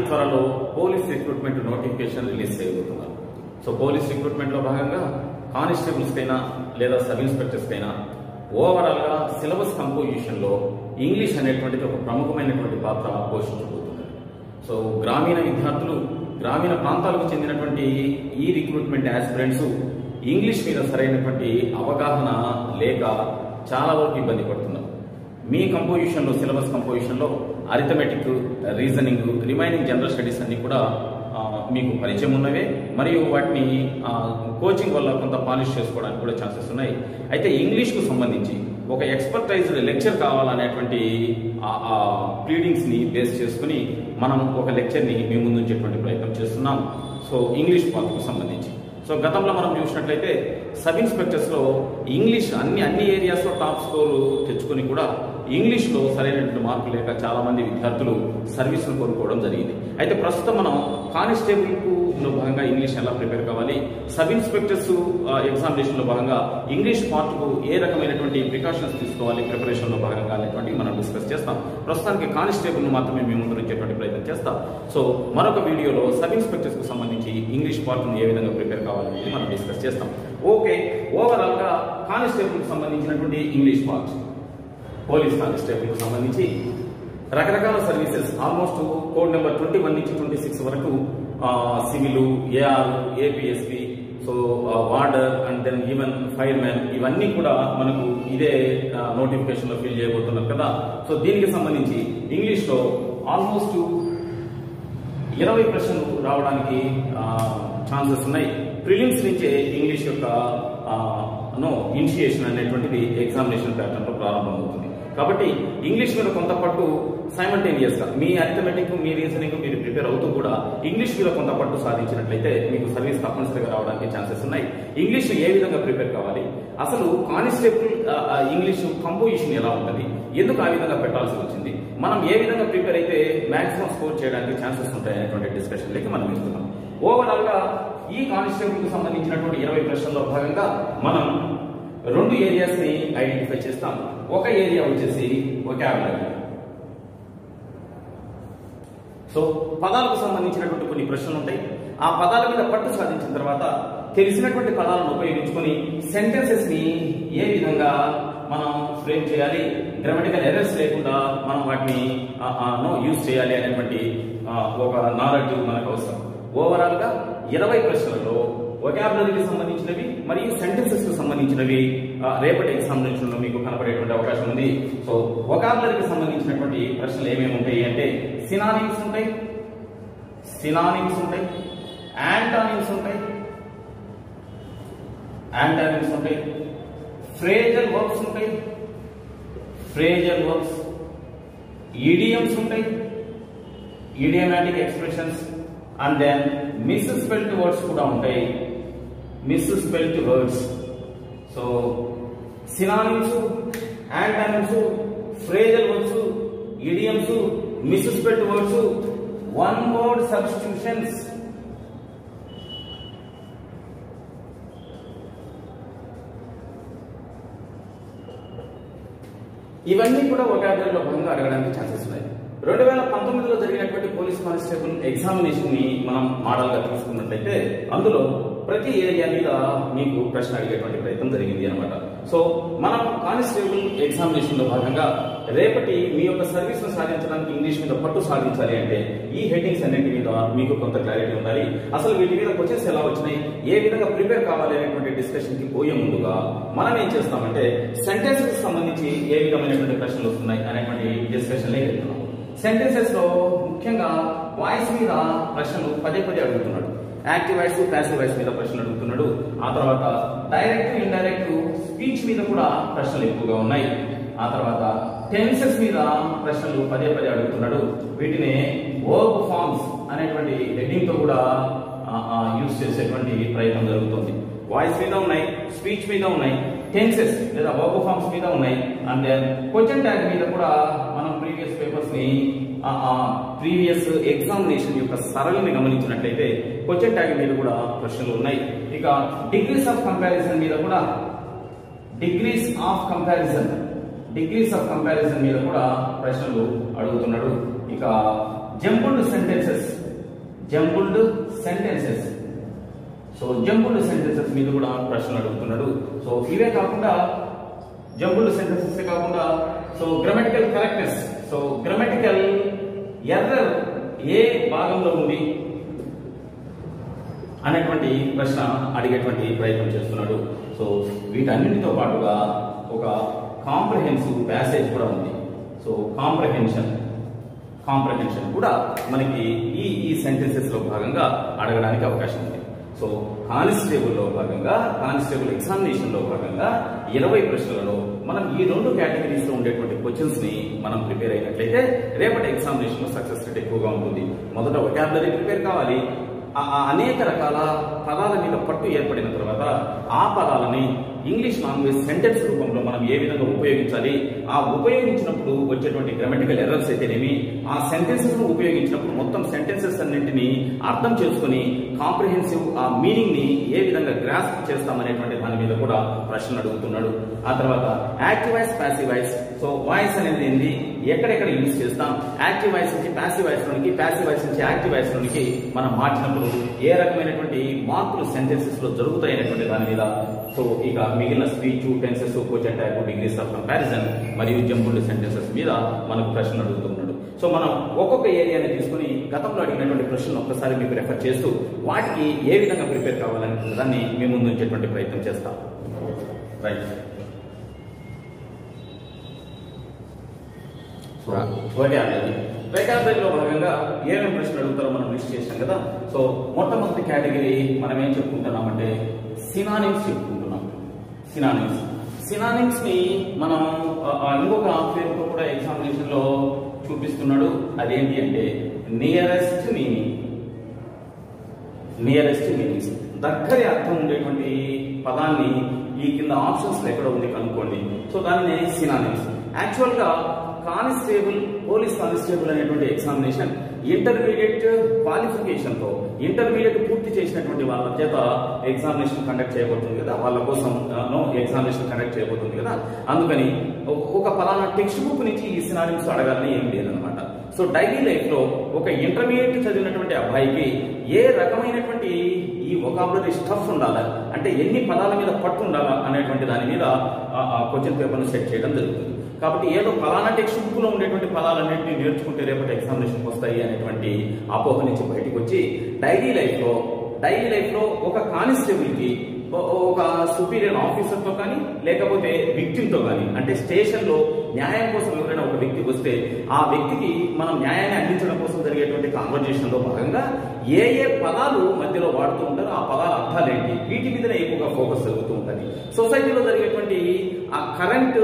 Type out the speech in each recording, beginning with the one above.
త్వరలో police recruitment notification release చేయబోతున్నారు. So police recruitment లో భాగంగా కానిస్టేబుల్స్ కైనా లేదా సబ్ ఇన్స్పెక్టర్స్ కైనా ఓవరాల్ గా సిలబస్ కంపోజిషన్ లో ఇంగ్లీష్ అనేటువంటిది ఒక ప్రముఖమైనటువంటి పాత్ర పోషించబోతుంది. సో గ్రామీణ విద్యార్థులు, గ్రామీణ ప్రాంతాలకు చెందినటువంటి ఈ రిక్రూట్మెంట్ ఆస్పిరెంట్స్ ఇంగ్లీష్ మీద సరైనటువంటి అవగాహన లేక చాలా వరకు ఇబ్బంది పడుతున్నారు. మీ కంపోజిషన్ లో, సిలబస్ కంపోజిషన్ లో arithmetic, reasoning, remaining general studies అన్ని కూడా మీకు పరిచయం ఉన్నవే, మరియు వాటిని కోచింగ్ వల్ల కొంత పాలిష్ చేసుకోవడానికి కూడా ఛాన్సెస్ ఉన్నాయి. అయితే ఇంగ్లీష్ కు సంబంధించి ఒక ఎక్స్పర్టైజ్డ్ లెక్చర్ కావాలనేటువంటి ప్లీడింగ్స్ ని బేస్ చేసుకుని మనం ఒక లెక్చర్ ని మీ ముందు ఉంచేటువంటి ప్రయత్నం చేస్తున్నాం. సో ఇంగ్లీష్ పార్ట్కు సంబంధించి సో గతంలో మనం చూసినట్లయితే సబ్ ఇన్స్పెక్టర్స్ లో ఇంగ్లీష్ అన్ని ఏరియాస్ లో టాప్ స్కోర్ తెచ్చుకొని కూడా ఇంగ్లీష్ లో సరైనటువంటి మార్కులు లేక చాలా మంది విద్యార్థులు సర్వీసులు కోరుకోవడం జరిగింది. అయితే ప్రస్తుతం మనం కానిస్టేబుల్ కు భాగంగా ఇంగ్లీష్ ఎలా ప్రిపేర్ కావాలి, సబ్ ఇన్స్పెక్టర్స్ ఎగ్జామినేషన్ లో భాగంగా ఇంగ్లీష్ పార్ట్ కు ఏ రకమైనటువంటి ప్రికాషన్స్ తీసుకోవాలి ప్రిపరేషన్ లో భాగంగా అనేటువంటి మనం డిస్కస్ చేస్తాం. ప్రస్తుతానికి కానిస్టేబుల్ ను మాత్రమే మేము ముందు వచ్చేటువంటి ప్రయత్నం చేస్తాం. సో మరొక వీడియోలో సబ్ ఇన్స్పెక్టర్స్ కు సంబంధించి ఇంగ్లీష్ పార్ట్ ను ఏ విధంగా ప్రిపేర్ కావాలనేది మనం డిస్కస్ చేస్తాం. ఓకే, ఓవరాల్ గా కానిస్టేబుల్ కు సంబంధించినటువంటి ఇంగ్లీష్ పార్ట్, పోలీస్ కానిస్టేబుల్ కు సంబంధించి రకరకాల సర్వీసెస్ ఆల్మోస్ట్ కోడ్ నెంబర్ 21 నుంచి 26 వరకు civil, AR, APSP, so warder and then even fireman, ఇవన్నీ కూడా మనకు ఇదే నోటిఫికేషన్ లో ఫిల్ చేయబోతున్నాం కదా. సో దీనికి సంబంధించి ఇంగ్లీష్ లో ఆల్మోస్ట్ 20 ప్రశ్నలు రావడానికి ఛాన్సెస్ ఉన్నాయి. ప్రిలిమ్స్ నుంచే ఇంగ్లీష్ యొక్క ఇనిషియేషన్ అనేటువంటిది ఎగ్జామినేషన్ ప్యాటర్న్ లో ప్రారంభమవుతుంది. కాబట్టి ఇంగ్లీష్ మీద కొంత పట్టు సైమల్టేనియస్ గా మీ అరిథమెటిక్, మీ రీజనింగ్ మీరు ప్రిపేర్ అవుతూ కూడా ఇంగ్లీష్ మీద కొంత పట్టు సాధించినట్లయితే మీకు సర్వీస్ తప్పనిసరిగా రావడానికి ఛాన్సెస్ ఉన్నాయి. ఇంగ్లీష్ ఏ విధంగా ప్రిపేర్ కావాలి, అసలు కానిస్టేబుల్ ఇంగ్లీష్ కంపోజిషన్ ఎలా ఉంటుంది, ఎందుకు ఆ విధంగా పెట్టాల్సి వచ్చింది, మనం ఏ విధంగా ప్రిపేర్ అయితే మాక్సిమం స్కోర్ చేయడానికి ఛాన్సెస్ ఉంటాయి అనేటువంటి డిస్కషన్ లకి మనం ఇస్తున్నాం. ఓవరాల్ గా ఈ కానిస్టేబుల్ కు సంబంధించినటువంటి 20 ప్రశ్నల్లో భాగంగా మనం 2 ఏరియాస్ ని ఐడెంటిఫై చేస్తాం. ఒక ఏరియా వచ్చేసి వొకాబులరీ. సో పదాలకు సంబంధించినటువంటి కొన్ని ప్రశ్నలు ఉంటాయి. ఆ పదాల మీద పట్టు సాధించిన తర్వాత తెలిసినటువంటి పదాలను ఉపయోగించుకొని సెంటెన్సెస్ ని ఏ విధంగా మనం ఫ్రేమ్ చేయాలి, గ్రామటికల్ ఎర్రర్స్ లేకుండా మనం వాటిని యూజ్ చేయాలి అనేటువంటి ఒక నాలెడ్జ్ మనకు అవసరం. ఓవరాల్ గా 20 ప్రశ్నలలో వొకాబులరీకి సంబంధించినవి మరియు సెంటెన్సెస్ కు సంబంధించినవి రేపటి ఎగ్జామినేషన్ లో మీకు కనపడేటువంటి అవకాశం ఉంది. సో వొకాబులరీకి సంబంధించినటువంటి ప్రశ్నలు ఏమేమి ఉంటాయి అంటే సినానిమ్స్ ఉంటాయి, యాంటానిమ్స్ ఉంటాయి, ఫ్రేజల్ వర్బ్స్ ఉంటాయి, ఇడియమ్స్ ఉంటాయి, idiomatic expressions, and then misspelled words కూడా ఉంటాయి, misspelled words. So synonyms, antonyms, phrasal words, idioms, misspelled words, one word substitutions, ఇవన్నీ కూడా వొకాబులరీలో భాగంగా అడగడానికి ఛాన్సెస్ ఉన్నాయి. 2019లో జరిగినటువంటి పోలీస్ కానిస్టేబుల్ ఎగ్జామినేషన్ ని మనం మోడల్ గా తీసుకున్నట్లయితే అందులో ప్రతి ఏరియా మీద మీకు ప్రశ్న అడిగేటువంటి ప్రయత్నం జరిగింది అనమాట. సో మనం కానిస్టేబుల్ ఎగ్జామినేషన్ లో భాగంగా రేపటి మీ యొక్క సర్వీస్ ను సాధించడానికి ఇంగ్లీష్ మీద పట్టు సాధించాలి అంటే ఈ హెడ్డింగ్స్ అన్నింటి మీద మీకు కొంత క్లారిటీ ఉండాలి. అసలు వీటి మీద క్వశ్చన్స్ ఎలా వచ్చినాయి, ఏ విధంగా ప్రిపేర్ కావాలి అనేటువంటి డిస్కషన్ కి పోయే ముందుగా మనం ఏం చేస్తామంటే సెంటెన్సెస్ కి సంబంధించి ఏ విధమైనటువంటి ప్రశ్నలు వస్తున్నాయి అనేటువంటి డిస్కషన్ లో వెళ్తున్నాం. సెంటెన్సెస్ లో ముఖ్యంగా వాయిస్ మీద ప్రశ్నలు పదే అడుగుతున్నాడు. యాక్టివ్ వాయిస్, ప్యాసివ్ వాయిస్ మీద ప్రశ్నలు అడుగుతున్నాడు. ఆ తర్వాత డైరెక్ట్, ఇండైరెక్ట్ స్పీచ్ మీద కూడా ప్రశ్నలు ఎక్కువగా ఉన్నాయి. ఆ తర్వాత టెన్సెస్ మీద ప్రశ్నలు పదే అడుగుతున్నాడు. వీటిని వర్బ్ ఫార్మ్స్ అనేటువంటి హెడ్డింగ్ తో కూడా యూజ్ చేసేటువంటి ప్రయత్నం జరుగుతుంది. వాయిస్ మీద ఉన్నాయి, స్పీచ్ మీద ఉన్నాయి, టెన్సెస్ లేదా వర్బ్ ఫార్మ్స్ మీద ఉన్నాయి, అండ్ దెన్ క్వశ్చన్ ట్యాగ్ మీద కూడా మనం ప్రీవియస్ పేపర్స్ ని ప్రీవియస్ ఎగ్జామినేషన్ యొక్క సరళిని గమనించినట్లయితే క్వశ్చన్ ట్యాగ్ మీద కూడా ప్రశ్నలు ఉన్నాయి. ఇక డిగ్రీస్ ఆఫ్ కంపారిజన్ మీద కూడా డిగ్రీస్ ఆఫ్ కంపారిజన్ మీద కూడా ప్రశ్నలు అడుగుతున్నాడు. ఇక jumbled sentences jumbled sentences. So jumbled sentences మీద కూడా ప్రశ్నలు అడుగుతున్నాడు. సో ఇవే కాకుండా జంబుల్డ్ సెంటెన్సెస్ కాకుండా so grammatical correctness, so grammatical error ఏ భాగంలో ఉంది అనేటువంటి ప్రశ్న అడిగేటువంటి ప్రయత్నం చేస్తున్నాడు. సో వీటన్నిటితో పాటుగా ఒక కాంప్రహెన్సివ్ ప్యాసేజ్ కూడా ఉంది. సో కాంప్రహెన్షన్ కూడా మనకి ఈ సెంటెన్సెస్ లో భాగంగా అడగడానికి అవకాశం ఉంది. సో కానిస్టేబుల్ ఎగ్జామినేషన్ లో భాగంగా 20 ప్రశ్నలలో మనం ఈ 2 కేటగిరీస్ లో ఉండేటువంటి క్వశ్చన్స్ ని మనం ప్రిపేర్ అయినట్లయితే రేపటి ఎగ్జామినేషన్ లో సక్సెస్ రేట్ ఎక్కువగా ఉంటుంది. మొదట వొకాబులరీ ప్రిపేర్ కావాలి. అనేక రకాల పదాల మీద పట్టు ఏర్పడిన తర్వాత ఆ పదాలని ఇంగ్లీష్ లాంగ్వేజ్ సెంటెన్స్ రూపంలో మనం ఏ విధంగా ఉపయోగించాలి, ఆ ఉపయోగించినప్పుడు వచ్చేటువంటి గ్రామటికల్ ఎర్రర్స్ అయితేనేమి, ఆ సెంటెన్సెస్ ను ఉపయోగించినప్పుడు మొత్తం సెంటెన్సెస్ అన్నింటినీ అర్థం చేసుకుని కాంప్రిహెన్సివ్ ఆ మీనింగ్ ని ఏ విధంగా గ్రాస్ప్ చేస్తామనేటువంటి దాని మీద కూడా ప్రశ్నలు అడుగుతున్నాడు. ఆ తర్వాత active voice, passive voice. So voice అనేది ఏంది, ఎక్కడెక్కడ యూజ్ చేస్తాం, యాక్టివ్ వాయిస్ నుంచి ప్యాసివ్ వాయిస్ లోనికి, ప్యాసివ్ వాయిస్ నుంచి యాక్టివ్ వాయిస్ లోనికి మనం మార్చినప్పుడు ఏ రకమైనటువంటి మార్పులు సెంటెన్సెస్ లో జరుగుతాయి అనేటువంటి దాని మీద. సో ఇక మిగిలిన speech, tenses, question type, degrees of comparison మరియు జంబుల్డ్ సెంటెన్సెస్ మీద మనకు ప్రశ్నలు అడుగుతున్నాడు. సో మనం ఒక్కొక్క ఏరియాని తీసుకుని గతంలో అడిగినటువంటి ప్రశ్నలు ఒక్కసారి మీకు రెఫర్ చేస్తూ వాటికి ఏ విధంగా ప్రిపేర్ కావాలనే దాన్ని మేము ముందు ఉంచేటువంటి ప్రయత్నం చేస్తాం. రైట్. వెకాబులరీలో భాగంగా ఏమేమి ప్రశ్నలు అడుగుతారో మనం లిస్ట్ చేసాం కదా. సో మొట్టమొదటి కేటగిరీ మనం ఏం చెప్పుకుంటున్నామంటే సినానిమ్స్ చెప్పుకుంటున్నాం. సినానిమ్స్ ని మనం ఇంకొక పేరుతో కూడా ఎగ్జామినేషన్ లో చూపిస్తున్నాడు. అదేంటి అంటే నియరెస్ట్ మీనింగ్స్, దగ్గరి అర్థం ఉండేటువంటి పదాన్ని ఈ కింద ఆప్షన్స్ ఎక్కడ ఉంది కనుక్కోండి. సో దాన్ని సినానిమ్స్. యాక్చువల్ గా పోలీస్ కానిస్టేబుల్ అనేటువంటి ఎగ్జామినేషన్ ఇంటర్మీడియట్ క్వాలిఫికేషన్ తో ఇంటర్మీడియట్ పూర్తి చేసినటువంటి వాళ్ళ చేత ఎగ్జామినేషన్ కండక్ట్ చేయబోతుంది కదా, వాళ్ళ కోసం ఎగ్జామినేషన్ కండక్ట్ చేయబోతుంది కదా. అందుకని ఒక పలానా టెక్స్ట్ బుక్ నుంచి ఈ సినానిమ్స్ అడగాలని ఏం లేదనమాట. సో డైలీ లైఫ్ లో ఒక ఇంటర్మీడియట్ చదివినటువంటి అబ్బాయికి ఏ రకమైనటువంటి ఈ వొకాబులరీ స్టఫ్ ఉండాలా, అంటే ఎన్ని పదాల మీద పట్టు ఉండాలా అనేటువంటి దాని మీద క్వశ్చన్ పేపర్ ను సెట్ చేయడం జరుగుతుంది. కాబట్టి ఏదో ఫలానా టెక్స్ట్ బుక్ లో ఉండేటువంటి పదాలన్నింటినీ నేర్చుకుంటే రేపటి ఎగ్జామినేషన్ వస్తాయి అనేటువంటి అపోహ నుంచి బయటకు వచ్చి డైలీ లైఫ్ లో ఒక కానిస్టేబుల్ కి ఒక సుపీరియర్ ఆఫీసర్ తో కానీ లేకపోతే విక్టిమ్ తో కానీ, అంటే స్టేషన్ లో న్యాయం కోసం ఎవరైనా ఒక వ్యక్తి వస్తే ఆ వ్యక్తికి మనం న్యాయాన్ని అందించడం కోసం జరిగేటువంటి కాన్వర్జేషన్ లో భాగంగా ఏ పదాలు మధ్యలో వాడుతూ ఉంటారో ఆ పదాల అర్థాలు ఏంటి, వీటి మీదనే ఎక్కువగా ఫోకస్ జరుగుతూ ఉంటుంది. సొసైటీలో జరిగేటువంటి ఆ కరెంట్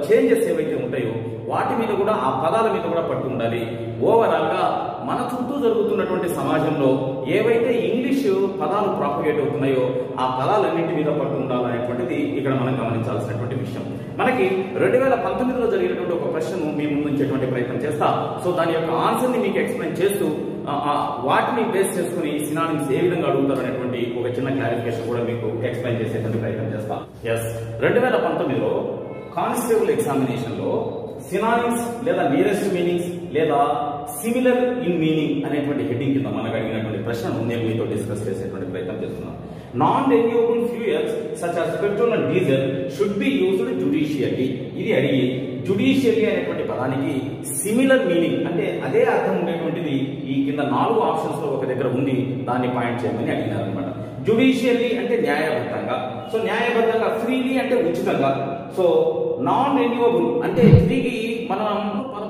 చేంజెస్ ఏవైతే ఉంటాయో వాటి మీద కూడా, ఆ పదాల మీద కూడా పట్టు ఉండాలి. ఓవరాల్ గా మన చుట్టూ జరుగుతున్నటువంటి సమాజంలో ఏవైతే ఇంగ్లీష్ పదాలు ప్రాపగేట్ అవుతున్నాయో ఆ పదాలన్నింటి మీద పట్టు ఉండాలనేటువంటిది ఇక్కడ మనం గమనించాల్సినటువంటి విషయం. మనకి 2019లో జరిగినటువంటి ఒక ప్రశ్నను మీ ముందు ఉంచేటువంటి ప్రయత్నం చేస్తా. సో దాని యొక్క ఆన్సర్ ని మీకు ఎక్స్ప్లెయిన్ చేస్తూ వాటిని బేస్ చేసుకుని సినానిమ్స్ ఏ విధంగా అడుగుతారు అనేటువంటి ఒక చిన్న క్లారిఫికేషన్ కూడా మీకు ఎక్స్ప్లెయిన్ చేసేటువంటి ప్రయత్నం చేస్తా. 2019లో కానిస్టేబుల్ ఎగ్జామినేషన్ లో సినానిమ్స్ లేదా నియరెస్ట్ మీనింగ్స్ లేదా సిమిలర్ ఇన్ మీనింగ్ అనేటువంటి హెడ్డింగ్ కింద మనకు అడిగినటువంటి ప్రశ్నను నేను మీతో డిస్కస్ చేసేటువంటి ప్రయత్నం చేస్తున్నాను. Non renewable fuels such as petrol and diesel should be used judicially. ఇది అడిగి జుడిషియల్లీ అనేటువంటి పదానికి సిమిలర్ మీనింగ్ అంటే అదే అర్థం ఉండేటువంటిది ఈ కింద 4 ఆప్షన్స్ లో ఒక దగ్గర ఉంది, దాన్ని పాయింట్ చేయమని అడిగినారు అనమాట. జుడిషియల్లీ అంటే న్యాయబద్ధంగా, సో న్యాయబద్ధంగా. ఫ్రీలీ అంటే ఉచితంగా. సో నాన్ రెన్యూవబుల్ అంటే తిరిగి మనం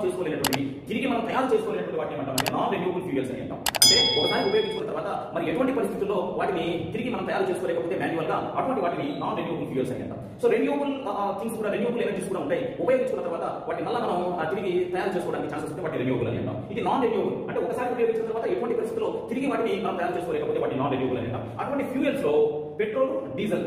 చేసుకోలేనటువంటి, తిరిగి మనం తయారు చేసుకోలేనటువంటి వాటిని ఏమంటాం అంటే నాన్ రెన్యూవబుల్ ఫ్యూయల్స్ అని అంటాం. అంటే ఒకసారి ఉపయోగించుకున్న తర్వాత మరి ఎటువంటి పరిస్థితుల్లో వాటిని తిరిగి మనం తయారు చేసుకోలేకపోతే మాన్యువల్ గా అటువంటి వాటిని నాన్ రెన్యూవబుల్ ఫ్యూయల్స్ అని అంటాం. సో రెన్యూవబుల్ థింగ్స్ కూడా, రెన్యూవబుల్ ఎనర్జీస్ కూడా ఉంటాయి. ఉపయోగించుకున్న తర్వాత వాటిని మళ్ళీ మనం తిరిగి తయారు చేసుకోవడానికి ఛాన్సెస్ ఉంటే వాటి రెన్యూవబుల్ అని అంటాం. ఇది నాన్ రెన్యూవబుల్ అంటే ఒకసారి ఉపయోగించిన తర్వాత ఎటువంటి పరిస్థితుల్లో తిరిగి వాటిని మనం తయారు చేసుకోలేకపోతే వాటిని నాన్ రెన్యూవబుల్ అని అంటాం. అటువంటి ఫ్యూయల్స్ లో పెట్రోల్, డీజిల్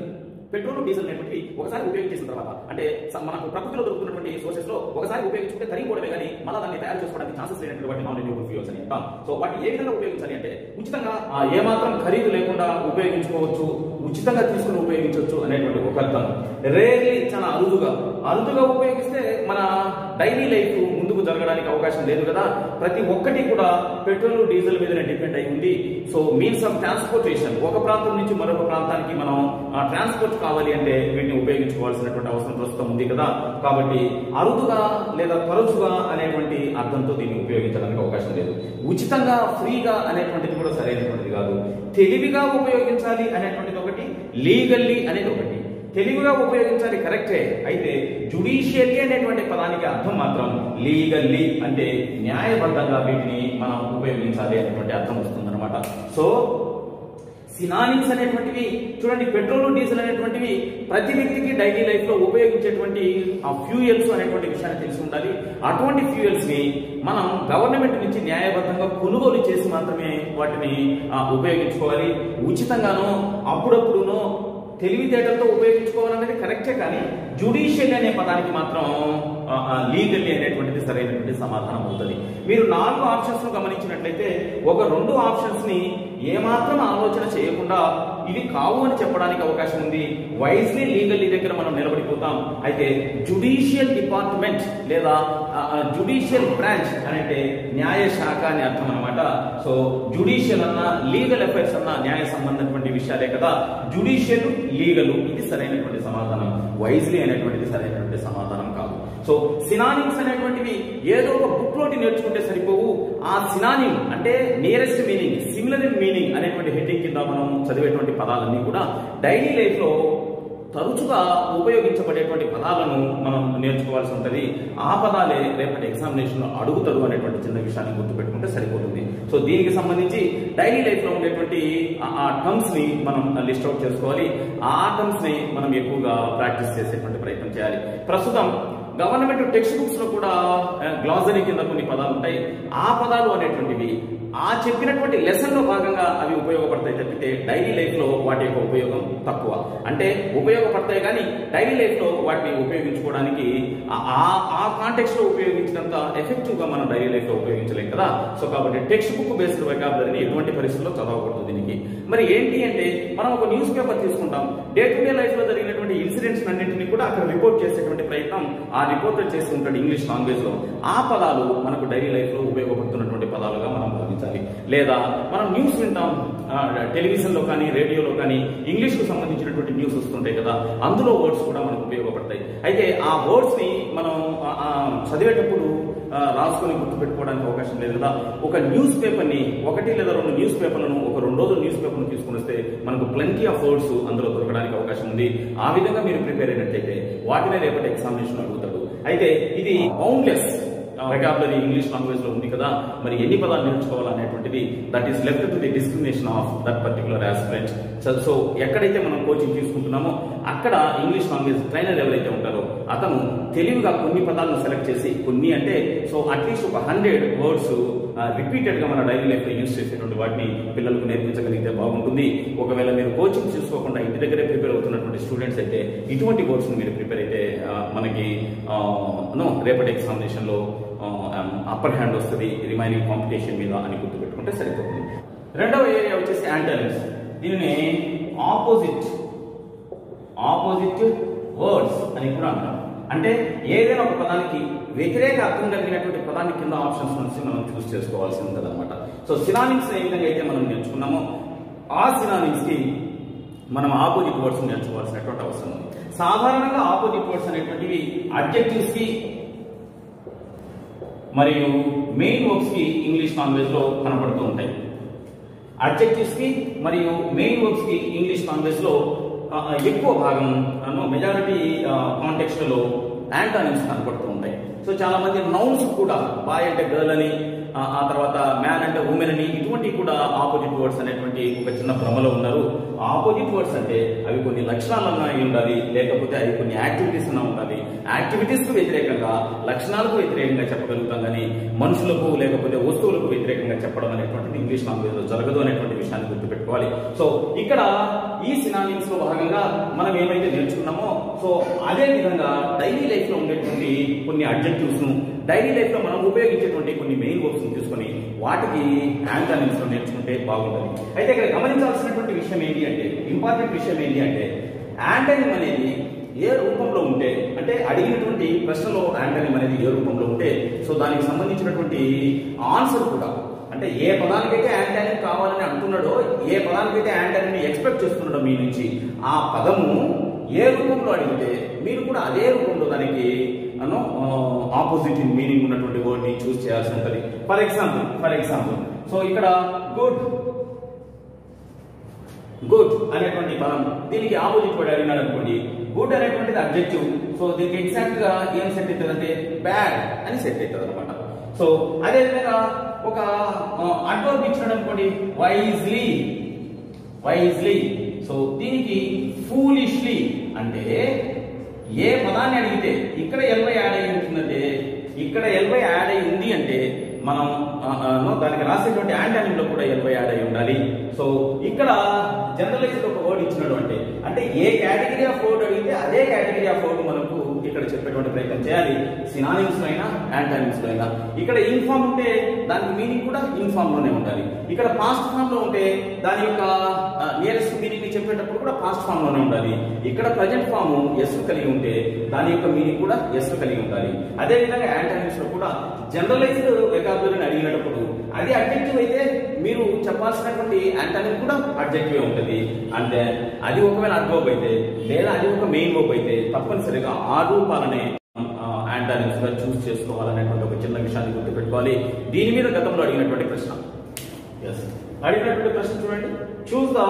అనేటువంటి ఒకసారి ఉపయోగించిన తర్వాత, అంటే మనకు ప్రకృతిలో దొరుకుతున్నటువంటి సోర్సెస్ లో ఒకసారి ఉపయోగించుకుంటే తరిగిపోవడమే కానీ మళ్ళీ దాన్ని తయారు చేసుకోవడానికి ఛాన్సెస్ లేనటువంటి నాన్ రెన్యూవబుల్ ఫ్యూయల్స్ అని అంటాం. సో వాటిని ఏ విధంగా ఉపయోగించాలి అంటే ఉచితంగా, ఏమాత్రం ఖరీదు లేకుండా ఉపయోగించుకోవచ్చు, ఉచితంగా తీసుకుని ఉపయోగించవచ్చు అనేటువంటి ఒక అర్థం. రేర్లీ చాలా అరుదుగా ఉపయోగిస్తే మన డైలీ లైఫ్ ముందుకు జరగడానికి అవకాశం లేదు కదా. ప్రతి ఒక్కటి కూడా పెట్రోల్ డీజిల్ మీదనే డిపెండ్ అయి ఉంది. సో మీన్స్ ఆఫ్ ట్రాన్స్పోర్టేషన్, ఒక ప్రాంతం నుంచి మరొక ప్రాంతానికి మనం ట్రాన్స్పోర్ట్ కావాలి అంటే వీటిని ఉపయోగించుకోవాల్సినటువంటి అవసరం ప్రస్తుతం ఉంది కదా. కాబట్టి అరుదుగా లేదా తరచుగా అనేటువంటి అర్థంతో దీన్ని ఉపయోగించడానికి అవకాశం లేదు. ఉచితంగా ఫ్రీగా అనేటువంటిది కూడా సరైనటువంటిది కాదు. తెలివిగా ఉపయోగించాలి అనేటువంటిది ఒకటి, లీగల్లీ అనేది ఒకటి. తెలివిగా ఉపయోగించాలి కరెక్టే, అయితే జుడిషియల్లీ అనేటువంటి పదానికి అర్థం మాత్రం లీగల్లీ అంటే న్యాయబద్ధంగా వీటిని మనం ఉపయోగించాలి అనేటువంటి అర్థం వస్తుందన్నమాట. సో సినానిమ్స్ అనేటువంటివి చూడండి, పెట్రోల్ డీజిల్ అనేటువంటివి ప్రతి వ్యక్తికి డైలీ లైఫ్ లో ఉపయోగించేటువంటి ఆ ఫ్యూయల్స్ అనేటువంటి విషయాన్ని తెలిసి ఉండాలి. అటువంటి ఫ్యూయల్స్ ని మనం గవర్నమెంట్ నుంచి న్యాయబద్ధంగా కొనుగోలు చేసి మాత్రమే వాటిని ఉపయోగించుకోవాలి. ఉచితంగానో అప్పుడప్పుడునో తెలివితేటలతో ఉపయోగించుకోవాలనేది కరెక్టే, కానీ జుడిషియల్ అనే పదానికి మాత్రం లీగల్లీ అనేటువంటిది సరైనటువంటి సమాధానం అవుతుంది. మీరు 4 ఆప్షన్స్ ను గమనించినట్లయితే ఒక 2 ఆప్షన్స్ ని ఏమాత్రం ఆలోచన చేయకుండా ఇవి కావు అని చెప్పడానికి అవకాశం ఉంది. వైజ్లీ లీగల్లీ దగ్గర మనం నిలబడిపోతాం. అయితే జుడిషియల్ డిపార్ట్మెంట్ లేదా జుడిషియల్ బ్రాంచ్ అంటే న్యాయ శాఖ అని అర్థం అనమాట. సో జుడిషియల్ అన్న లీగల్ అఫైర్స్ అన్న న్యాయ సంబంధమైనటువంటి విషయాలే కదా. జుడిషియల్ లీగల్ ఇది సరైనటువంటి సమాధానం. వైజ్లీ అనేటువంటిది సరైనటువంటి సమాధానం కాదు. సో సినానిమ్స్ అనేటువంటివి ఏదో ఒక బుక్ లోటి నేర్చుకుంటే సరిపోవు. ఆ సినానిమ్ అంటే nearest meaning, similar in meaning అనేటువంటి హెడ్డింగ్ కింద మనం చదివేటువంటి పదాలన్నీ కూడా డైలీ లైఫ్ లో తరచుగా ఉపయోగించబడేటువంటి పదాలను మనం నేర్చుకోవాల్సి ఉంటుంది. ఆ పదాలే రేపటి ఎగ్జామినేషన్ లో అడుగుతారు అనేటువంటి చిన్న విషయాన్ని గుర్తుపెట్టుకుంటే సరిపోతుంది. సో దీనికి సంబంధించి డైలీ లైఫ్ లో ఉండేటువంటి ఆ టర్మ్స్ ని మనం లిస్ట్ అవుట్ చేసుకోవాలి. ఆ టర్మ్స్ ని మనం ఎక్కువగా ప్రాక్టీస్ చేసేటువంటి ప్రయత్నం చేయాలి. ప్రస్తుతం గవర్నమెంట్ టెక్స్ట్ బుక్స్ లో కూడా గ్లాసరీ కింద కొన్ని పదాలు ఉంటాయి. ఆ పదాలు అనేటువంటివి ఆ చెప్పినటువంటి లెసన్ లో భాగంగా అవి ఉపయోగపడతాయి తప్పితే డైలీ లైఫ్ లో వాటి యొక్క ఉపయోగం తక్కువ. అంటే ఉపయోగపడతాయి కానీ డైలీ లైఫ్ లో వాటిని ఉపయోగించుకోవడానికి ఆ కాంటెక్స్ట్ లో ఉపయోగించినంత ఎఫెక్టివ్ గా మనం డైలీ లైఫ్ లో ఉపయోగించలేం కదా. సో కాబట్టి టెక్స్ట్ బుక్ బేస్డ్ వొకాబులరీని ఎటువంటి పరిస్థితుల్లో చదవకూడదు. దీనికి మరి ఏంటి అంటే మనం ఒక న్యూస్ పేపర్ తీసుకుంటాం. డే టు డే లైఫ్ లో జరిగినటువంటి ఇన్సిడెంట్స్ అన్నింటినీ కూడా అక్కడ రిపోర్ట్ చేసేటువంటి ప్రయత్నం ఆ రిపోర్టర్ చేసి ఉంటాడు ఇంగ్లీష్ లాంగ్వేజ్ లో. ఆ పదాలు మనకు డైలీ లైఫ్ లో ఉపయోగపడుతున్నటువంటి పదాలుగా మనం భావించాలి. లేదా మనం న్యూస్ వింటాం, టెలివిజన్ లో కానీ రేడియోలో కానీ ఇంగ్లీష్ కు సంబంధించినటువంటి న్యూస్ వస్తుంటాయి కదా, అందులో వర్డ్స్ కూడా మనకు ఉపయోగపడతాయి. అయితే ఆ వర్డ్స్ ని మనం చదివేటప్పుడు రాసుకొని గుర్తుపెట్టుకోవడానికి అవకాశం లేదు కదా. ఒక న్యూస్ పేపర్ ని 1 లేదా 2 న్యూస్ పేపర్లను ఒక 2 రోజులు న్యూస్ పేపర్ ను తీసుకుని వస్తే మనకు ప్లెంటీ ఆఫ్ వర్డ్స్ అందులో దొరకడానికి అవకాశం ఉంది. ఆ విధంగా మీరు ప్రిపేర్ అయినట్లయితే వాటినే రేపటి ఎగ్జామినేషన్ అడుగుతాడు. అయితే ఇది బౌండ్లెస్ వొకాబులరీ ఇంగ్లీష్ లాంగ్వేజ్ లో ఉంది కదా, మరి ఎన్ని పదాలు నేర్చుకోవాలనేటువంటిది that is left to the discrimination of that particular aspirant. So ఎక్కడైతే మనం కోచింగ్ తీసుకుంటున్నామో అక్కడ ఇంగ్లీష్ లాంగ్వేజ్ ట్రైనర్ ఎవరైతే ఉంటారో అతను తెలివిగా కొన్ని పదాలను సెలెక్ట్ చేసి, కొన్ని అంటే సో అట్లీస్ట్ ఒక 100 వర్డ్స్ రిపీటెడ్ గా మన డైలీ లైఫ్ లో యూజ్ చేసేటువంటి వాటిని పిల్లలకు నేర్పించగలిగితే బాగుంటుంది. ఒకవేళ మీరు కోచింగ్ తీసుకోకుండా ఇంటి దగ్గరే ప్రిపేర్ అవుతున్నటువంటి స్టూడెంట్స్ అయితే ఇటువంటి వర్డ్స్ మీరు ప్రిపేర్ అయితే మనకి రేపటి ఎగ్జామినేషన్ లో అప్పర్ హ్యాండ్ వస్తుంది రిమైనింగ్ కాంపిటీషన్ మీద అని గుర్తుపెట్టుకుంటే సరిపోతుంది. రెండవ ఏరియా వచ్చేసి యాంటోనిమ్స్. దీనిని ఆపోజిట్ వర్డ్స్ అని కూడా అంటాం. అంటే ఏదైనా ఒక పదానికి వ్యతిరేక అర్థం కలిగినటువంటి పదాన్ని కింద ఆప్షన్స్ నుంచి మనం చూస్ చేసుకోవాల్సి ఉంటుంది అనమాట. సో సినానిమ్స్ ఏ విధంగా అయితే మనం నేర్చుకున్నామో ఆ సినానిమ్స్ కి మనం ఆపోజిట్ వర్డ్స్ నేర్చుకోవాల్సినటువంటి అవసరం ఉంది. సాధారణంగా ఆపోజిట్ వర్డ్స్ అనేటువంటివి అడ్జెక్టివ్స్ కి మరియు మెయిన్ వర్బ్స్ కి ఇంగ్లీష్ లాంగ్వేజ్ లో కనబడుతూ ఉంటాయి. అడ్జెక్టివ్స్ కి మరియు మెయిన్ వర్బ్స్ కి ఇంగ్లీష్ లాంగ్వేజ్ లో ఎక్కువ భాగం మెజారిటీ కాంటెక్స్ట్ లో యాంటానిమ్స్ కనబడుతూ ఉంటాయి. సో చాలా మంది నౌన్స్ కూడా బాయ్ అంటే గర్ల్ అని, ఆ తర్వాత మ్యాన్ అంటే ఉమెన్ అని, ఇటువంటి కూడా ఆపోజిట్ వర్డ్స్ అనేటువంటి ఒక చిన్న భ్రమలో ఉన్నారు. ఆపోజిట్ వర్డ్స్ అంటే అవి కొన్ని లక్షణాలన్నా ఉండాలి, లేకపోతే అవి కొన్ని యాక్టివిటీస్ అన్నా ఉండాలి. యాక్టివిటీస్ కు వ్యతిరేకంగా లక్షణాలకు వ్యతిరేకంగా చెప్పగలుగుతాం కానీ మనుషులకు లేకపోతే వస్తువులకు వ్యతిరేకంగా చెప్పడం అనేటువంటిది ఇంగ్లీష్ లాంగ్వేజ్ లో జరగదు అనేటువంటి విషయాన్ని గుర్తుపెట్టుకోవాలి. సో ఇక్కడ ఈ సినానిమ్స్ లో భాగంగా మనం ఏమైతే నేర్చుకున్నామో సో అదే విధంగా డైలీ లైఫ్ లో ఉండేటువంటి కొన్ని అడ్జెక్టివ్స్ ను, డైలీ లైఫ్ లో మనం ఉపయోగించేటువంటి కొన్ని మెయిన్ వర్బ్స్ ను తీసుకొని వాటికి యాంటానిమ్స్ లో నేర్చుకుంటే బాగుంటుంది. అయితే ఇక్కడ గమనించాల్సినటువంటి విషయం ఏంటి అంటే, ఇంపార్టెంట్ విషయం ఏంటి అంటే, యాంటోనిమ్ అనేది ఏ రూపంలో ఉంటే, అంటే అడిగినటువంటి ప్రశ్నలో యాంటోనిమ్ అనేది ఏ రూపంలో ఉంటే, సో దానికి సంబంధించినటువంటి ఆన్సర్ కూడా, అంటే ఏ పదానికైతే యాంటోనిమ్ కావాలని అంటున్నాడో, ఏ పదానికైతే యాంటోనిమ్ ఎక్స్పెక్ట్ చేస్తున్నాడో మీ నుంచి, ఆ పదము ఏ రూపంలో అడిగితే మీరు కూడా అదే రూపంలో దానికి ఆపోజిట్ ఇన్ మీనింగ్ ఉన్నటువంటి వర్డ్ ని చూస్ చేయాల్సి ఉంటుంది. ఫర్ ఎగ్జాంపుల్ సో ఇక్కడ గుడ్ అనేటువంటి పదం, దీనికి ఆపోజిట్ వర్డ్ అడిగినాడు అనుకోండి, గుడ్ అనేటువంటిది అబ్జెక్టివ్, సో దీనికి ఎగ్జాక్ట్ గా ఏం సెట్ అవుతుంది అంటే బ్యాడ్ అని సెట్ అవుతుంది అనమాట. సో అదే విధంగా ఒక అడ్వర్బ్ ఇచ్చినాడు అనుకోండి, వైజ్లీ, సో దీనికి ఫూలిష్లీ, అంటే ఏ పదాన్ని అడిగితే ఇక్కడ ఎల్వై యాడ్ అయి ఉంటుందంటే, ఇక్కడ ఎల్వై యాడ్ అయి ఉంది అంటే మనం దానికి రాసేటువంటి యాంటోనిమ్ లో కూడా ఎల్వై యాడ్ అయి ఉండాలి. సో ఇక్కడ జనరలైజ్డ్ ఒక వర్డ్ ఇచ్చినాడు అంటే ఏ కేటగిరీ ఆఫ్ వర్డ్ అడిగితే అదే కేటగిరీ ఆఫ్ వర్డ్ మనకు ఇక్కడ చెప్పేటువంటి ప్రయత్నం చేయాలి, సినానిమ్స్ లో అయినా యాంటోనిమ్స్ లో అయినా. ఇక్కడ ఇన్ఫార్మ్ ఉంటే దానికి మీనింగ్ కూడా ఇన్ఫార్మ్ లోనే ఉండాలి. ఇక్కడ పాస్ట్ ఫామ్ లో ఉంటే దాని యొక్క నియరెస్ట్ మీనింగ్ ని చెప్పేటప్పుడు కూడా పాస్ట్ ఫామ్ లోనే ఉండాలి. ఇక్కడ ప్రజెంట్ ఫామ్ ఎస్ కలిగి ఉంటే దాని యొక్క మీనింగ్ కూడా ఎస్ కలిగి ఉండాలి. అదే విధంగా యాంటోనిమ్స్ లో కూడా జనరలైజ్డ్ వెకాబులరీని అడిగినప్పుడు అది అడ్జెక్టివ్ అయితే మీరు చెప్పాల్సినటువంటి యాంటోనిమ్ కూడా అడ్జెక్టివ్ ఉంటుంది. అంటే అది ఒకవేళ అడ్వర్బ్ అయితే, లేదా అది ఒక మెయిన్ వర్బ్ అయితే తప్పనిసరిగా ఆ రూపాలనే యాంటోనిమ్స్ గా చూస్ చేసుకోవాలనేటువంటి ఒక చిన్న విషయాన్ని గుర్తుపెట్టుకోవాలి. దీని మీద గతంలో అడిగినటువంటి ప్రశ్న చూడండి, choose the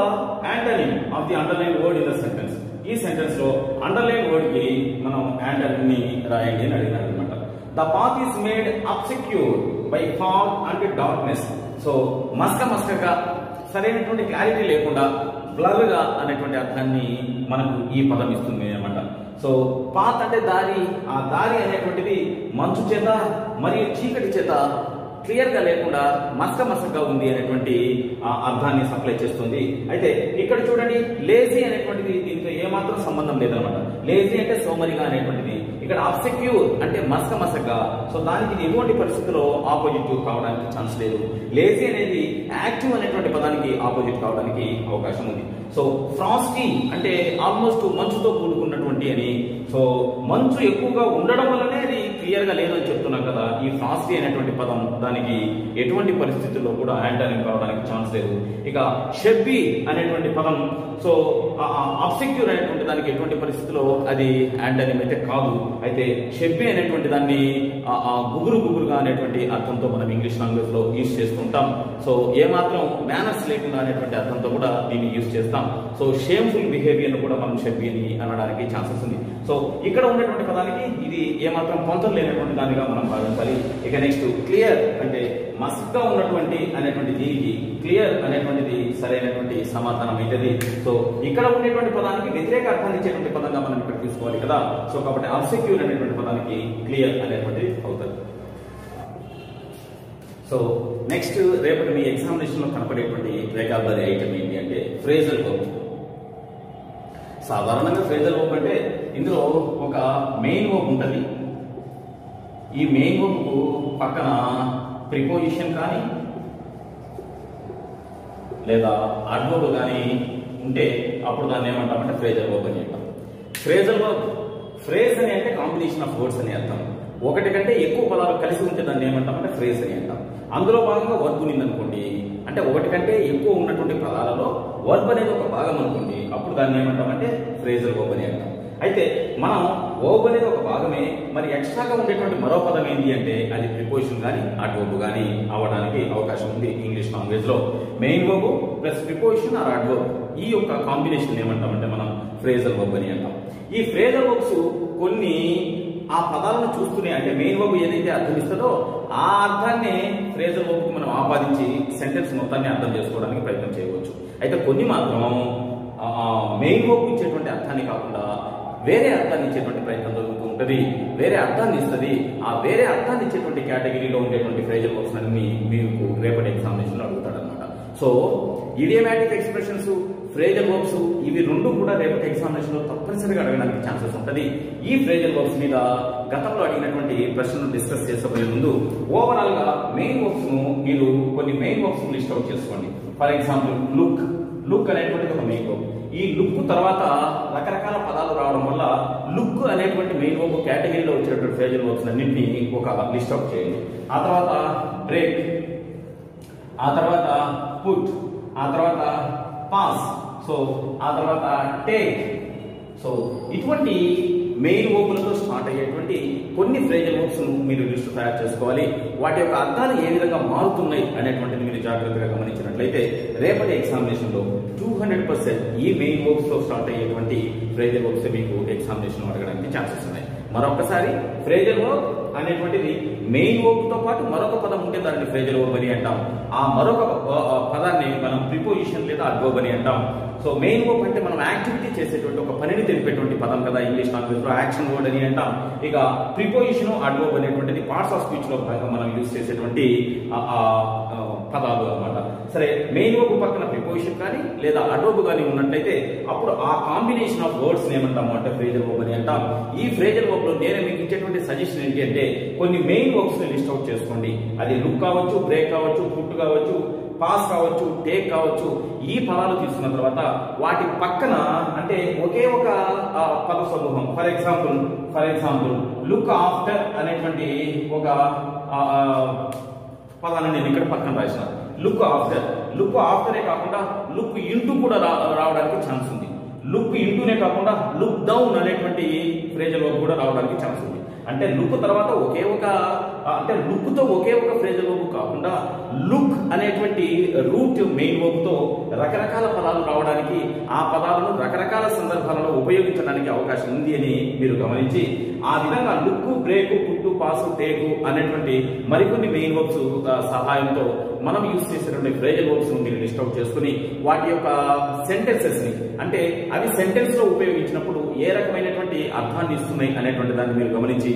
antonym of the underline word in the sentence. ఈ సెంటెన్స్ లో అండర్లైన్ వర్డ్ కి మనం యాంటోనిమ్ ని రాయండి అని అడిగినాడు అనమాట. The path is made obscure by fog and darkness. So మస్కగా సరైనటువంటి క్లారిటీ లేకుండా బ్లర్ గా అనేటువంటి అర్థాన్ని మనకు ఈ పదం ఇస్తుంది అన్నమాట. సో పాత్ అంటే దారి, ఆ దారి అనేటువంటిది మంచు చేత మరియు చీకటి చేత క్లియర్ గా లేకుండా మసకగా ఉంది అనేటువంటి అర్థాన్ని సప్లై చేస్తుంది. అయితే ఇక్కడ చూడండి, లేజీ అనేటువంటిది దీంతో ఏమాత్రం సంబంధం లేదనమాట. లేజీ అంటే సోమరిగా అనేటువంటిది, ఇక్కడ అబ్సెక్యూర్ అంటే మసకగా, సో దానికి ఎటువంటి పరిస్థితుల్లో ఆపోజిట్ కావడానికి ఛాన్స్ లేదు. లేజీ అనేది యాక్టివ్ అనేటువంటి పదానికి ఆపోజిట్ కావడానికి అవకాశం ఉంది. సో ఫ్రాస్టీ అంటే ఆల్మోస్ట్ మంచుతో కూడుకున్నటువంటి అని, సో మంచు ఎక్కువగా ఉండడం వల్లనే అది క్లియర్ గా లేదని చెప్తున్నాం కదా. ఈ ఫ్రాస్టీ అనేటువంటి పదం దానికి ఎటువంటి పరిస్థితుల్లో కూడా యాంటోనిమ్ కావడానికి ఛాన్స్ లేదు. ఇక షెబ్బీ అనేటువంటి పదం, సో అబ్సెక్యూర్ అనేటువంటి దానికి ఎటువంటి పరిస్థితుల్లో అది యాంటోనిమ్ అయితే కాదు. అయితే షెబ్బీ అనేటువంటి దాన్ని గుబురుగా అనేటువంటి అర్థంతో మనం ఇంగ్లీష్ లాంగ్వేజ్ లో యూజ్ చేస్తుంటాం. సో ఏమాత్రం మేనర్స్ లేకుండా అనేటువంటి అర్థంతో కూడా దీన్ని యూజ్ చేస్తాం. సో షేమ్ఫుల్ బిహేవియర్ కూడా మనం షెబ్బీని అనడానికి ఛాన్సెస్ ఉంది. సో ఇక్కడ ఉన్నటువంటి పదానికి ఇది ఏమాత్రం పొంతం లేనటువంటి దానిగా మనం భావించాలి. ఇక నెక్స్ట్ క్లియర్ అంటే మస్క్గా ఉన్నటువంటి అనేటువంటి దీనికి క్లియర్ అనేటువంటిది సరైనటువంటి సమాధానం అవుతుంది. సో ఇక్కడ ఉండేటువంటి పదానికి వ్యతిరేక అర్థాన్ని ఇచ్చేటువంటి పదంగా మనం ఇక్కడ తీసుకోవాలి కదా. సో కాబట్టి అబ్సెక్యూర్ అనేటువంటి పదానికి క్లియర్ అనేటువంటిది అవుతుంది. సో నెక్స్ట్ రేపటి మీ ఎగ్జామినేషన్ లో కనపడేటువంటి వెకాబులరీ ఐటమ్ ఏంటి అంటే ఫ్రేజల్ వర్బ్. సాధారణంగా ఫ్రేజల్ వర్బ్ అంటే ఇందులో ఒక మెయిన్ వర్బ్ ఉంటుంది. ఈ మెయిన్ వర్బ్ కు పక్కన ప్రిపోజిషన్ కానీ లేదా అడ్వర్బ్ కానీ ఉంటే అప్పుడు దాన్ని ఏమంటామంటే ఫ్రేజల్ వర్బ్ అని అంటాం. ఫ్రేజల్ వర్బ్, ఫ్రేజ్ అని అంటే కాంబినేషన్ ఆఫ్ వర్డ్స్ అని అర్థం. ఒకటి కంటే ఎక్కువ పదాలు కలిసి ఉంటే దాన్ని ఏమంటామంటే ఫ్రేజ్ అని అంటాం. అందులో భాగంగా వర్బ్ ఉందనుకోండి, అంటే ఒకటి కంటే ఎక్కువ ఉన్నటువంటి పదాలలో వర్బ్ అనేది ఒక భాగం అనుకోండి, అప్పుడు దాన్ని ఏమంటామంటే ఫ్రేజల్ వర్బ్ అని అంటాం. అయితే మనం వర్బ్ అనేది ఒక భాగమే, మరి ఎక్స్ట్రాగా ఉండేటువంటి మరో పదం ఏంటి అంటే అది ప్రిపోజిషన్ కానీ అడ్వర్బ్ కానీ అవడానికి అవకాశం ఉంది ఇంగ్లీష్ లాంగ్వేజ్ లో. Main verb plus preposition or adverb, ఈ యొక్క కాంబినేషన్ ఏమంటామంటే మనం ఫ్రేజల్ వర్బ్ అని అంటాం. ఈ ఫ్రేజల్ వర్బ్స్ కొన్ని ఆ పదాలను చూస్తూనే, అంటే మెయిన్ వర్బ్ ఏదైతే అర్థం ఇస్తుందో ఆ అర్థాన్ని ఫ్రేజల్ వర్బ్ కు మనం ఆపాదించి సెంటెన్స్ మొత్తాన్ని అర్థం చేసుకోవడానికి ప్రయత్నం చేయవచ్చు. అయితే కొన్ని మాత్రం మెయిన్ వర్బ్ ఇచ్చేటువంటి అర్థాన్ని కాకుండా వేరే అర్థాన్ని ఇచ్చేటువంటి ప్రయత్నం జరుగుతూ ఉంటుంది, వేరే అర్థాన్ని ఇస్తుంది. ఆ వేరే అర్థాన్ని ఇచ్చేటువంటి కేటగిరీలో ఉండేటువంటి ఫ్రేజల్ వర్బ్స్ అన్ని మీకు రేపటి ఎగ్జామినేషన్ లో అడుగుతాడనమాట. So idiomatic expressions, phrasal verbs ఇవి రెండు కూడా రేపటి ఎగ్జామినేషన్ లో తప్పనిసరిగా అడగడానికి ఛాన్సెస్ ఉంటుంది. ఈ ఫ్రేజల్ వర్బ్స్ మీద గతంలో అడిగినటువంటి ప్రశ్నలు డిస్కస్ చేసే ముందు ఓవరాల్ గా మెయిన్ వర్బ్స్ ను మీరు కొన్ని మెయిన్ వర్బ్స్ లిస్ట్ అవుట్ చేసుకోండి. ఫర్ ఎగ్జాంపుల్ లుక్ అనేటువంటిది ఒక మెయిన్ వర్బ్. ఈ లుక్ తర్వాత రకరకాల పదాలు రావడం వల్ల లుక్ అనేటువంటి మెయిన్ వర్బ్ కేటగిరీలో వచ్చినటువంటి ఫ్రేజల్ వర్బ్స్ అన్నింటినీ ఒక లిస్ట్ అవుట్ చేయండి. ఆ తర్వాత బ్రేక్, ఆ తర్వాత పుట్, ఆ తర్వాత పాస్, సో ఆ తర్వాత టేక్. సో ఇటువంటి మెయిన్ వర్బ్లతో స్టార్ట్ అయ్యేటువంటి కొన్ని ఫ్రేజల్ వర్బ్స్ మీరు లిస్ట్ తయారు చేసుకోవాలి. వాటి యొక్క అర్థాలు ఏ విధంగా మారుతున్నాయి అనేటువంటిది మీరు జాగ్రత్తగా గమనించినట్లయితే రేపటి ఎగ్జామినేషన్ లో 200% ఈ మెయిన్ వర్బ్స్ తో స్టార్ట్ అయ్యేటువంటి ఫ్రేజల్ వర్బ్స్ మీకు ఎగ్జామినేషన్ అడగడానికి ఛాన్సెస్ ఉన్నాయి. మరొకసారి ఫ్రేజల్ వర్బ్ అనేటువంటిది మెయిన్ వర్బ్ తో పాటు మరొక పదం ఉంటే దాన్ని ఫ్రేజల్ వర్బ్ అని అంటాం. ఆ మరొక పదాన్ని మనం ప్రిపోజిషన్ లేదా అడ్వర్బ్ అని అంటాం. సో మెయిన్ వర్బ్ అంటే మనం యాక్టివిటీ చేసేటువంటి ఒక పనిని తెలిపేటువంటి పదం కదా, ఇంగ్లీష్ లాంగ్వేజ్ లో యాక్షన్ వర్డ్ అని అంటాం. ఇక ప్రిపోజిషన్ అడ్వర్బ్ అనేటువంటిది పార్ట్స్ ఆఫ్ స్పీచ్ లో భాగంగా మనం యూజ్ చేసేటువంటి పదాలు అన్నమాట. సరే, మెయిన్ వర్బ్ పక్కన ప్రిపోజిషన్ కానీ లేదా అడ్వర్బ్ కానీ ఉన్నట్లయితే అప్పుడు ఆ కాంబినేషన్ ఆఫ్ వర్డ్స్ ఏమంటాము అంటే ఫ్రేజల్ వర్బ్ అని అంటాం. ఈ ఫ్రేజల్ వర్బ్ లో నేను మీకు ఇచ్చేటువంటి సజెషన్ ఏంటి అంటే కొన్ని మెయిన్ వర్బ్స్ ని లిస్ట్ అవుట్ చేసుకోండి. అది లుక్ కావచ్చు, బ్రేక్ కావచ్చు, పుట్ కావచ్చు, పాస్ కావచ్చు, టేక్ కావచ్చు. ఈ పదాలు తీసుకున్న తర్వాత వాటి పక్కన అంటే ఒకే ఒక పద సమూహం, ఫర్ ఎగ్జాంపుల్ లుక్ ఆఫ్టర్ అనేటువంటి ఒక పదాన్ని నేను ఇక్కడ పక్కన రాసిన. లుక్ ఆఫ్టరే కాకుండా లుక్ ఇంటూ కూడా రావడానికి ఛాన్స్ ఉంది. లుక్ ఇంటూనే కాకుండా లుక్ డౌన్ అనేటువంటి ఫ్రేజల్ వర్బ్ కూడా రావడానికి ఛాన్స్ ఉంది. అంటే లుక్ తర్వాత లుక్ తో ఒకే ఒక ఫ్రేజల్ వర్బ్ కాకుండా లుక్ అనేటువంటి రూట్ మెయిన్ వర్బ్ తో రకరకాల పదాలు రావడానికి, ఆ పదాలను రకరకాల సందర్భాలలో ఉపయోగించడానికి అవకాశం ఉంది అని మీరు గమనించి ఆ విధంగా లుక్, బ్రేక్, పుట్టు, పాసు, టేకు అనేటువంటి మరికొన్ని మెయిన్ వర్బ్స్ సహాయంతో మనం యూజ్ చేసేటువంటి ఫ్రేజల్ వర్బ్స్ మీరు లిస్ట్ అవుట్ చేసుకుని వాటి యొక్క సెంటెన్సెస్ ని అంటే అవి సెంటెన్స్ లో ఉపయోగించినప్పుడు ఏ రకమైనటువంటి అర్థాన్ని ఇస్తున్నాయి అనేటువంటి దాన్ని మీరు గమనించి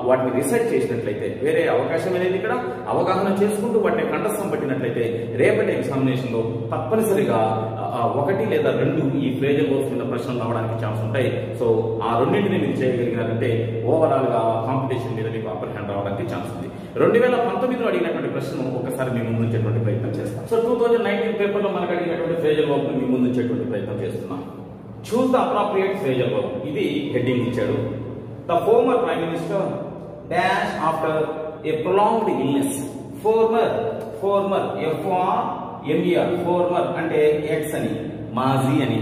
వాటిని రీసెర్చ్ చేసినట్లయితే వేరే అవకాశం అనేది ఇక్కడ అవగాహన చేసుకుంటూ వాటిని కంఠస్థం పట్టినట్లయితే రేపటి ఎగ్జామినేషన్ లో తప్పనిసరిగా 1 లేదా 2 ఈ ఫ్రేజల్ వర్బ్స్ మీద ప్రశ్నలు రావడానికి ఛాన్స్ ఉంటాయి. సో ఆ రెండింటిని మీరు చేయగలిగినారంటే ఓవరాల్ గా కాంపిటీషన్ మీద మీకు అప్పర్ హ్యాండ్ రావడానికి ఛాన్స్ ఉంది. 2019లో అడిగినటువంటి ప్రశ్నను ఒకసారి మీ ముందు ఉంచేటువంటి ప్రయత్నం చేస్తాం. సో 2019 పేపర్ లో మనకు అడిగినటువంటి ఫ్రేజల్ వర్బ్ మీ ముందు ఉంచేటువంటి ప్రయత్నం చేస్తున్నాం. Choose the appropriate phrasal verb. ఇది హెడ్డింగ్ ఇచ్చాడు. The former prime minister dash after a prolonged illness. Former FORMER, former అంటే ఎక్స్ అని, మాజీ అని.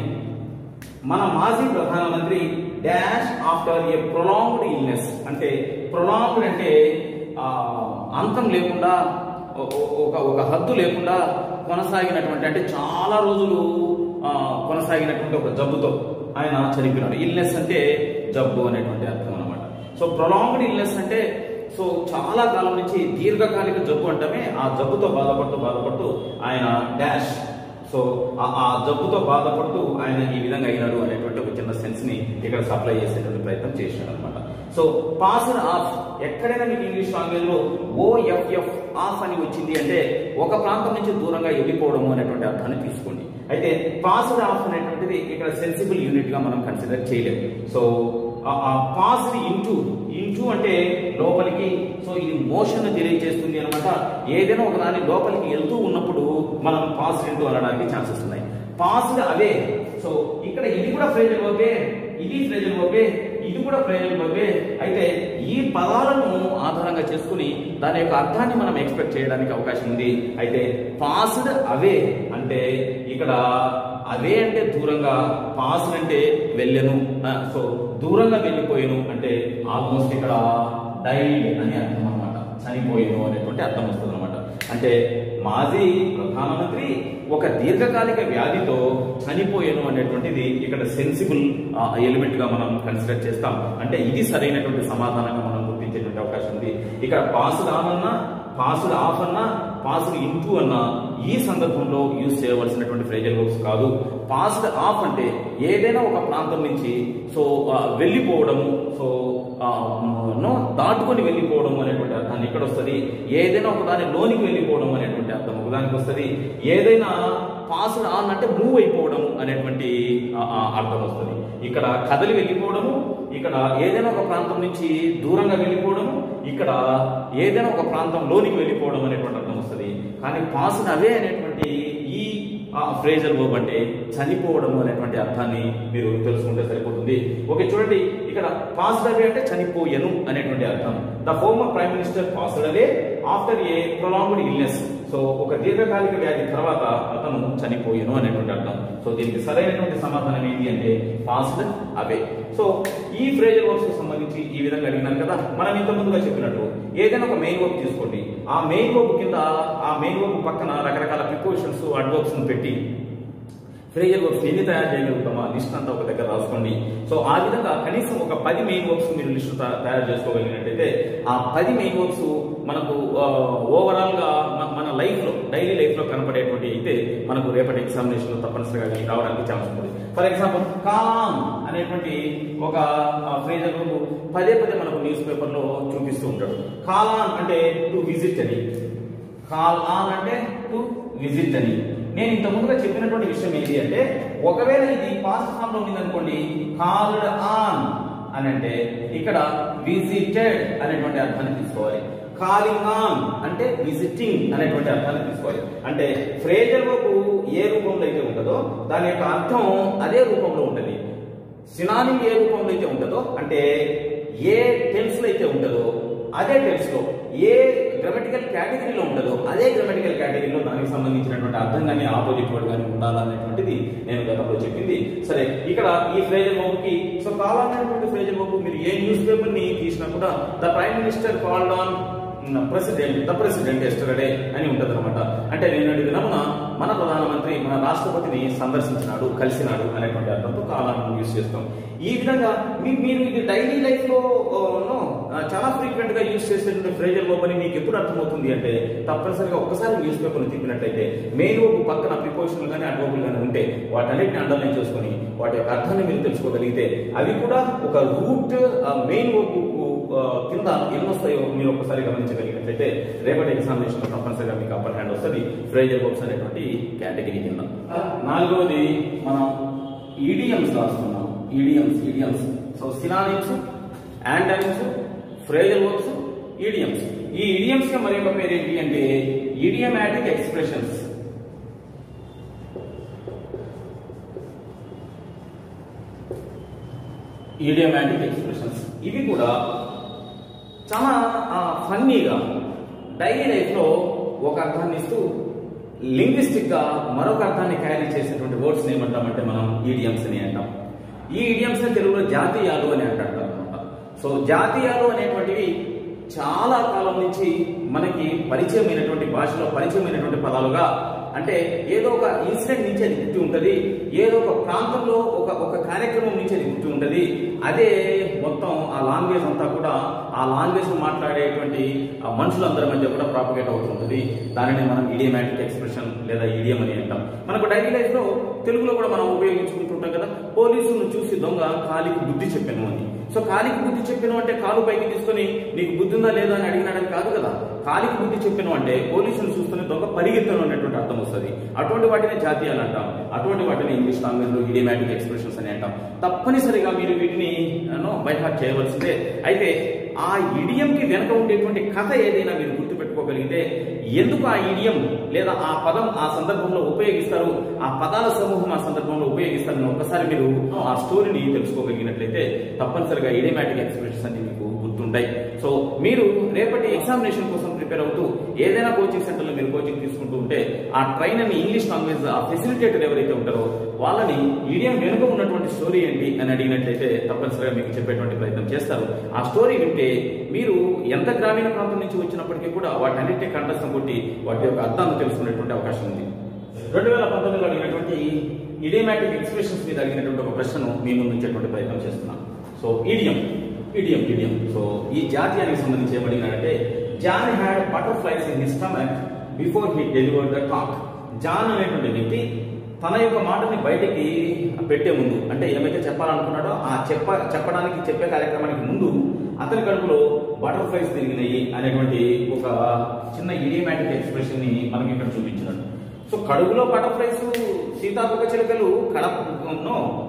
మన మాజీ ప్రధానమంత్రి dash after a prolonged illness అంటే ప్రొలాంగ్డ్ అంటే అంతం లేకుండా ఒక హద్దు లేకుండా కొనసాగినటువంటి అంటే చాలా రోజులు కొనసాగినటువంటి ఒక జబ్బుతో ఆయన చనిపోయినాడు. ఇల్నెస్ అంటే జబ్బు అనేటువంటి అర్థం అన్నమాట. సో ప్రొలాంగ్డ్ ఇల్నెస్ అంటే సో చాలా కాలం నుంచి దీర్ఘకాలిక జబ్బు అంటమే ఆ జబ్బుతో బాధపడుతూ ఆయన డాష్ సో ఆ జబ్బుతో బాధపడుతూ ఆయన ఈ విధంగా అయినాడు అనేటువంటి ఒక చిన్న సెన్స్ ని ఇక్కడ సప్లై చేసేటువంటి ప్రయత్నం చేశాడు అనమాట. సో పాస్డ్ ఆఫ్ ఎక్కడైనా మీకు ఇంగ్లీష్ లాంగ్వేజ్ లో OFF ఆఫ్ అని వచ్చింది అంటే ఒక ప్రాంతం నుంచి దూరంగా వెళ్ళిపోవడము అనేటువంటి అర్థాన్ని తీసుకోండి. అయితే పాస్డ్ ఆఫ్ అనేటువంటిది ఇక్కడ సెన్సిబుల్ యూనిట్ గా మనం కన్సిడర్ చేయలేము. సో పాస్డ్ ఇంటూ అంటే లోపలికి. సో ఇది మోషన్ తెలియజేస్తుంది అనమాట. ఏదైనా ఒక దాని లోపలికి వెళ్తూ ఉన్నప్పుడు మనం పాస్డ్ ఇంటూ అనడానికి ఛాన్సెస్ ఉన్నాయి. Passed away. సో ఇక్కడ ఇది కూడా ఫ్రేజల్ వర్బే, ఇది ఫ్రేజల్ వర్బే, ఇది కూడా ఫ్రేజల్ వర్బే. అయితే ఈ పదాలను ఆధారంగా చేసుకుని దాని యొక్క అర్థాన్ని మనం ఎక్స్పెక్ట్ చేయడానికి అవకాశం ఉంది. అయితే పాస్డ్ అవే అంటే ఇక్కడ అవే అంటే దూరంగా, పాస్డ్ అంటే వెళ్ళను. సో దూరంగా వెళ్ళిపోయాను అంటే ఆల్మోస్ట్ ఇక్కడ డైడ్ అని అర్థం అనమాట, చనిపోయాను అనేటువంటి అర్థం వస్తుంది అనమాట. అంటే మాజీ ప్రధానమంత్రి ఒక దీర్ఘకాలిక వ్యాధితో చనిపోయాను అనేటువంటిది ఇక్కడ సెన్సిబుల్ ఎలిమెంట్ గా మనం కన్సిడర్ చేస్తాం. అంటే ఇది సరైనటువంటి సమాధానంగా మనం గుర్తించేటువంటి అవకాశం ఉంది. ఇక్కడ పాస్డ్ ఆన్ అన్నా, పాస్డ్ ఆఫ్ అన్నా, పాస్డ్ ఇంటూ అన్నా ఈ సందర్భంలో యూజ్ చేయవలసినటువంటి ఫ్రేజల్ వర్బ్స్ కాదు. పాస్డ్ ఆఫ్ అంటే ఏదైనా ఒక ప్రాంతం నుంచి సో వెళ్ళిపోవడము, సో దాటుకొని వెళ్ళిపోవడం అనేటువంటి అర్థాన్ని ఇక్కడ వస్తుంది. ఏదైనా ఒక దాని లోనికి వెళ్ళిపోవడం అనేటువంటి అర్థం ఒకదానికి వస్తుంది. ఏదైనా పాస్డ్ ఆన్ అంటే మూవ్ అయిపోవడం అనేటువంటి అర్థం వస్తుంది. ఇక్కడ కదలి వెళ్ళిపోవడము, ఇక్కడ ఏదైనా ఒక ప్రాంతం నుంచి దూరంగా వెళ్ళిపోవడము, ఇక్కడ ఏదైనా ఒక ప్రాంతం లోనికి వెళ్ళిపోవడం అనేటువంటి అర్థం వస్తుంది. కానీ పాస్డ్ అవే అనేటువంటి ఈ ఫ్రేజల్ వర్బ్ అంటే చనిపోవడము అనేటువంటి అర్థాన్ని మీరు తెలుసుకుంటే సరిపోతుంది. ఓకే, చూడండి ఇక్కడ పాస్డ్ అవే అంటే చనిపోయెను అనేటువంటి అర్థం. The former prime minister passed away after a prolonged illness. So ఒక దీర్ఘకాలిక వ్యాధి తర్వాత అతను చనిపోయెను అనేటువంటి అర్థం. సో దీనికి సరైనటువంటి సమాధానం ఏంటి అంటే పాస్డ్ అవే. సో ఈ ఫ్రేజల్ వర్బ్స్ కు సంబంధించి ఈ విధంగా అడిగినాను కదా. మనం ఇంత ముందుగా చెప్పినట్టు ఏదైనా ఒక మెయిన్ వర్బ్ తీసుకోండి, ఆ మెయిన్ వర్బ్ కింద ఆ మెయిన్ వర్బ్ పక్కన రకరకాల ప్రిపోజిషన్స్ అడ్వర్బ్స్ ను పెట్టి ఫ్రేజల్ వర్బ్స్ ఎన్ని తయారు చేయగలుగుతామా లిస్ట్ అంతా ఒక దగ్గర రాసుకోండి. సో ఆ విధంగా కనీసం ఒక 10 మెయిన్ వర్బ్స్ మీరు లిస్ట్ తయారు చేసుకోగలిగినట్టయితే ఆ 10 మెయిన్ వర్బ్స్ మనకు ఓవరాల్ గా మన లైఫ్ లో డైలీ లైఫ్ లో కనపడేటువంటి అయితే మనకు రేపటి ఎగ్జామినేషన్ లో తప్పనిసరిగా రావడానికి ఛాన్స్ ఉంది. ఫర్ ఎగ్జాంపుల్ కాలాన్ అనేటువంటి ఒక ఫ్రేజల్ వర్బ్ పదే పదే మనకు న్యూస్ పేపర్ లో చూపిస్తూ ఉంటాడు. కాలాన్ అంటే టు విజిట్ అని, కాల్ ఆన్ అంటే టు విజిట్ అని. నేను ఇంత ముందుగా చెప్పినటువంటి విషయం ఏంటి అంటే ఒకవేళ ఇది పాస్ట్ ఫామ్ లో ఉంది అనుకోండి, కాల్డ్ ఆన్ అని అంటే ఇక్కడ విజిటెడ్ అనేటువంటి అర్థాన్ని తీసుకోవాలి. కాలింగ్ ఆన్ అంటే విజిటింగ్ అనేటువంటి అర్థాన్ని తీసుకోవాలి. అంటే ఫ్రేజల్ వర్బ్ ఏ రూపంలో అయితే ఉంటుందో దాని యొక్క అర్థం అదే రూపంలో ఉంటుంది. సినానిమ్ ఏ రూపంలో అయితే ఉంటుందో అంటే ఏ టెన్స్ లో అయితే ఉంటుందో అదే టెన్స్ లో, ఏ గ్రామటికల్ కేటగిరీలో ఉంటుందో అదే గ్రామటికల్ కేటగిరీలో దానికి సంబంధించినటువంటి అర్థం కానీ ఆపోజిట్ వర్డ్ కానీ ఉండాలనేటువంటిది నేను గతంలో చెప్పింది. సరే, ఇక్కడ ఈ ఫ్రేజల్ వర్బ్ కి సో కావాలనేటువంటి ఫ్రేజల్ వర్బ్ మీరు ఏ న్యూస్ పేపర్ ని తీసినా కూడా the prime minister called on the president yesterday అని ఉంటది అనమాట. అంటే నేను దినమున మన ప్రధానమంత్రి మన రాష్ట్రపతిని సందర్శించినాడు, కలిసినాడు అనేటువంటి అర్థంతో కాలాన్ని యూజ్ చేస్తాం. ఈ విధంగా మీరు ఇది డైలీ లైఫ్ లో చాలా ఫ్రీక్వెంట్ గా యూజ్ చేసేటువంటి ఫ్రేజల్ వర్బ్ అని మీకు ఎప్పుడు అర్థమవుతుంది అంటే తప్పనిసరిగా ఒక్కసారి న్యూస్ పేపర్ తిప్పినట్లయితే మెయిన్ వర్బ్ పక్కన ప్రిపోజిషనల్ గానీ అడ్వర్బుల్ గానీ ఉంటే వాటన్నిటిని అండర్లైన్ చేసుకుని వాటి యొక్క అర్థాన్ని మీరు తెలుసుకోగలిగితే అవి కూడా ఒక రూట్ మెయిన్ వర్బ్ కింద ఎన్ని వస్తాయో మీరు ఒక్కసారి గమనించగలిగినట్లయితే రేపటి ఎగ్జామినేషన్ లో తప్పనిసరిగా మీకు అప్పర్ హ్యాండ్ వస్తుంది ఫ్రేజల్ వర్బ్స్ అనేటువంటి కేటగిరీ కింద. నాలుగవది మనం ఈడియమ్స్ రాస్తున్నాం. Idioms so synonyms, antonyms, phrasal verbs, idioms. ఈ ఈడియమ్స్ కి మరి ఒక పేరు ఏంటి అంటే ఇడియమాటిక్ ఎక్స్ప్రెషన్స్. ఇడియమాటిక్ ఎక్స్ప్రెషన్స్ ఇవి కూడా చాలా ఫన్నీగా డైలీ లైఫ్ లో ఒక అర్థాన్ని ఇస్తూ లింగ్విస్టిక్ గా మరొక అర్థాన్ని క్యారీ చేసేటువంటి వర్డ్స్ ఏమంటామంటే మనం ఈడియమ్స్ అని అంటాం. ఈ ఈడియమ్స్ తెలుగులో జాతీయాలు అని అంటారు అనమాట. సో జాతీయాలు అనేటువంటివి చాలా కాలం నుంచి మనకి పరిచయమైనటువంటి భాషలో పరిచయమైనటువంటి పదాలుగా, అంటే ఏదో ఒక ఇన్సిడెంట్ నుంచి అది గుర్తు ఉంటుంది, ఏదో ఒక ప్రాంతంలో ఒక కార్యక్రమం నుంచి అది గుర్తు ఉంటుంది. అదే మొత్తం ఆ లాంగ్వేజ్ అంతా కూడా ఆ లాంగ్వేజ్ మాట్లాడేటువంటి మనుషులందరి మధ్య కూడా ప్రాపగేట్ అవుతుంటుంది. దానిని మనం ఇడియమాటిక్ ఎక్స్ప్రెషన్ లేదా ఇడియం అని అంటాం. మనకు డైలీ లైఫ్ లో తెలుగులో కూడా మనం ఉపయోగించుకుంటుంటాం కదా, పోలీసులను చూసి దొంగ కాలికి బుద్ధి చెప్పాను అని. సో కాలికి బుద్ధి చెప్పాను అంటే కాలు పైకి తీసుకొని నీకు బుద్ధి ఉందా లేదా అని అడిగినాడని కాదు కదా. కాలికి బుద్ధి చెప్పాను అంటే పోలీసులు చూస్తూనే దొంగ పరిగెత్తను అనేటువంటి అర్థం వస్తుంది. అటువంటి వాటిని జాతీయాలు అంటాం. అటువంటి వాటిని ఇంగ్లీష్ లాంగ్వేజ్ లో ఇడియమాటిక్ ఎక్స్ప్రెషన్స్ అని అంటాం. తప్పనిసరిగా మీరు వీటిని బై హార్ట్ చేయవలసిందే. అయితే ఆ ఇడియం కి వెనక ఉండేటువంటి కథ ఏదైనా మీరు గుర్తుపెట్టుకోగలిగితే ఎందుకు ఆ ఇడియం లేదా ఆ పదం ఆ సందర్భంలో ఉపయోగిస్తారు, ఆ పదాల సమూహం ఆ సందర్భంలో ఉపయోగిస్తారని ఒక్కసారి మీరు ఆ స్టోరీని తెలుసుకోగలిగినట్లయితే తప్పనిసరిగా ఇడియమాటిక్ ఎక్స్ప్రెషన్స్ అన్ని మీకు గుర్తుంటాయి. సో మీరు రేపటి ఎగ్జామినేషన్ కోసం ప్రిపేర్ అవుతూ ఏదైనా కోచింగ్ సెంటర్ లో మీరు కోచింగ్ తీసుకుంటూ ఉంటే ఆ ట్రైన్ అని ఇంగ్లీష్ లాంగ్వేజ్ ఆ ఫెసిలిటేటర్ ఎవరైతే ఉంటారో వాళ్ళని ఇడియం వెనుక ఉన్నటువంటి స్టోరీ ఏంటి అని అడిగినట్లయితే తప్పనిసరిగా మీకు చెప్పేటువంటి ప్రయత్నం చేస్తారు. ఆ స్టోరీ వింటే మీరు ఎంత గ్రామీణ ప్రాంతం నుంచి వచ్చినప్పటికీ కూడా వాటన్నిటిని కంఠస్థం కొట్టి వాటి యొక్క అర్థాన్ని తెలుసుకునేటువంటి అవకాశం ఉంది. 2019లో అడిగినటువంటి ఇడియమాటిక్ ఎక్స్ప్రెషన్స్ మీద అడిగినటువంటి ఒక ప్రశ్నను మీ ముందు ఉంచేటువంటి ప్రయత్నం చేస్తున్నాను. So idiom. సో ఈ జాతీయానికి సంబంధించి ఏమడిగినాడంటే John had butterflies in his stomach before he delivered the talk. John అనేటువంటి వ్యక్తి తన యొక్క మాటని బయటికి పెట్టే ముందు, అంటే ఏమైతే చెప్పాలనుకున్నాడో ఆ చెప్పే కార్యక్రమానికి ముందు అతని కడుపులో బటర్ఫ్లైస్ తిరిగినాయి అనేటువంటి ఒక చిన్న ఇడియమాటిక్ ఎక్స్ప్రెషన్ ని మనకి ఇక్కడ చూపించినాడు. సో కడుపులో బటర్ఫ్లైస్, సీతాకోక చిలుకలు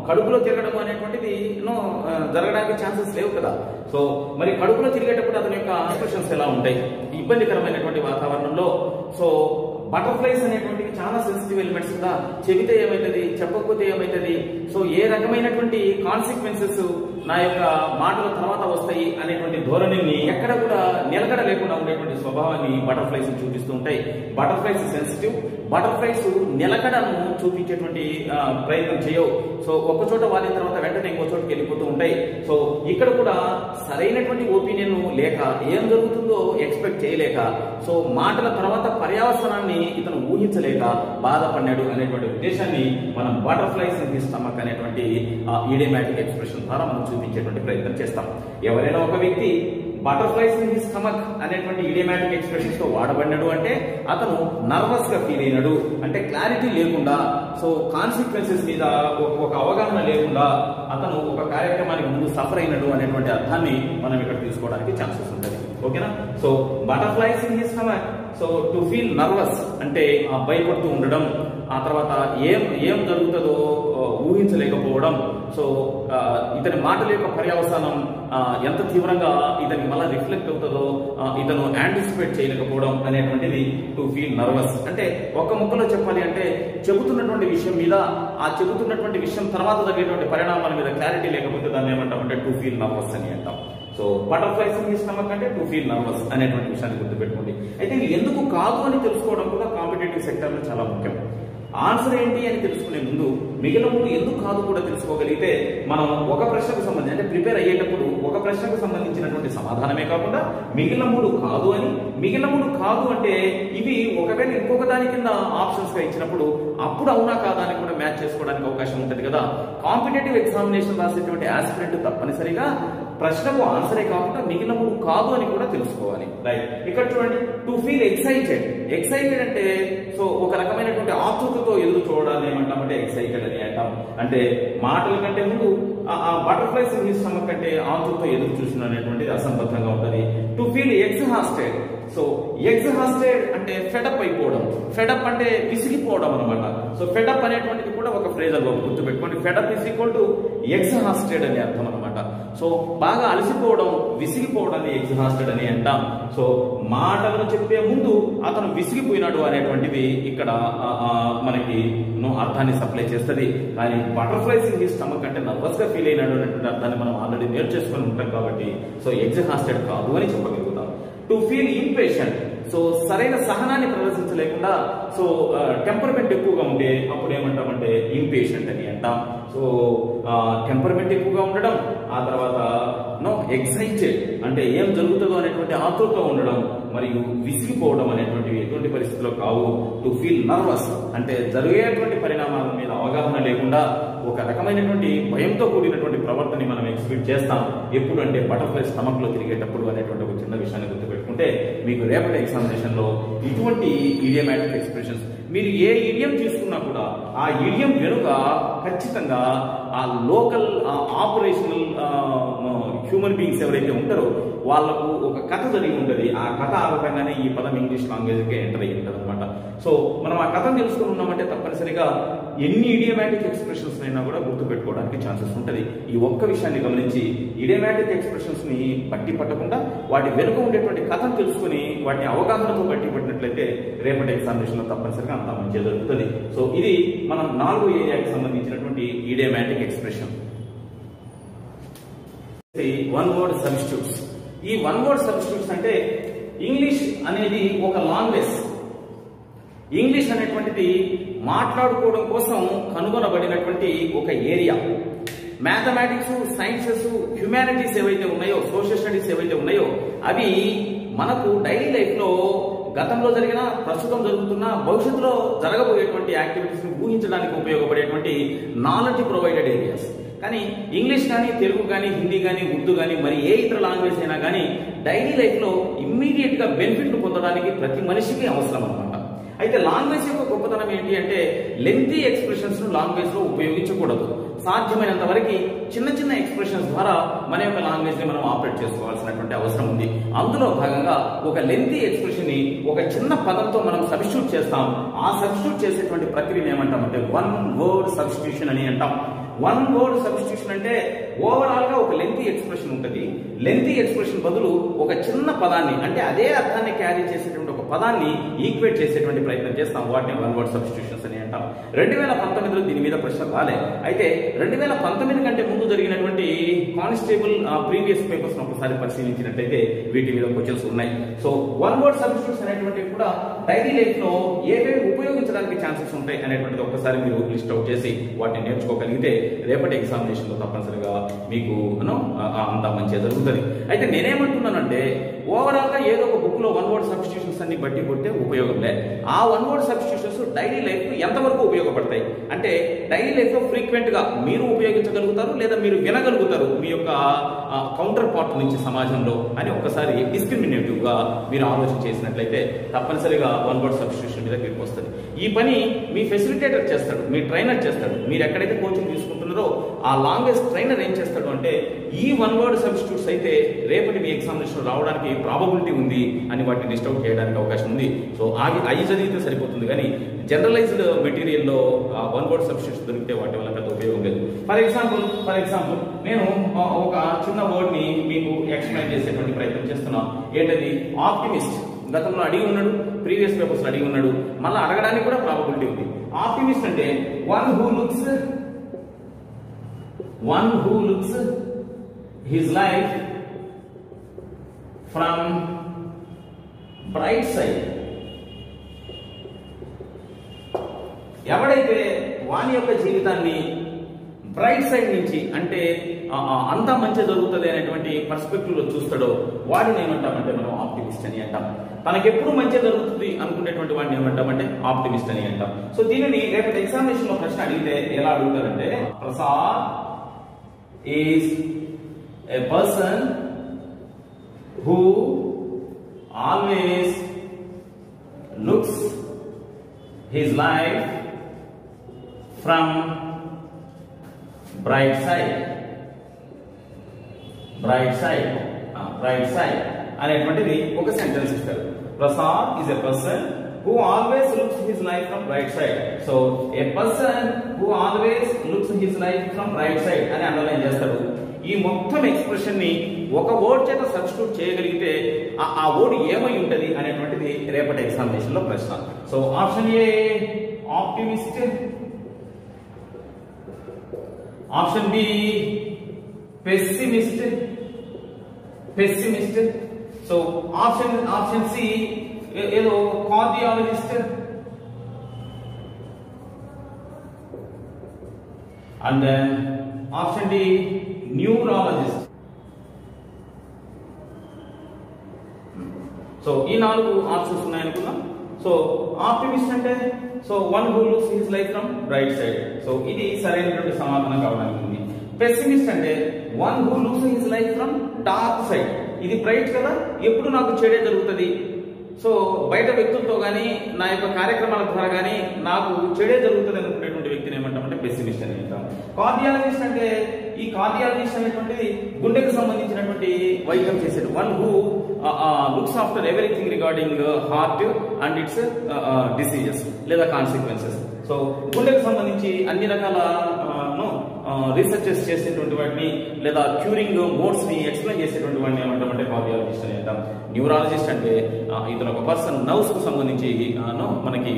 కడుపులో తిరగడం అనేటువంటిది జరగడానికి ఛాన్సెస్ లేవు కదా. సో మరి కడుపులో తిరిగేటప్పుడు అతని యొక్క ఎక్స్ప్రెషన్స్ ఎలా ఉంటాయి? ఇబ్బందికరమైనటువంటి వాతావరణంలో సో బటర్ఫ్లైస్ అనేటువంటివి చాలా సెన్సిటివ్ ఎలిమెంట్స్ కదా, చెబితే ఏమైతుంది, చెప్పకపోతే ఏమైతుంది, సో ఏ రకమైనటువంటి కాన్సిక్వెన్సెస్ నా యొక్క మాటల తర్వాత వస్తాయి అనేటువంటి ధోరణిని ఎక్కడ కూడా నిలకడ లేకుండా ఉండేటువంటి స్వభావాన్ని బటర్ఫ్లైస్ చూపిస్తూ ఉంటాయి. బటర్ఫ్లైస్ సెన్సిటివ్, బటర్ఫ్లైస్ నిలకడను చూపించేటువంటి ప్రయత్నం చేయవు. సో ఒక చోట వాడిన తర్వాత వెంటనే ఇంకో చోటుకి వెళ్ళిపోతూ ఉంటాయి. సో ఇక్కడ కూడా సరైనటువంటి ఒపీనియన్ లేక, ఏం జరుగుతుందో ఎక్స్పెక్ట్ చేయలేక, సో మాటల తర్వాత పర్యావసనాన్ని ఇతను ఊహించలేక బాధపడినాడు అనేటువంటి ఉద్దేశాన్ని మనం బటర్ఫ్లైస్ ఇన్ హిస్ స్టమక్ అనేటువంటి ఇడియోమాటిక్ ఎక్స్ప్రెషన్ ద్వారా మనం చూపించేటువంటి ప్రయత్నం చేస్తాం. ఎవరైనా ఒక వ్యక్తి బటర్ఫ్లైస్ ఇన్ హిస్ స్టమక్ అనేటువంటి ఇడియోమాటిక్ ఎక్స్ప్రెషన్స్ తో వాడబడినాడు అంటే అతను నర్వస్ గా ఫీల్ అయినాడు, అంటే క్లారిటీ లేకుండా, సో కాన్సిక్వెన్సెస్ మీద ఒక అవగాహన లేకుండా అతను ఒక కార్యక్రమానికి ముందు సఫర్ అయినాడు అనేటువంటి అర్థాన్ని మనం ఇక్కడ తీసుకోవడానికి ఛాన్సెస్ ఉంటుంది. ఓకేనా? So butterflies in his stomach, so to feel nervous అంటే భయపడుతూ ఉండడం, ఆ తర్వాత ఏం జరుగుతుందో ఊహించలేకపోవడం, సో ఇతని మాటల యొక్క పర్యవసానం ఎంత తీవ్రంగా ఇతనికి మళ్ళీ రిఫ్లెక్ట్ అవుతుందో ఇతను యాంటిసిపేట్ చేయలేకపోవడం అనేటువంటిది టు ఫీల్ నర్వస్. అంటే ఒక్క ముక్కలో చెప్పాలి అంటే చెబుతున్నటువంటి విషయం మీద, ఆ చెబుతున్నటువంటి విషయం తర్వాత తగ్గేటువంటి పరిణామాల మీద క్లారిటీ లేకపోతే దాన్ని ఏమంటామంటే టు ఫీల్ నర్వస్ అని అంటాం. So butterflies in his stomach అంటే టు ఫీల్ నర్వస్ అనేటువంటి విషయాన్ని గుర్తుపెట్టుకోండి. అయితే ఎందుకు కాదు అని తెలుసుకోవడం కూడా కాంపిటేటివ్ సెక్టర్ లో చాలా ముఖ్యం. ఆన్సర్ ఏంటి అని తెలుసుకునే ముందు మిగిలిన మూడు ఎందుకు కాదు కూడా తెలుసుకోగలిగితే మనం ఒక ప్రశ్నకు సంబంధించి అంటే ప్రిపేర్ అయ్యేటప్పుడు ఒక ప్రశ్నకు సంబంధించినటువంటి సమాధానమే కాకుండా మిగిలిన మూడు కాదు అని, మిగిలిన మూడు కాదు అంటే ఇవి ఒకవేళ ఇంకొక దాని కింద ఆప్షన్స్ గా ఇచ్చినప్పుడు అప్పుడు అవునా కాదా అని కూడా మ్యాచ్ చేసుకోవడానికి అవకాశం ఉంటుంది కదా. కాంపిటేటివ్ ఎగ్జామినేషన్ రాసేటువంటి ఆస్పిరెంట్ తప్పనిసరిగా ప్రశ్నకు ఆన్సరే కాకుండా మిగిలిన మూడు కాదు అని కూడా తెలుసుకోవాలి. రైట్, ఇక్కడ చూడండి, టు ఫీల్ ఎక్సైటెడ్. ఎక్సైటెడ్ అంటే సో ఒక రకమైనటువంటి ఆతృతతో ఎదురు చూడాలని ఏమంటామంటే ఎక్సైటెడ్ అని అంటాం. అంటే మాటల కంటే ముందు ఆ బటర్ఫ్లైస్ ఇన్ హిస్ స్టమక్ అంటే ఆతృతతో ఎదురు చూసిన అనేటువంటిది అసంబద్ధంగా ఉంటుంది. To feel exhausted, so exhausted అంటే ఫెడప్ అయిపోవడం. ఫెడప్ అంటే విసిగిపోవడం అనమాట. సో ఫెడప్ అనేటువంటిది కూడా ఒక ఫ్రేజర్ వర్బ్, గుర్తుపెట్టుకోండి. Fed up is equal to exhausted అనే అర్థం అనమాట. సో బాగా అలసిపోవడం, విసిగిపోవడాన్ని ఎగ్జాస్టెడ్ అని అంటాం. సో మాటలను చెప్పే ముందు అతను విసిగిపోయినాడు అనేటువంటిది ఇక్కడ మనకి అర్థాన్ని సప్లై చేస్తుంది. కానీ బటర్ఫ్లైస్ ఇన్ హిస్ స్టమక్ అంటే నర్వస్ గా ఫీల్ అయినాడు అనేటువంటి అర్థాన్ని మనం ఆల్రెడీ నేర్చేసుకొని ఉంటాం కాబట్టి సో ఎగ్జాస్టెడ్ కాదు అని చెప్పగలుగుతాం. టు ఫీల్ ఇంపేషెంట్, సో సరైన సహనాన్ని ప్రదర్శించలేకుండా, సో టెంపర్మెంట్ ఎక్కువగా ఉంటే అప్పుడు ఏమంటామంటే ఇంపేషెంట్ అని అంటాం. సో టెంపర్మెంట్ ఎక్కువగా ఉండడం, ఆ తర్వాత ఎక్సైటెడ్ అంటే ఏం జరుగుతుందో అనేటువంటి ఆతృతగా ఉండడం, మరియు విసిగిపోవడం అనేటువంటివి ఎటువంటి పరిస్థితుల్లో కావు. టు ఫీల్ నర్వస్ అంటే జరిగేటువంటి పరిణామాల మీద అవగాహన లేకుండా ఒక రకమైనటువంటి భయంతో కూడినటువంటి ప్రవర్తన మనం ఎగ్జిబిట్ చేస్తాం. ఎప్పుడు అంటే బటర్ఫ్లై స్టమక్ లో తిరిగేటప్పుడు అనేటువంటి ఒక చిన్న విషయాన్ని గుర్తుపెట్టుకుంటే మీకు రేపటి ఎగ్జామినేషన్ లో ఇటువంటి ఇడియోమాటిక్ ఎక్స్ప్రెషన్స్ మీరు ఏ ఇడియం తీసుకున్నా కూడా ఆ ఇడియం వెనుక ఖచ్చితంగా ఆ లోకల్ ఆపరేషనల్ హ్యూమన్ బీయింగ్స్ ఎవరైతే ఉంటారో వాళ్లకు ఒక కథ జరిగి ఉంటుంది. ఆ కథ ఆధారంగానే ఈ పదం ఇంగ్లీష్ లాంగ్వేజ్ కి ఎంటర్ అయ్యి ఉంటుంది అనమాట. సో మనం ఆ కథను తెలుసుకుని ఉన్నామంటే తప్పనిసరిగా ఎన్ని ఇడియోమాటిక్ ఎక్స్ప్రెషన్స్ అయినా కూడా గుర్తుపెట్టుకోవడానికి ఛాన్సెస్ ఉంటుంది. ఈ ఒక్క విషయాన్ని గమనించి ఇడియోమాటిక్ ఎక్స్ప్రెషన్స్ ని బట్టి పట్టకుండా వాటి వెనుక ఉండేటువంటి కథను తెలుసుకుని వాటిని అవగాహనతో బట్టి పట్టినట్లయితే రేపటి ఎగ్జామినేషన్ లో తప్పనిసరిగా అంత మంచిగా జరుగుతుంది. సో ఇది మనం 4 ఏరియాకి సంబంధించినటువంటి idiomatic expression. One word substitutes. ఈ వన్ వర్డ్ సబ్స్టిట్యూట్స్ అంటే ఇంగ్లీష్ అనేది ఒక లాంగ్వేజ్. ఇంగ్లీష్ అనేటువంటిది మాట్లాడుకోవడం కోసం కనుగొనబడినటువంటి ఒక ఏరియా. మ్యాథమెటిక్స్, సైన్సెస్, హ్యుమానిటీస్ ఏవైతే ఉన్నాయో, సోషల్ స్టడీస్ ఏవైతే ఉన్నాయో అవి మనకు డైలీ లైఫ్ లో గతంలో జరిగిన, ప్రస్తుతం జరుగుతున్న, భవిష్యత్తులో జరగబోయేటువంటి యాక్టివిటీస్ ని ఊహించడానికి ఉపయోగపడేటువంటి నాలెడ్జ్ ప్రొవైడెడ్ ఏరియాస్. కానీ ఇంగ్లీష్ కానీ, తెలుగు కానీ, హిందీ కానీ, ఉర్దూ కానీ, మరి ఏ ఇతర లాంగ్వేజ్ అయినా కానీ డైలీ లైఫ్ లో ఇమ్మీడియట్ గా బెనిఫిట్ పొందడానికి ప్రతి మనిషికి అవసరం అనమాట. అయితే లాంగ్వేజ్ యొక్క గొప్పతనం ఏంటి అంటే లెంతీ ఎక్స్ప్రెషన్స్ ను లాంగ్వేజ్ లో ఉపయోగించకూడదు. సాధ్యమైనంత వరకు చిన్న చిన్న ఎక్స్ప్రెషన్స్ ద్వారా మన యొక్క లాంగ్వేజ్ ని మనం ఆపరేట్ చేసుకోవాల్సినటువంటి అవసరం ఉంది. అందులో భాగంగా ఒక లెంతీ ఎక్స్ప్రెషన్ ని ఒక చిన్న పదంతో మనం సబ్స్టిట్యూట్ చేస్తాం. ఆ సబ్స్టిట్యూట్ చేసేటువంటి ప్రక్రియను ఏమంటామంటే వన్ వర్డ్ సబ్స్టిట్యూషన్ అని అంటాం. వన్ వర్డ్ సబ్స్టిట్యూషన్ అంటే ఓవరాల్ గా ఒక లెంతీ ఎక్స్ప్రెషన్ ఉంటుంది. లెంతీ ఎక్స్ప్రెషన్ బదులు ఒక చిన్న పదాన్ని అంటే అదే అర్థాన్ని క్యారీ చేసేటువంటి ఒక పదాన్ని ఈక్వేట్ చేసేటువంటి ప్రయత్నం చేస్తాం. వాటిని వన్ వర్డ్ సబ్స్టిట్యూషన్స్ అని అంటాం. 2019లో దీని మీద ప్రశ్న రాలే. అయితే 2019 కంటే ముందు జరిగినటువంటి కానిస్టేబుల్ ప్రీవియస్ పేపర్స్ ఒకసారి పరిశీలించినట్లయితే వీటి మీద క్వశ్చన్స్ ఉన్నాయి. సో వన్ వర్డ్ సబ్స్టిట్యూట్స్ అనేటువంటివి కూడా డైలీ లైఫ్ లో ఏవేవి ఉపయోగించడానికి ఛాన్సెస్ ఉంటాయి అనేటువంటిది ఒకసారి మీరు లిస్ట్ అవుట్ చేసి వాటిని నేర్చుకోగలిగితే రేపటి ఎగ్జామినేషన్ లో తప్పనిసరిగా మీకు అంతా మంచిగా జరుగుతుంది. అయితే నేనేమంటున్నానంటే ఓవరాల్ గా ఏదో ఒక బుక్ లో వన్ వర్డ్ సబ్స్టిట్యూషన్స్ అన్ని బట్టి కొట్టే ఉపయోగం లేదు. ఆ one word substitutions daily life లో ఎంతవరకు ఉపయోగపడతాయి అంటే డైలీ లైఫ్ లో ఫ్రీక్వెంట్ గా మీరు ఉపయోగించగలుగుతారు లేదా మీరు వినగలుగుతారు మీ యొక్క కౌంటర్ పార్ట్ నుంచి సమాజంలో అని ఒకసారి డిస్క్రిమినేటివ్ గా మీరు ఆలోచన చేసినట్లయితే తప్పనిసరిగా వన్ వర్డ్ సబ్స్టిట్యూషన్ మీద క్లిక్ వస్తుంది. ఈ పని మీ ఫెసిలిటేటర్ చేస్తాడు, మీ ట్రైనర్ చేస్తాడు. మీరు ఎక్కడైతే కోచింగ్ తీసుకుంటున్నారో ఆ లాంగెస్ట్ ట్రైనర్ ఏం చేస్తాడు అంటే ఈ వన్ వర్డ్ సబ్స్టిట్యూట్స్ అయితే రేపటి మీ ఎగ్జామినేషన్ రావడానికి ప్రాబబిలిటీ ఉంది అని వాటిని లిస్ట్ అవుట్ చేయడానికి అవకాశం ఉంది. సో అవి చదివితే సరిపోతుంది. కానీ జనరలైజ్డ్ మెటీరియల్లో వన్ వర్డ్ సబ్స్టిట్యూట్స్ దొరికితే వాటి వల్ల పెద్ద ఉపయోగం లేదు. ఫర్ ఎగ్జాంపుల్ నేను ఒక చిన్న వర్డ్ ని మీకు ఎక్స్ప్లెయిన్ చేసేటువంటి ప్రయత్నం చేస్తున్నాను. ఏంటది? ఆప్టిమిస్ట్. గతంలో అడిగి ఉన్నాడు, ప్రీవియస్ పేపర్స్ అడిగి ఉన్నాడు, మళ్ళీ అడగడానికి కూడా ప్రాబబిలిటీ ఉంది. ఆప్టిమిస్ట్ అంటే one who looks his life from bright side. ఎవడైతే వాని యొక్క జీవితాన్ని బ్రైట్ సైడ్ నుంచి అంటే అంతా మంచి జరుగుతుంది అనేటువంటి పర్స్పెక్టివ్ లో చూస్తాడో వాడిని ఏమంటామంటే మనం ఆప్టిమిస్ట్ అని అంటాం. తనకెప్పుడు మంచి జరుగుతుంది అనుకునేటువంటి వాడిని ఏమంటామంటే ఆప్టిమిస్ట్ అని అంటాం. సో దీనిని రేపటి ఎగ్జామినేషన్ లో ప్రశ్న అడిగితే ఎలా అడుగుతారంటే Prasad is a person who always looks his life from bright side అనేటువంటిది ఒక సెంటెన్స్ ఇస్తారు. Prasad is a person who always looks his life from right side. So a person who always looks his life from right side అని underline చేస్తాడు. ఈ మొత్తం expression ని ఒక word చేత సబ్స్టిట్యూట్ చేయగలిగితే ఆ వర్డ్ ఏమై ఉంటది అనేటువంటిది రేపటి ఎగ్జామినేషన్ లో ప్రశ్న. So option A optimist, option B pessimist. So option C ఏదో cardiologist, and then option D neurologist. So ఈ 4 ఆప్షన్స్ ఉన్నాయనుకుందాం. సో ఆప్టిమిస్ట్ అంటే so one who looks his life from bright side. So ఇది సరైనటువంటి సమాధానం కావడానికి ఉంది. పెస్సిమిస్ట్ అంటే one who looks his life from dark side. ఇది బ్రైట్ కదా, ఎప్పుడు నాకు చెడే జరుగుతుంది, సో బయట వ్యక్తులతో కానీ నా యొక్క కార్యక్రమాల ద్వారా కానీ నాకు చెడే జరుగుతుంది అనుకునేటువంటి వ్యక్తిని ఏమంటామంటే పెస్సిమిస్ట్ అని అంటాం. కార్డియాలజిస్ట్ అంటే ఈ కార్డియాలజిస్ట్ అనేటువంటిది గుండెకు సంబంధించినటువంటి వైద్యం చేసేది. One who looks after everything regarding heart and it's diseases లేదా కాన్సిక్వెన్సెస్. సో గుండెకు సంబంధించి అన్ని రకాల రీసెర్చెస్ చేసేటువంటి వాటిని లేదా క్యూరింగ్ మోడ్స్ ని ఎక్స్ప్లెయిన్ చేసేటువంటి వాడిని ఏమంటామంటే కార్డియాలజిస్ట్ అని అంటాం. న్యూరాలజిస్ట్ అంటే ఇతను ఒక పర్సన్ నర్వ్స్ కు సంబంధించి మనకి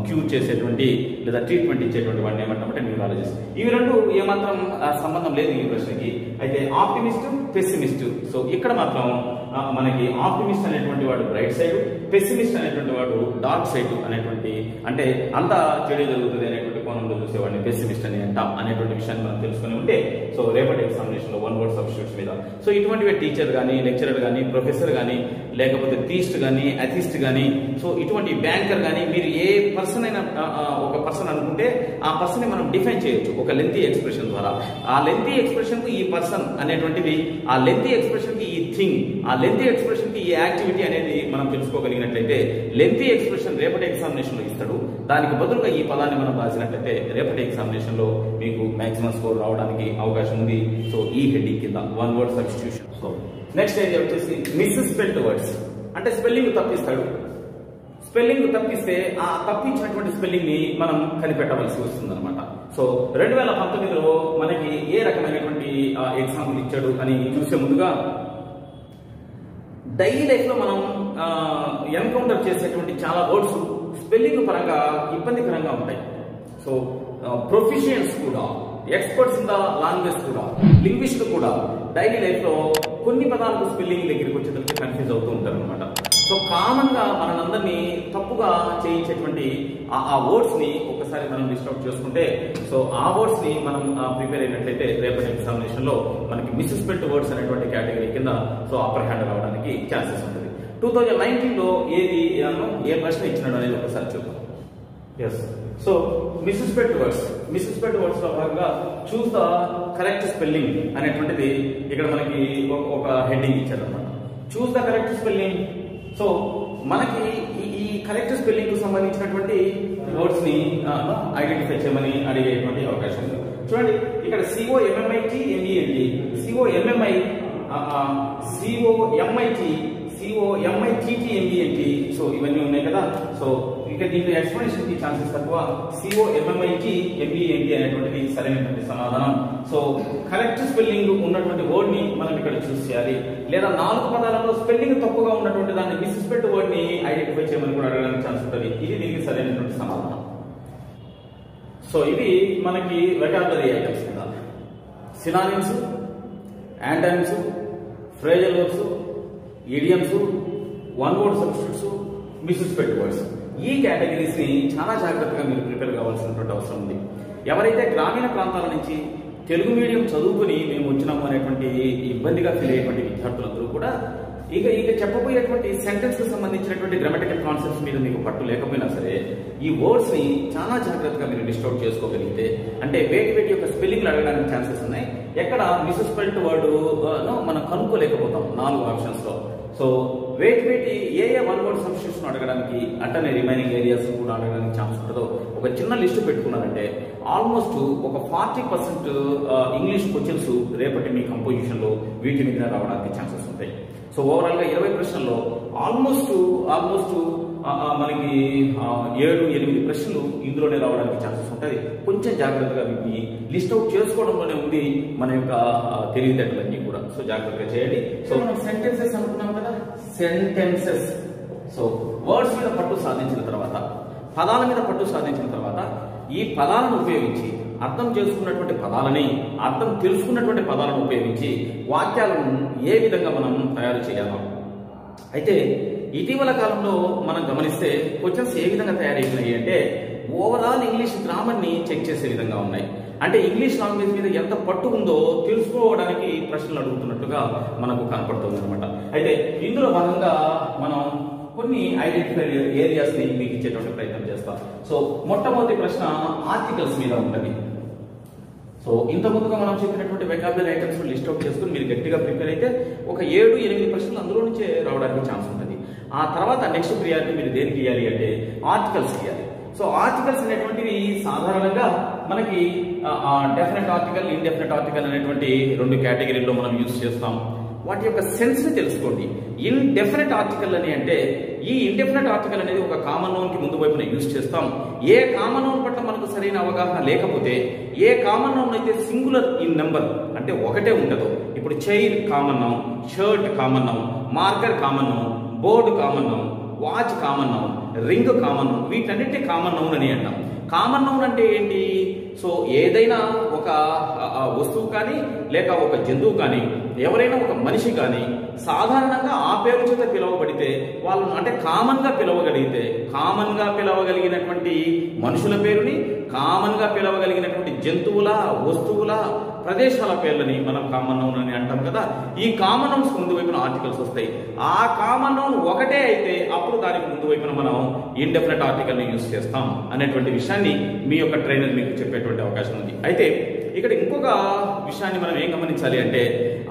క్యూర్ చేసేటువంటి లేదా ట్రీట్మెంట్ ఇచ్చేటువంటి వాడిని ఏమంటామంటే న్యూరాలజిస్ట్. ఇవి రెండు ఏమాత్రం సంబంధం లేదు ఈ ప్రశ్నకి. అయితే ఆప్టిమిస్ట్, పెస్సిమిస్ట్. సో ఇక్కడ మాత్రం మనకి ఆప్టిమిస్ట్ అనేటువంటి వాడు బ్రైట్ సైడ్, పెస్సిమిస్ట్ అనేటువంటి వాడు డార్క్ సైడ్ అనేటువంటి అంటే అంతా చెడు జరుగుతుంది అనేటువంటి కోణంలో చూసేవాడిని పెస్సిమిస్ట్ అని అంటాం అనేటువంటి విషయాన్ని మనం తెలుసుకుని ఉంటే సో రేపటి ఎగ్జామినేషన్ లో వన్ వర్డ్ సబ్స్టిట్యూట్స్ మీద సో ఇటువంటివి టీచర్ కానీ లెక్చరర్ కానీ ప్రొఫెసర్ కానీ లేకపోతే థీస్ట్ కానీ అథిస్ట్ కానీ సో ఇటువంటి బ్యాంకర్ కానీ మీరు ఏ పర్సన్ అయినా ఒక పర్సన్ అనుకుంటే ఆ పర్సన్ ని మనం డిఫైన్ చేయొచ్చు ఒక లెంతీ ఎక్స్ప్రెషన్ ద్వారా. ఆ లెంతీ ఎక్స్ప్రెషన్ కు ఈ పర్సన్ అనేటువంటిది, ఆ లెంతీ ఎక్స్ప్రెషన్ కి ఈ థింగ్, ఆ లెంతీ ఎక్స్ప్రెషన్ కి ఈ యాక్టివిటీ అనేది మనం తెలుసుకోగలిగినట్లయితే లెంతీ ఎక్స్ప్రెషన్ రేపటి ఎగ్జామినేషన్ లో ఇస్తాడు. దానికి బదులుగా ఈ పదాన్ని మనం రాసినట్లయితే రేపటి ఎగ్జామినేషన్ లో మీకు మాక్సిమం స్కోర్ రావడానికి అవకాశం ఉంది. సో ఈ హెడ్డింగ్ కింద one word substitution. So next ఏది వచ్చేసి మిస్స్పెల్డ్ వర్డ్స్ అంటే స్పెల్లింగ్ తప్పిస్తాడు. స్పెల్లింగ్ తప్పిస్తే ఆ తప్పించినటువంటి స్పెల్లింగ్ ని మనం కనిపెట్టవలసి వస్తుంది అనమాట. సో 2019లో మనకి ఏ రకమైనటువంటి ఎగ్జాంపుల్ ఇచ్చాడు అని చూసే ముందుగా డైలీ లైఫ్ లో మనం ఎన్కౌంటర్ చేసేటువంటి చాలా వర్డ్స్ స్పెల్లింగ్ పరంగా ఇబ్బందికరంగా ఉంటాయి. సో ప్రొఫిషియన్స్ కూడా, ఎక్స్పర్ట్స్ ఇన్ ద లాంగ్వేజ్ కూడా, లింగ్విస్ట్ కూడా డైలీ లైఫ్ లో కొన్ని పదాలకు స్పెల్లింగ్ దగ్గరికి వచ్చేటప్పుడు కన్ఫ్యూజ్ అవుతూ ఉంటారు అనమాట. సో కామన్ గా మనందరినీ తప్పుగా చేయించేటువంటి ఆ వర్డ్స్ ని ఒకసారి మనం లిస్ట్ అవుట్ చేసుకుంటే, సో ఆ వర్డ్స్ ని మనం ప్రిపేర్ అయినట్లయితే రేపటి ఎగ్జామినేషన్ లో మనకి మిస్స్పెల్డ్ వర్డ్స్ అనేటువంటి కేటగిరీ కింద సో అప్పర్ హ్యాండ్ రావడానికి ఛాన్సెస్ ఉంటుంది. 2019లో ఏ ప్రశ్న ఇచ్చినాడు అనేది ఒకసారి చూద్దాం. ఎస్, సో మిస్స్పెల్డ్ వర్డ్స్ లో భాగంగా చూస్ ద కరెక్ట్ స్పెల్లింగ్ అనేటువంటిది ఇక్కడ మనకి ఒక హెడ్డింగ్ ఇచ్చారు అనమాట. Choose the correct spelling. So మనకి ఈ కరెక్ట్ స్పెల్లింగ్ కు సంబంధించినటువంటి వర్డ్స్ ని ఐడెంటిఫై చేయమని అడిగేటువంటి అవకాశం ఉంది. చూడండి, ఇక్కడ COMMIT MENT, COMMIT MENT, so ఇవన్నీ ఉన్నాయి కదా. సో ఇక దీంట్లో ఎక్స్ప్లెనేషన్ కి ఛాన్సెస్ తక్కువ. COMMIT MENT అనేటువంటిది సరైనటువంటి సమాధానం. సో కరెక్ట్ స్పెల్లింగ్ ఉన్నటువంటి వర్డ్ ని మనం ఇక్కడ చూస్ చేయాలి. లేదా 4 పదాలలో స్పెల్లింగ్ తప్పుగా ఉన్నటువంటి దాన్ని మిస్స్పెల్డ్ వర్డ్ ని ఐడెంటిఫై చేయమని కూడా అడగడానికి ఛాన్స్ ఉంటుంది. ఇది దీనికి సరైనటువంటి సమాధానం. సో ఇది మనకి వెకాబులరీ ఐటమ్స్ కింద synonyms, antonyms, phrasal verbs, idioms, one word substitutes, misspelled words. ఈ కేటగిరీస్ ని చాలా జాగ్రత్తగా మీరు ప్రిపేర్ కావాల్సినటువంటి అవసరం ఉంది. ఎవరైతే గ్రామీణ ప్రాంతాల నుంచి తెలుగు మీడియం చదువుకుని మేము వచ్చినాము అనేటువంటి ఇబ్బందిగా ఫీల్ అయ్యేటువంటి విద్యార్థులందరూ కూడా ఇక చెప్పబోయేటువంటి సెంటెన్స్ కు సంబంధించినటువంటి గ్రామటికల్ కాన్సెప్ట్స్ మీద మీకు పట్టు లేకపోయినా సరే ఈ వర్డ్స్ ని చాలా జాగ్రత్తగా మీరు లిస్ట్ అవుట్ చేసుకోగలిగితే, అంటే వేటి యొక్క స్పెల్లింగ్లు అడగడానికి ఛాన్సెస్ ఉన్నాయి. ఎక్కడ మిస్స్పెల్డ్ వర్డ్ మనం కనుక్కోలేకపోతాం 4 ఆప్షన్స్ లో. సో వేటి ఏ వన్ వర్డ్ సబ్స్టిట్యూషన్ అడగడానికి, అంటే రిమైనింగ్ ఏరియాస్ కూడా అడగడానికి ఛాన్స్ ఉంటుందో ఒక చిన్న లిస్ట్ పెట్టుకున్నారంటే ఆల్మోస్ట్ ఒక 40% ఇంగ్లీష్ క్వశ్చన్స్ రేపటి మీ కంపోజిషన్ లో వీటి మీద రావడానికి ఛాన్సెస్ ఉంటాయి. సో ఓవరాల్ గా 20 ప్రశ్నల్లో ఆల్మోస్ట్ మనకి 7-8 ప్రశ్నలు ఇందులోనే రావడానికి ఛాన్సెస్ ఉంటాయి. కొంచెం జాగ్రత్తగా వీటిని లిస్ట్ అవుట్ చేసుకోవడంలోనే ఉంది మన యొక్క తెలివితేటలన్నీ కూడా. సో జాగ్రత్తగా చేయండి. సో మనం సెంటెన్సెస్ అనుకున్నాం కదా, సెంటెన్సెస్. సో వర్డ్స్ మీద పట్టు సాధించిన తర్వాత, పదాల మీద పట్టు సాధించిన తర్వాత ఈ పదాలను ఉపయోగించి అర్థం చేసుకున్నటువంటి పదాలని, అర్థం తెలుసుకున్నటువంటి పదాలను ఉపయోగించి వాక్యాలను ఏ విధంగా మనం తయారు చేయాలి. అయితే ఇటీవల కాలంలో మనం గమనిస్తే క్వశ్చన్స్ ఏ విధంగా తయారైపోయినాయి అంటే ఓవరాల్ ఇంగ్లీష్ గ్రామర్ ని చెక్ చేసే విధంగా ఉన్నాయి. అంటే ఇంగ్లీష్ లాంగ్వేజ్ మీద ఎంత పట్టు ఉందో తెలుసుకోవడానికి ప్రశ్నలు అడుగుతున్నట్టుగా మనకు కనపడుతుంది అనమాట. అయితే ఇందులో భాగంగా మనం కొన్ని ఐడెంటిఫై ఏరియాస్ ని మీకు ఇచ్చేటువంటి ప్రయత్నం చేస్తాం. సో మొట్టమొదటి ప్రశ్న ఆర్టికల్స్ మీద ఉంటుంది. సో ఇంత ముందుగా మనం చెప్పినటువంటి వెకాబులరీ ఐటమ్స్ లిస్ట్ అవుట్ చేసుకుని మీరు గట్టిగా ప్రిపేర్ అయితే ఒక 7-8 ప్రశ్నలు అందులో నుంచే రావడానికి ఛాన్స్ ఉంటుంది. ఆ తర్వాత నెక్స్ట్ ప్రియారిటీ మీరు దేనికి ఇవ్వాలి అంటే ఆర్టికల్స్ ఇవ్వాలి. సో ఆర్టికల్స్ అనేటువంటివి సాధారణంగా మనకి డెఫినెట్ ఆర్టికల్, ఇండెఫినెట్ ఆర్టికల్ అనేటువంటి 2 కేటగిరీల్లో మనం యూజ్ చేస్తాం. వాటి యొక్క సెన్స్ ని తెలుసుకోండి. ఇండెఫినెట్ ఆర్టికల్ అని అంటే ఈ ఇండెఫినెట్ ఆర్టికల్ అనేది ఒక కామన్ నౌన్ కి ముందు వైపున యూజ్ చేస్తాం. ఏ కామన్ నౌన్ పట్ల మనకు సరైన అవగాహన లేకపోతే, ఏ కామన్ నౌన్ అయితే సింగులర్ ఇన్ నెంబర్ అంటే ఒకటే ఉండదు. ఇప్పుడు chair common noun, shirt common noun, marker common noun, board common noun, watch common noun, ring common noun, వీటన్నిటి కామన్ నౌన్ అని అంటాం. కామన్ నౌన్ అంటే ఏంటి? సో ఏదైనా ఒక వస్తువు కానీ లేక ఒక జంతువు కానీ ఎవరైనా ఒక మనిషి కానీ సాధారణంగా ఆ పేరు చేత పిలవబడితే వాళ్ళను అంటే కామన్ గా పిలవగలిగితే, కామన్ గా పిలవగలిగినటువంటి మనుషుల పేరుని, కామన్ గా పిలవగలిగినటువంటి జంతువుల, వస్తువుల, ప్రదేశాల పేర్లని మనం కామన్ నౌన్ అని అంటాం కదా. ఈ కామన్ నౌన్స్ ముందు వైపున ఆర్టికల్స్ వస్తాయి. ఆ కామన్ నౌన్ ఒకటే అయితే అప్పుడు దానికి ముందు వైపున మనం ఇండెఫినెట్ ఆర్టికల్ ని యూజ్ చేస్తాం అనేటువంటి విషయాన్ని మీ యొక్క ట్రైనర్ మీకు చెప్పేటువంటి అవకాశం ఉంది. అయితే ఇక్కడ ఇంకొక విషయాన్ని మనం ఏం గమనించాలి అంటే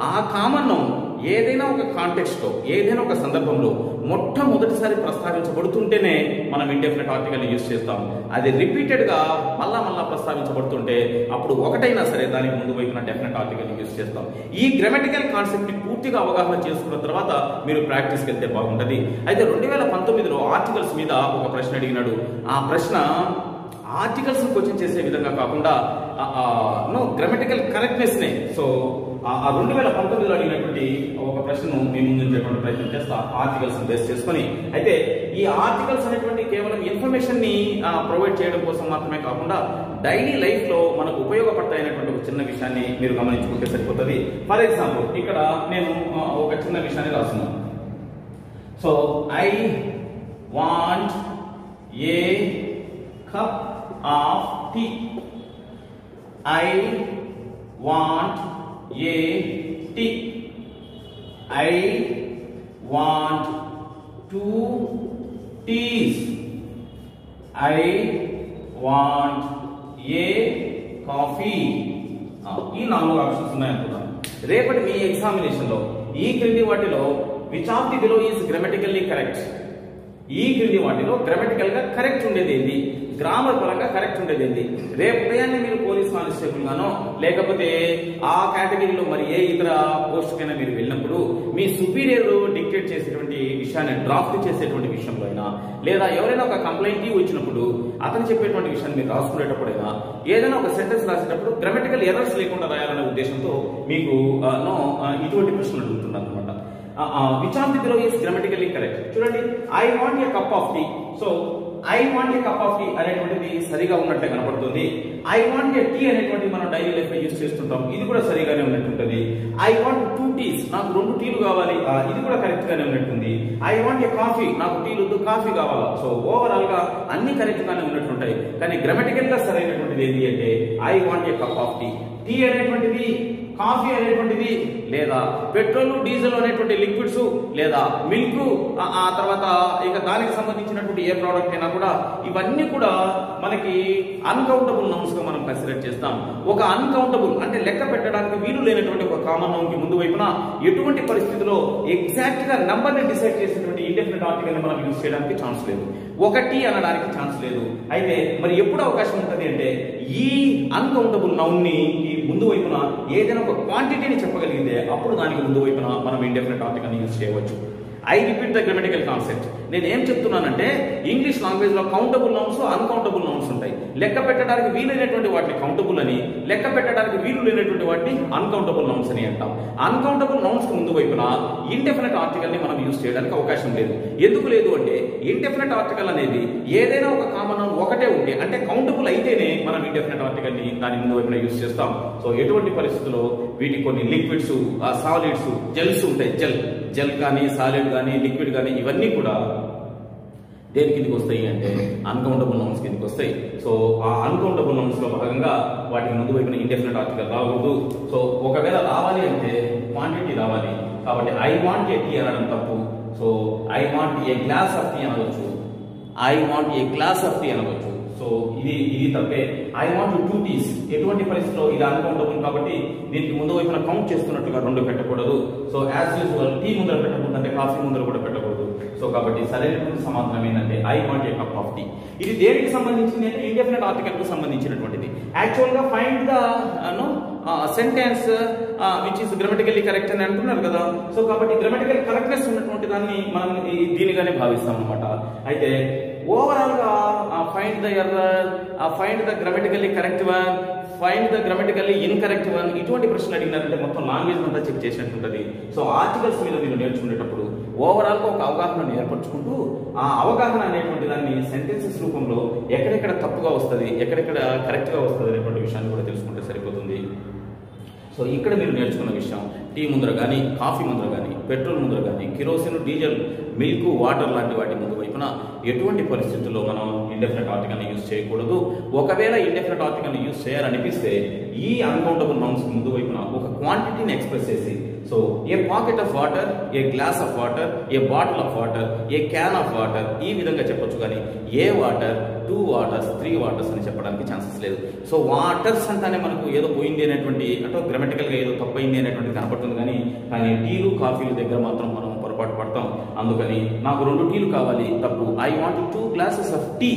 ఆ కామన్ నౌన్ ఏదైనా ఒక కాంటెక్స్ట్ లో, ఏదైనా ఒక సందర్భంలో మొట్టమొదటిసారి ప్రస్తావించబడుతుంటేనే మనం ఇండెఫినెట్ ఆర్టికల్ యూజ్ చేస్తాం. అది రిపీటెడ్ గా మళ్ళా ప్రస్తావించబడుతుంటే అప్పుడు ఒకటైనా సరే దానికి ముందు వైపున డెఫినెట్ ఆర్టికల్ యూజ్ చేస్తాం. ఈ గ్రామటికల్ కాన్సెప్ట్ ని పూర్తిగా అవగాహన చేసుకున్న తర్వాత మీరు ప్రాక్టీస్కి వెళ్తే బాగుంటది. అయితే 2019లో ఆర్టికల్స్ మీద ఒక ప్రశ్న అడిగినాడు. ఆ ప్రశ్న ఆర్టికల్స్ క్వశ్చన్ చేసే విధంగా కాకుండా గ్రామటికల్ కరెక్ట్నెస్ నే. సో 2019లో అడిగినటువంటి ఒక ప్రశ్నను మీ ముందు ఉంచేటువంటి ప్రయత్నం చేస్తా, ఆర్టికల్స్ బేస్ చేసుకొని. అయితే ఈ ఆర్టికల్స్ అనేటువంటి కేవలం ఇన్ఫర్మేషన్ ని ప్రొవైడ్ చేయడం కోసం మాత్రమే కాకుండా డైలీ లైఫ్ లో మనకు ఉపయోగపడతాయనేటువంటి ఒక చిన్న విషయాన్ని మీరు గమనించుకుంటే సరిపోతుంది. ఫర్ ఎగ్జాంపుల్ ఇక్కడ నేను ఒక చిన్న విషయాన్ని రాస్తున్నాను. So I want a cup of tea. I want a tea. I want 2 teas. I want a coffee. ఈ 4 ఆప్షన్స్ ఉన్నాయనుకుందాం. రేపటి మీ ఎగ్జామినేషన్ లో ఈ క్రింది వాటిలో which of the below is grammatically correct. ఈ క్రింది వాటిలో గ్రామటికల్ గా కరెక్ట్ ఉండేది ఏంది, గ్రామర్ పరంగా కరెక్ట్ ఉండేది ఏంది. రేపు ఉదయాన్నే మీరు పోలీస్ కానిస్టేబుల్ గానో లేకపోతే ఆ కేటగిరీలో మరి ఏ ఇతర పోస్ట్ కైనా మీరు వెళ్ళినప్పుడు మీ సుపీరియర్ డిక్టేట్ చేసేటువంటి విషయాన్ని డ్రాఫ్ట్ చేసేటువంటి విషయంలో అయినా, లేదా ఎవరైనా ఒక కంప్లైంట్ వచ్చినప్పుడు అతను చెప్పేటువంటి విషయాన్ని మీరు రాసుకునేటప్పుడైనా, ఏదైనా ఒక సెంటెన్స్ రాసేటప్పుడు గ్రామటికల్ ఎర్రర్స్ లేకుండా రాయాలనే ఉద్దేశంతో మీకు ఇటువంటి ప్రశ్నలు అడుగుతున్నారు అనమాట. Which of the below is grammatically correct. చూడండి, I want a cup of tea. So I want a cup of tea అనేటువంటిది సరిగా ఉన్నట్లే కనపడుతుంది. ఐ వాంట్ ఏ టీ అనేటువంటిది మనం డైలీ లైఫ్ లో యూజ్ చేస్తుంటాం, ఇది కూడా సరిగానే ఉన్నట్టుంటది. ఐ వాంట్ 2 టీస్, నాకు 2 టీలు కావాలి, ఇది కూడా కరెక్ట్ గానే ఉన్నట్టుంది. ఐ వాంట్ ఏ కాఫీ, నాకు టీలు వద్దు కాఫీ కావాలా. సో ఓవరాల్ గా అన్ని కరెక్ట్ గానే ఉన్నట్టుంటాయి. కానీ గ్రామటికల్ గా సరైనటువంటిది ఏంటి అంటే I want a cup of tea. Tea అనేటువంటిది, కాఫీ అనేటువంటిది, లేదా పెట్రోల్ డీజిల్ అనేటువంటి లిక్విడ్స్, లేదా మిల్క్, ఆ తర్వాత ఇక దానికి సంబంధించినటువంటి ఏ ప్రోడక్ట్ అయినా కూడా ఇవన్నీ కూడా మనకి అన్కౌంటబుల్ నౌన్స్ గా మనం కన్సిడర్ చేస్తాం. ఒక అన్కౌంటబుల్ అంటే లెక్క పెట్టడానికి వీలు లేనటువంటి ఒక కామన్ నౌన్ కి ముందు వైపున ఎటువంటి పరిస్థితిలో ఎగ్జాక్ట్ గా నంబర్ ని డిసైడ్ చేసేటువంటి ఇండెఫినిట్ ఆర్టికల్ ని మనం యూజ్ చేయడానికి ఛాన్స్ లేదు, ఒకటి అనడానికి ఛాన్స్ లేదు. అయితే మరి ఎప్పుడు అవకాశం ఉంటుంది అంటే ఈ అన్కౌంటబుల్ నౌన్ ని ముందు వైపున ఏదైనా ఒక క్వాంటిటీని చెప్పగలిగితే అప్పుడు దానికి ముందు వైపున మనం ఇండెఫినిట్ ఆర్టికల్ యూజ్ చేయవచ్చు. I repeat the grammatical concept. నేను ఏం చెప్తున్నానంటే ఇంగ్లీష్ లాంగ్వేజ్ లో కౌంటబుల్ నౌన్స్, అన్కౌంటబుల్ నౌన్స్ ఉంటాయి. లెక్క పెట్టడానికి వీలైనటువంటి వాటిని కౌంటబుల్ అని, లెక్క పెట్టడానికి వీలు లేనటువంటి వాటిని అన్కౌంటబుల్ నౌన్స్ అని అంటాం. అన్కౌంటబుల్ నౌన్స్ కి ముందు వైపున ఇండెఫినిట్ ఆర్టికల్ ని మనం యూజ్ చేయడానికి అవకాశం లేదు. ఎందుకు లేదు అంటే ఇండెఫినిట్ ఆర్టికల్ అనేది ఏదైనా ఒక కామన్ నౌన్ ఒకటే ఉంటే, అంటే కౌంటబుల్ అయితేనే మనం ఇండెఫినిట్ ఆర్టికల్ ని దాని ముందు వైపున యూజ్ చేస్తాం. సో ఎటువంటి పరిస్థితుల్లో వీటికి కొన్ని లిక్విడ్స్, సాలిడ్స్, జెల్స్ ఉంటాయి. జెల్ కానీ, సాలిడ్ కానీ, లిక్విడ్ కానీ ఇవన్నీ కూడా దేని కిందకి వస్తాయి అంటే అన్కౌంటబుల్ నౌన్స్ కిందకి వస్తాయి. సో ఆ అన్కౌంటబుల్ నౌన్స్ లో భాగంగా వాటికి ముందు వైపున ఇండెఫినిట్ ఆర్టికల్ రాకూడదు. సో ఒకవేళ రావాలి అంటే క్వాంటిటీ రావాలి. కాబట్టి ఐ వాంట్ ఏ టీ అనడం తప్పు. So I want a glass of tea అనవచ్చు, I want a glass of tea అనవచ్చు. సో ఇది తప్పే. ఐ వాంట్ 2 టీస్ ఎటువంటి పరిస్థితిలో ఇది అన్కౌంటబుల్ కాబట్టి దీనికి ముందు వైపున కౌంట్ చేస్తున్నట్టుగా 2 పెట్టకూడదు. సో యాజ్ యూజువల్ టీ ముందర పెట్టకూడదు, అంటే కాఫీ ముందర కూడా పెట్టకూడదు. సో కాబట్టి సరైనటువంటి సమాధానం ఏంటంటే I want a cup of tea. ఇది దేనికి సంబంధించింది అంటే ఇండెఫినిట్ ఆర్టికల్ కు సంబంధించినటువంటిది. యాక్చువల్ గా find the sentence which is grammatically correct అని అంటున్నారు కదా. సో కాబట్టి గ్రామటికల్ కరెక్ట్నెస్ ఉన్నటువంటి దాన్ని మనం దీనిగానే భావిస్తాం అనమాట. అయితే ఓవరాల్ గా find the error, find the grammatically correct one, find the grammatically incorrect one, ఇటువంటి ప్రశ్నలు అడిగినారంటే మొత్తం లాంగ్వేజ్ అంతా చెక్ చేసినట్టుంటది. సో ఆర్టికల్స్ మీద మీరు నేర్చుకునేటప్పుడు ఓవరాల్ గా ఒక అవగాహన ఏర్పరచుకుంటూ ఆ అవగాహన అనేటువంటి దాన్ని సెంటెన్సెస్ రూపంలో ఎక్కడెక్కడ తప్పుగా వస్తుంది, ఎక్కడెక్కడ కరెక్ట్ గా వస్తుంది అనేటువంటి విషయాన్ని కూడా తెలుసుకుంటే సరిపోతుంది. సో ఇక్కడ మీరు నేర్చుకున్న విషయం, టీ ముందర కానీ, కాఫీ ముందర కానీ, పెట్రోల్ ముందర కానీ, కిరోసిన్, డీజిల్, మిల్క్, వాటర్ లాంటి వాటి ముందు వైపున ఎటువంటి పరిస్థితుల్లో మనం ఇండెఫినిట్ ఆర్టికల్ని యూజ్ చేయకూడదు. ఒకవేళ ఇండెఫినిట్ ఆర్టికల్ని యూజ్ చేయాలనిపిస్తే ఈ అన్కౌంటబుల్ నౌన్స్ ముందు వైపున ఒక క్వాంటిటీని ఎక్స్ప్రెస్ చేసి, so A pocket of water, A glass of water, A bottle of water, A can of water, ఈ విధంగా చెప్పొచ్చు. కానీ ఏ వాటర్, 2 వాటర్స్, 3 వాటర్స్ అని చెప్పడానికి ఛాన్సెస్ లేదు. సో వాటర్స్ అంటానే మనకు ఏదో పోయింది అనేటువంటి, అంటే గ్రామటికల్ గా ఏదో తప్పైంది అనేటువంటి కనపడుతుంది. కానీ టీలు, కాఫీలు దగ్గర మాత్రం మనం పొరపాటు పడతాం. అందుకని నాకు 2 టీలు కావాలి, తప్పు. I want 2 glasses of tea.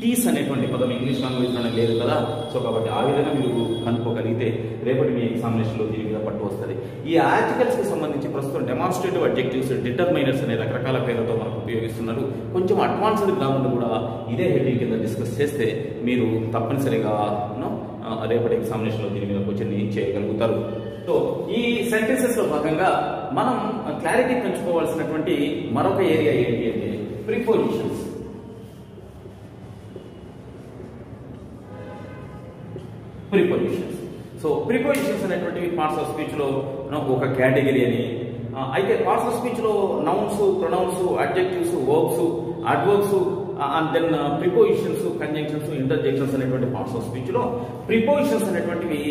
Teas అనేటువంటి పదం ఇంగ్లీష్ లాంగ్వేజ్లోనే లేదు కదా. సో కాబట్టి ఆ విధంగా మీరు కనుక్కోగలిగితే రేపటి మీ ఎగ్జామినేషన్లో దీని మీద పట్టు వస్తుంది. ఈ ఆర్టికల్స్కి సంబంధించి ప్రస్తుతం డెమాన్స్ట్రేటివ్ అడ్జెక్టివ్స్, డిటర్మైనర్స్ అనే రకరకాల పేర్లతో మనకు ఉపయోగిస్తున్నారు. కొంచెం అడ్వాన్స్డ్ గ్రామర్ను కూడా ఇదే హెడ్డింగ్ కింద డిస్కస్ చేస్తే మీరు తప్పనిసరిగా రేపటి ఎగ్జామినేషన్లో దీని మీద క్వశ్చన్ని చేయగలుగుతారు. సో ఈ సెంటెన్సెస్ లో భాగంగా మనం క్లారిటీ పెంచుకోవాల్సినటువంటి మరొక ఏరియా ఏంటి అంటే ప్రిపోజిషన్స్. సో ప్రిపోజిషన్స్ అనేటువంటివి పార్ట్స్ ఆఫ్ స్పీచ్ లో ఒక కేటగిరీ అని. అయితే పార్ట్స్ ఆఫ్ స్పీచ్ లో nouns, pronouns, adjectives, verbs, adverbs and then prepositions, conjunctions, interjections అనేటువంటి పార్ట్స్ ఆఫ్ స్పీచ్ లో ప్రిపోజిషన్స్ అనేటువంటివి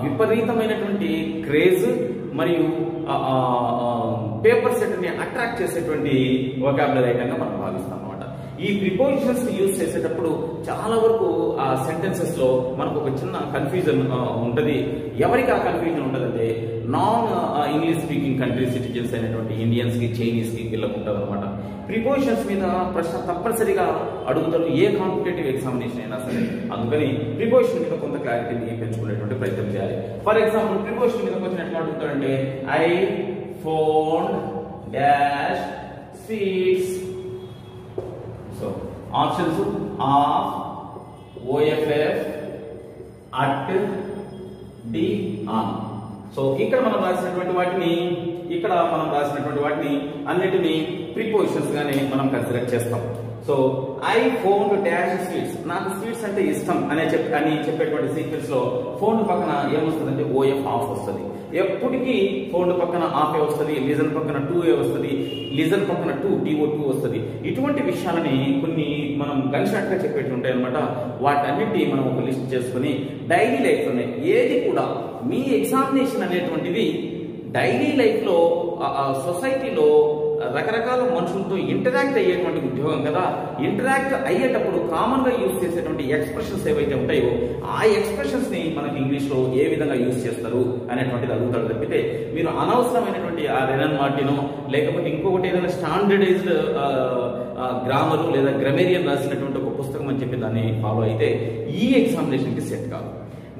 విపరీతమైనటువంటి క్రేజ్ మరియు పేపర్ సెట్ ని అట్రాక్ట్ చేసేటువంటి వొకాబులరీ ఐటంగా మనం భావిస్తాం అన్నమాట. ఈ ప్రిపోజిషన్స్ యూజ్ చేసేటప్పుడు చాలా వరకు ఆ సెంటెన్సెస్ లో మనకు ఒక చిన్న కన్ఫ్యూజన్ ఉంటది. ఎవరికి ఆ కన్ఫ్యూజన్ ఉంటదంటే non English speaking country citizens అయినటువంటి ఇండియన్స్ కి, చైనీస్ కి వీళ్ళకు ఉంటుంది అనమాట. ప్రిపోజిషన్స్ మీద ప్రశ్న తప్పనిసరిగా అడుగుతారు ఏ కాంపిటేటివ్ ఎగ్జామినేషన్ అయినా సరే. అందుకని ప్రిపోజిషన్ మీద కొంత క్లారిటీని పెంచుకునేటువంటి ప్రయత్నం చేయాలి. ఫర్ ఎగ్జాంపుల్ ప్రిపోజిషన్ మీద కొంచెం ఎట్లా అడుగుతారంటే I phone dash sweets. So options off, O F F, at, D, on. So ఇక్కడ మనం రాసినటువంటి వాటిని అన్నిటినీ ప్రిపోజిషన్స్ గానే మనం కన్సిడర్ చేస్తాం. So I phone dash sweets, నాకు స్వీట్స్ అంటే ఇష్టం అని చెప్పేటువంటి సీక్వెన్స్ లో ఫోన్ పక్కన ఏమొస్తుందంటే ఓఎఫ్ ఆఫ్ వస్తుంది. ఎప్పటికీ ఫోన్ పక్కన ఆఫ్ ఏ వస్తుంది, లిజన్ పక్కన టూ ఏ వస్తుంది, లిజన్ పక్కన TO2 వస్తుంది. ఇటువంటి విషయాలని కొన్ని మనం గన్ షాట్ గా చెప్పేటి ఉంటాయి అనమాట. వాటన్నిటి మనం ఒక లిస్ట్ చేసుకుని డైలీ లైఫ్ లోనే ఏది కూడా మీ ఎగ్జామినేషన్ అనేటువంటిది డైలీ లైఫ్ లో సొసైటీలో రకరకాల మనుషులతో ఇంటరాక్ట్ అయ్యేటువంటి ఉద్యోగం కదా. ఇంటరాక్ట్ అయ్యేటప్పుడు కామన్ గా యూజ్ చేసేటువంటి ఎక్స్ప్రెషన్స్ ఏవైతే ఉంటాయో ఆ ఎక్స్ప్రెషన్స్ ని మనకి ఇంగ్లీష్ లో ఏ విధంగా యూజ్ చేస్తారు అనేటువంటిది అడుగుతాడు తప్పితే మీరు అనవసరమైనటువంటి ఆ రెనన్ మార్టినో లేకపోతే ఇంకొకటి ఏదైనా స్టాండర్డైజ్డ్ గ్రామరు లేదా గ్రామేరియన్ రాసినటువంటి ఒక పుస్తకం అని చెప్పి దాన్ని ఫాలో అయితే ఈ ఎగ్జామినేషన్ కి సెట్ కాదు.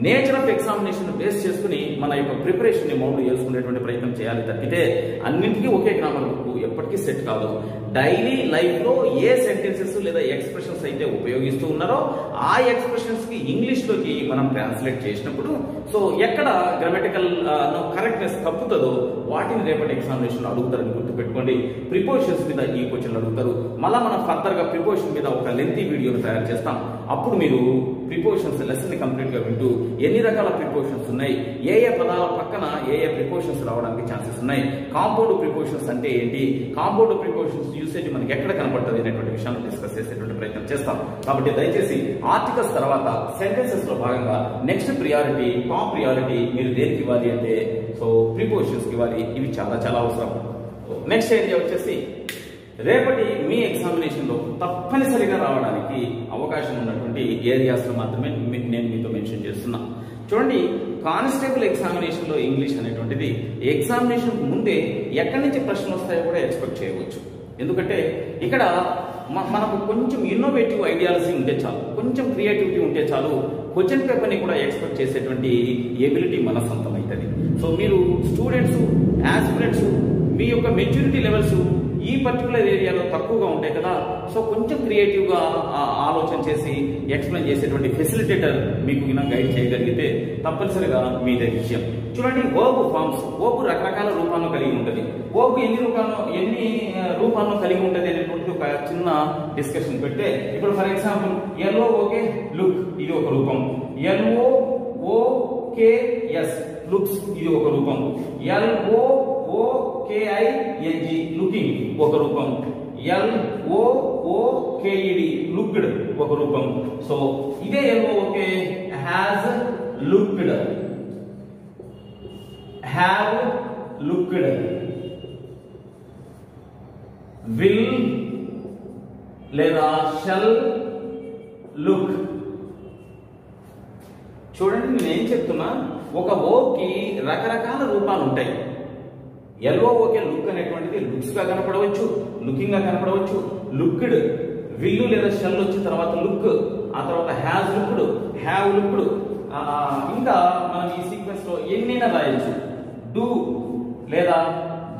నేచర్ ఆఫ్ ఎగ్జామినేషన్ బేస్ చేసుకుని మన యొక్క ప్రిపరేషన్ ని మౌల్డ్ చేసుకునేటువంటి ప్రయత్నం చేయాలి తప్పితే అన్నింటికీ ఒకే గ్రామర్ బుక్ ఎప్పటికీ సెట్ కాదు. డైలీ లైఫ్ లో ఏ సెంటెన్సెస్ లేదా ఎక్స్ప్రెషన్స్ అయితే ఉపయోగిస్తూ ఉన్నారో ఆ ఎక్స్ప్రెషన్స్ కి ఇంగ్లీష్ లోకి మనం ట్రాన్స్లేట్ చేసినప్పుడు సో ఎక్కడ గ్రామటికల్ కరెక్ట్నెస్ తప్పుతుందో వాటిని రేపటి ఎగ్జామినేషన్ అడుగుతారని గుర్తుపెట్టుకోండి. ప్రిపోజిషన్స్ మీద ఈ క్వశ్చన్లు అడుగుతారు. మళ్ళీ మనం ఫర్దర్ గా ప్రిపోజిషన్ మీద ఒక లెంతీ వీడియోను తయారు చేస్తాం. అప్పుడు మీరు ప్రిపోజిషన్స్ లెసన్ ని కంప్లీట్ గా వింటూ ఎన్ని రకాల ప్రిపోజిషన్స్ ఉన్నాయి, ఏ పదాల పక్కన ఏ ప్రిపోజిషన్స్ రావడానికి ఛాన్సెస్ ఉన్నాయి, కాంపౌండ్ ప్రిపోజిషన్స్ అంటే ఏంటి, కాంపౌండ్ ప్రిపోజిషన్స్ యూసేజ్ మనకి ఎక్కడ కనపడుతుంది అనేటువంటి విషయాన్ని డిస్కస్ చేసేటువంటి ప్రయత్నం చేస్తాం. కాబట్టి దయచేసి ఆర్టికల్స్ తర్వాత సెంటెన్సెస్ లో భాగంగా నెక్స్ట్ ప్రియారిటీ, టాప్ ప్రియారిటీ మీరు దేనికి ఇవ్వాలి అంటే సో ప్రిపోజిషన్స్ కి ఇవ్వాలి. ఇవి చాలా చాలా అవసరం. నెక్స్ట్ ఏరియా వచ్చేసి రేపటి మీ ఎగ్జామినేషన్ లో తప్పనిసరిగా రావడానికి అవకాశం ఉన్నటువంటి ఏరియాస్ లో మాత్రమే నేను మీతో మెన్షన్ చేస్తున్నా. చూడండి, కానిస్టేబుల్ ఎగ్జామినేషన్ లో ఇంగ్లీష్ అనేటువంటిది ఎగ్జామినేషన్ ముందే ఎక్కడి నుంచి ప్రశ్నలు వస్తాయో కూడా ఎక్స్పెక్ట్ చేయవచ్చు. ఎందుకంటే ఇక్కడ మనకు కొంచెం ఇన్నోవేటివ్ ఐడియాలజీ ఉంటే చాలు, కొంచెం క్రియేటివిటీ ఉంటే చాలు, క్వశ్చన్ పేపర్ని కూడా ఎక్స్పెక్ట్ చేసేటువంటి ఎబిలిటీ మన సొంతం అవుతుంది. సో మీరు స్టూడెంట్స్, ఆస్పిరెంట్స్ మీ యొక్క మెచ్యూరిటీ లెవెల్స్ ఈ పర్టికులర్ ఏరియాలో తక్కువగా ఉంటాయి కదా. సో కొంచెం క్రియేటివ్ గా ఆలోచన చేసి ఎక్స్ప్లెయిన్ చేసేటువంటి ఫెసిలిటేటర్ మీకు గైడ్ చేయగలిగితే తప్పనిసరిగా మీదే విషయం. చూడండి, వర్బ్ ఫార్మ్స్, వర్బ్ రకరకాల రూపాలను కలిగి ఉంటుంది. వర్బ్ ఎన్ని రూపాలను కలిగి ఉంటుంది అనేటువంటి ఒక చిన్న డిస్కషన్ పెట్టే. ఇప్పుడు ఫర్ ఎగ్జాంపుల్ LOOK లుక్, ఇది ఒక రూపం. LOOKS లుక్స్, ఇది ఒక రూపం. LOOKING లుకింగ్ ఒక రూపం. LOOKED లుక్డ్ ఒక రూపం. సో ఇదే LOOK has looked, have looked, will లేదా షల్ లుక్. చూడండి, నేనేం చెప్తున్నా, ఒక వర్బ్కి రకరకాల రూపాలు ఉంటాయి. LOOK లుక్ అనేటువంటిది లుక్స్ గా కనపడవచ్చు, లుకింగ్ గా కనపడవచ్చు, లుక్డ్ విల్లు లేదా షెల్ వచ్చిన తర్వాత లుక్, ఆ తర్వాత హ్యాజ్ లుక్డ్, హ్యావ్ లుక్డ్, ఇంకా మనం ఈ సీక్వెన్స్ లో ఎన్నైనా రాయొచ్చు. డూ లేదా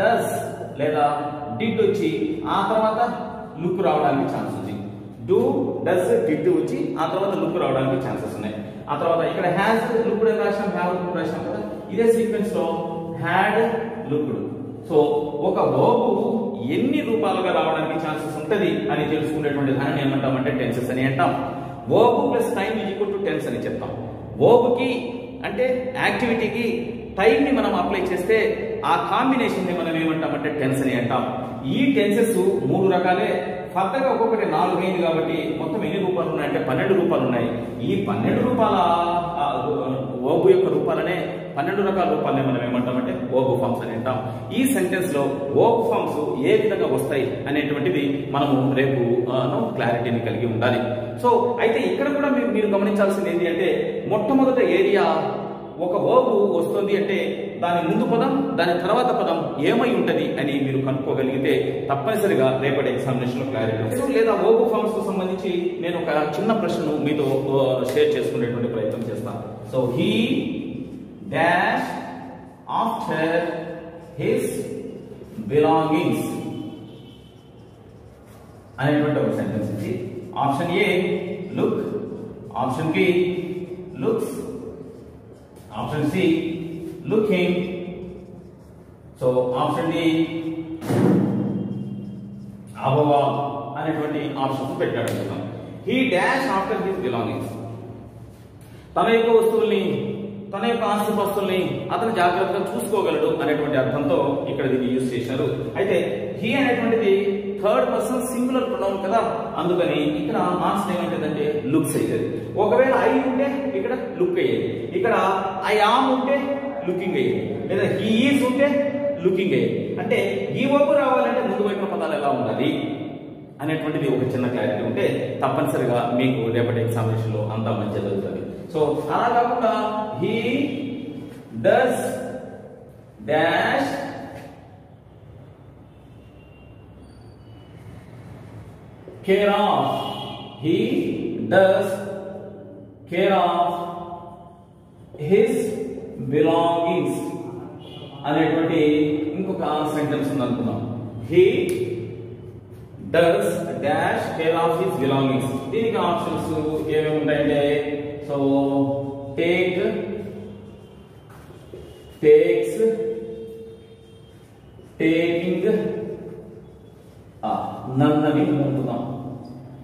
డస్ లేదా డిడ్ వచ్చి ఆ తర్వాత లుక్ రావడానికి ఛాన్స్ ఉంది. డూ డస్ డిడ్ వచ్చి ఆ తర్వాత లుక్ రావడానికి ఛాన్సెస్ ఉన్నాయి. ఆ తర్వాత ఇక్కడ హ్యాజ్ లుక్డ్ అని రాసాం, హ్యావ్ లుక్డ్ రాసాం కదా. ఇదే సీక్వెన్స్ లో హ్యాడ్ లుక్డ్. సో ఒక వర్బ్ ఎన్ని రూపాలుగా రావడానికి ఛాన్సెస్ ఉంటది అని తెలుసుకునేటువంటి దాన్ని ఏమంటామంటే టెన్సెస్ అని అంటాం. Verb plus time is equal to tense అని చెప్తాం. వర్బ్ కి అంటే యాక్టివిటీకి టైం ని మనం అప్లై చేస్తే ఆ కాంబినేషన్ ని మనం ఏమంటామంటే టెన్స్ అని అంటాం. ఈ టెన్సెస్ 3 రకాలే. ఫర్దర్గా ఒక్కొక్కటి 4 అయింది కాబట్టి మొత్తం ఎన్ని రూపాలు ఉన్నాయంటే 12 రూపాలు ఉన్నాయి. ఈ 12 రూపాల వర్బ్ యొక్క రూపాలనే 12 రకాల రూపాలనే మనం ఏమంటామంటే వర్బ్ ఫార్మ్స్ అని అంటాం. ఈ సెంటెన్స్ లో వర్బ్ ఫార్మ్స్ ఏ విధంగా వస్తాయి అనేటువంటిది మనము రేపు క్లారిటీని కలిగి ఉండాలి. సో అయితే ఇక్కడ కూడా మీరు గమనించాల్సింది ఏంటి అంటే మొట్టమొదటి ఏరియా ఒక వర్బ్ వస్తుంది అంటే దాని ముందు పదం దాని తర్వాత పదం ఏమై ఉంటది అని మీరు కనుక్కోగలిగితే తప్పనిసరిగా రేపటి ఎగ్జామినేషన్ లో క్లారిటీ ఉంటుంది. లేదా వర్బ్ ఫార్మ్స్ కు సంబంధించి నేను ఒక చిన్న ప్రశ్నను మీతో షేర్ చేసుకునేటువంటి ప్రయత్నం చేస్తాను. So he dash after his belongings అనేటువంటి ఒక సెంటెన్స్ ఇది. Option a look, option b looks, option c looking, so option d above all అనేటువంటి ఆప్షన్స్ పెట్టాడు. He dash after his belongings, తన యొక్క వస్తువుల్ని తన యొక్క ఆస్తిపాస్తుల్ని అతను జాగ్రత్తగా చూసుకోగలడు అనేటువంటి అర్థంతో ఇక్కడ దీన్ని యూజ్ చేశారు. అయితే హీ అనేటువంటిది థర్డ్ పర్సన్ సింగులర్ ప్రొనౌన్ కదా, అందుకని ఇక్కడ ఆన్సర్ ఏమంటదంటే లుక్స్ అయ్యేది. ఒకవేళ ఐ ఉంటే ఇక్కడ లుక్ అయ్యేది, ఇక్కడ ఐ ఆమ్ ఉంటే లుకింగ్ అయ్యేది, లేదా హీ ఈజ్ ఉంటే లుకింగ్ అయ్యేది. అంటే ఈ వర్బ్ రావాలంటే ముందు వైపున పదాలు ఎలా ఉండాలి అనేటువంటిది ఒక చిన్న క్లారిటీ ఉంటే తప్పనిసరిగా మీకు రేపటి ఎగ్జామినేషన్ లో అంతా మంచిగా జరుగుతుంది. సో అలా కాకుండా he does dash care of, he does care of his belongings అనేటువంటి ఇంకొక సెంటెన్స్ ఉంది అనుకున్నాం. He does dash care of his belongings. దీనికి ఆప్షన్స్ ఏమేమి ఉంటాయంటే so take, takes, taking, none అని అనుకుందాం.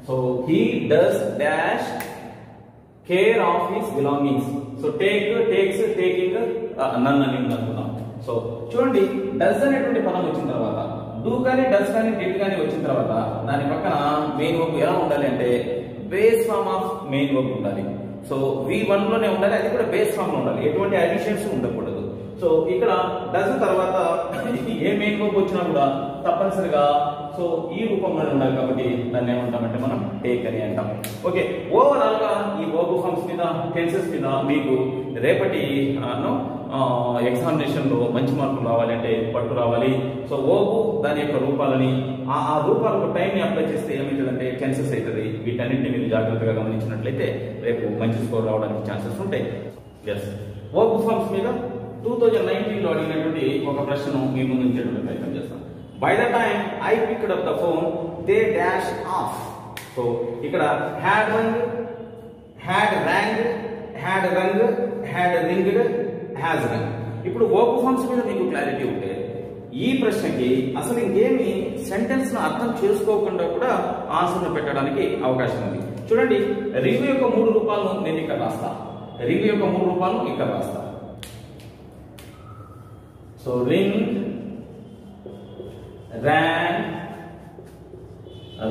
So he does dash care of his belongings. So take, takes, taking, none అని అనుకుందాం. సో చూడండి, డస్ అనేటువంటి పదం వచ్చిన తర్వాత డూ కానీ డస్ కానీ డిడ్ కానీ వచ్చిన తర్వాత దాని పక్కన మెయిన్ వర్బ్ ఎలా ఉండాలి అంటే base form of main verb ఉండాలి. సో V1 లోనే ఉండాలి, అది కూడా బేస్ ఫార్మ్ లో ఉండాలి, ఎటువంటి అడిషన్స్ ఉండకూడదు. సో ఇక్కడ డస్ తర్వాత ఏ మెయిన్ వర్బ్ వచ్చినా కూడా తప్పనిసరిగా సో ఈ రూపంలోనే ఉండాలి కాబట్టి దాన్ని ఏమంటామంటే మనం టేక్ అని అంటాం. ఓకే, ఓవరాల్ గా ఈ వర్బ్ ఫార్మ్స్ మీద టెన్సెస్ మీద మీకు రేపటి ఎగ్జామినేషన్ లో మంచి మార్కులు రావాలి అంటే పట్టు రావాలి. సో వర్బ్ దాని యొక్క రూపాలని ఆ రూపాలకు టైం ని అప్లై చేస్తే ఏమవుతుందంటే టెన్సెస్ అవుతుంది. వీటన్నింటినీ మీరు జాగ్రత్తగా గమనించినట్లయితే రేపు మంచి స్కోర్ రావడానికి ఛాన్సెస్ ఉంటాయి. ఎస్, వర్బ్ ఫార్మ్స్ మీద 2019 లో అడిగినటువంటి ఒక ప్రశ్నను మీ ముందు ఉంచేటువంటి ప్రయత్నం చేస్తాం. By the time I picked up the phone they dash off. So ఇక్కడ had rung, had rang, had rung, had ringed, has rung. ఇప్పుడు వర్బ్ ఫార్మ్స్ మీద మీకు క్లారిటీ ఉంటే ఈ ప్రశ్నకి అసలు ఇంకేమి సెంటెన్స్ ను అర్థం చేసుకోకుండా కూడా ఆన్సర్ పెట్టడానికి అవకాశం ఉంది. చూడండి, రింగ్ యొక్క 3 రూపాలను నేను ఇక్కడ రాస్తా, రింగ్ యొక్క 3 రూపాలను ఇక్కడ రాస్తా. సో రింగ్, ర్యాంగ్,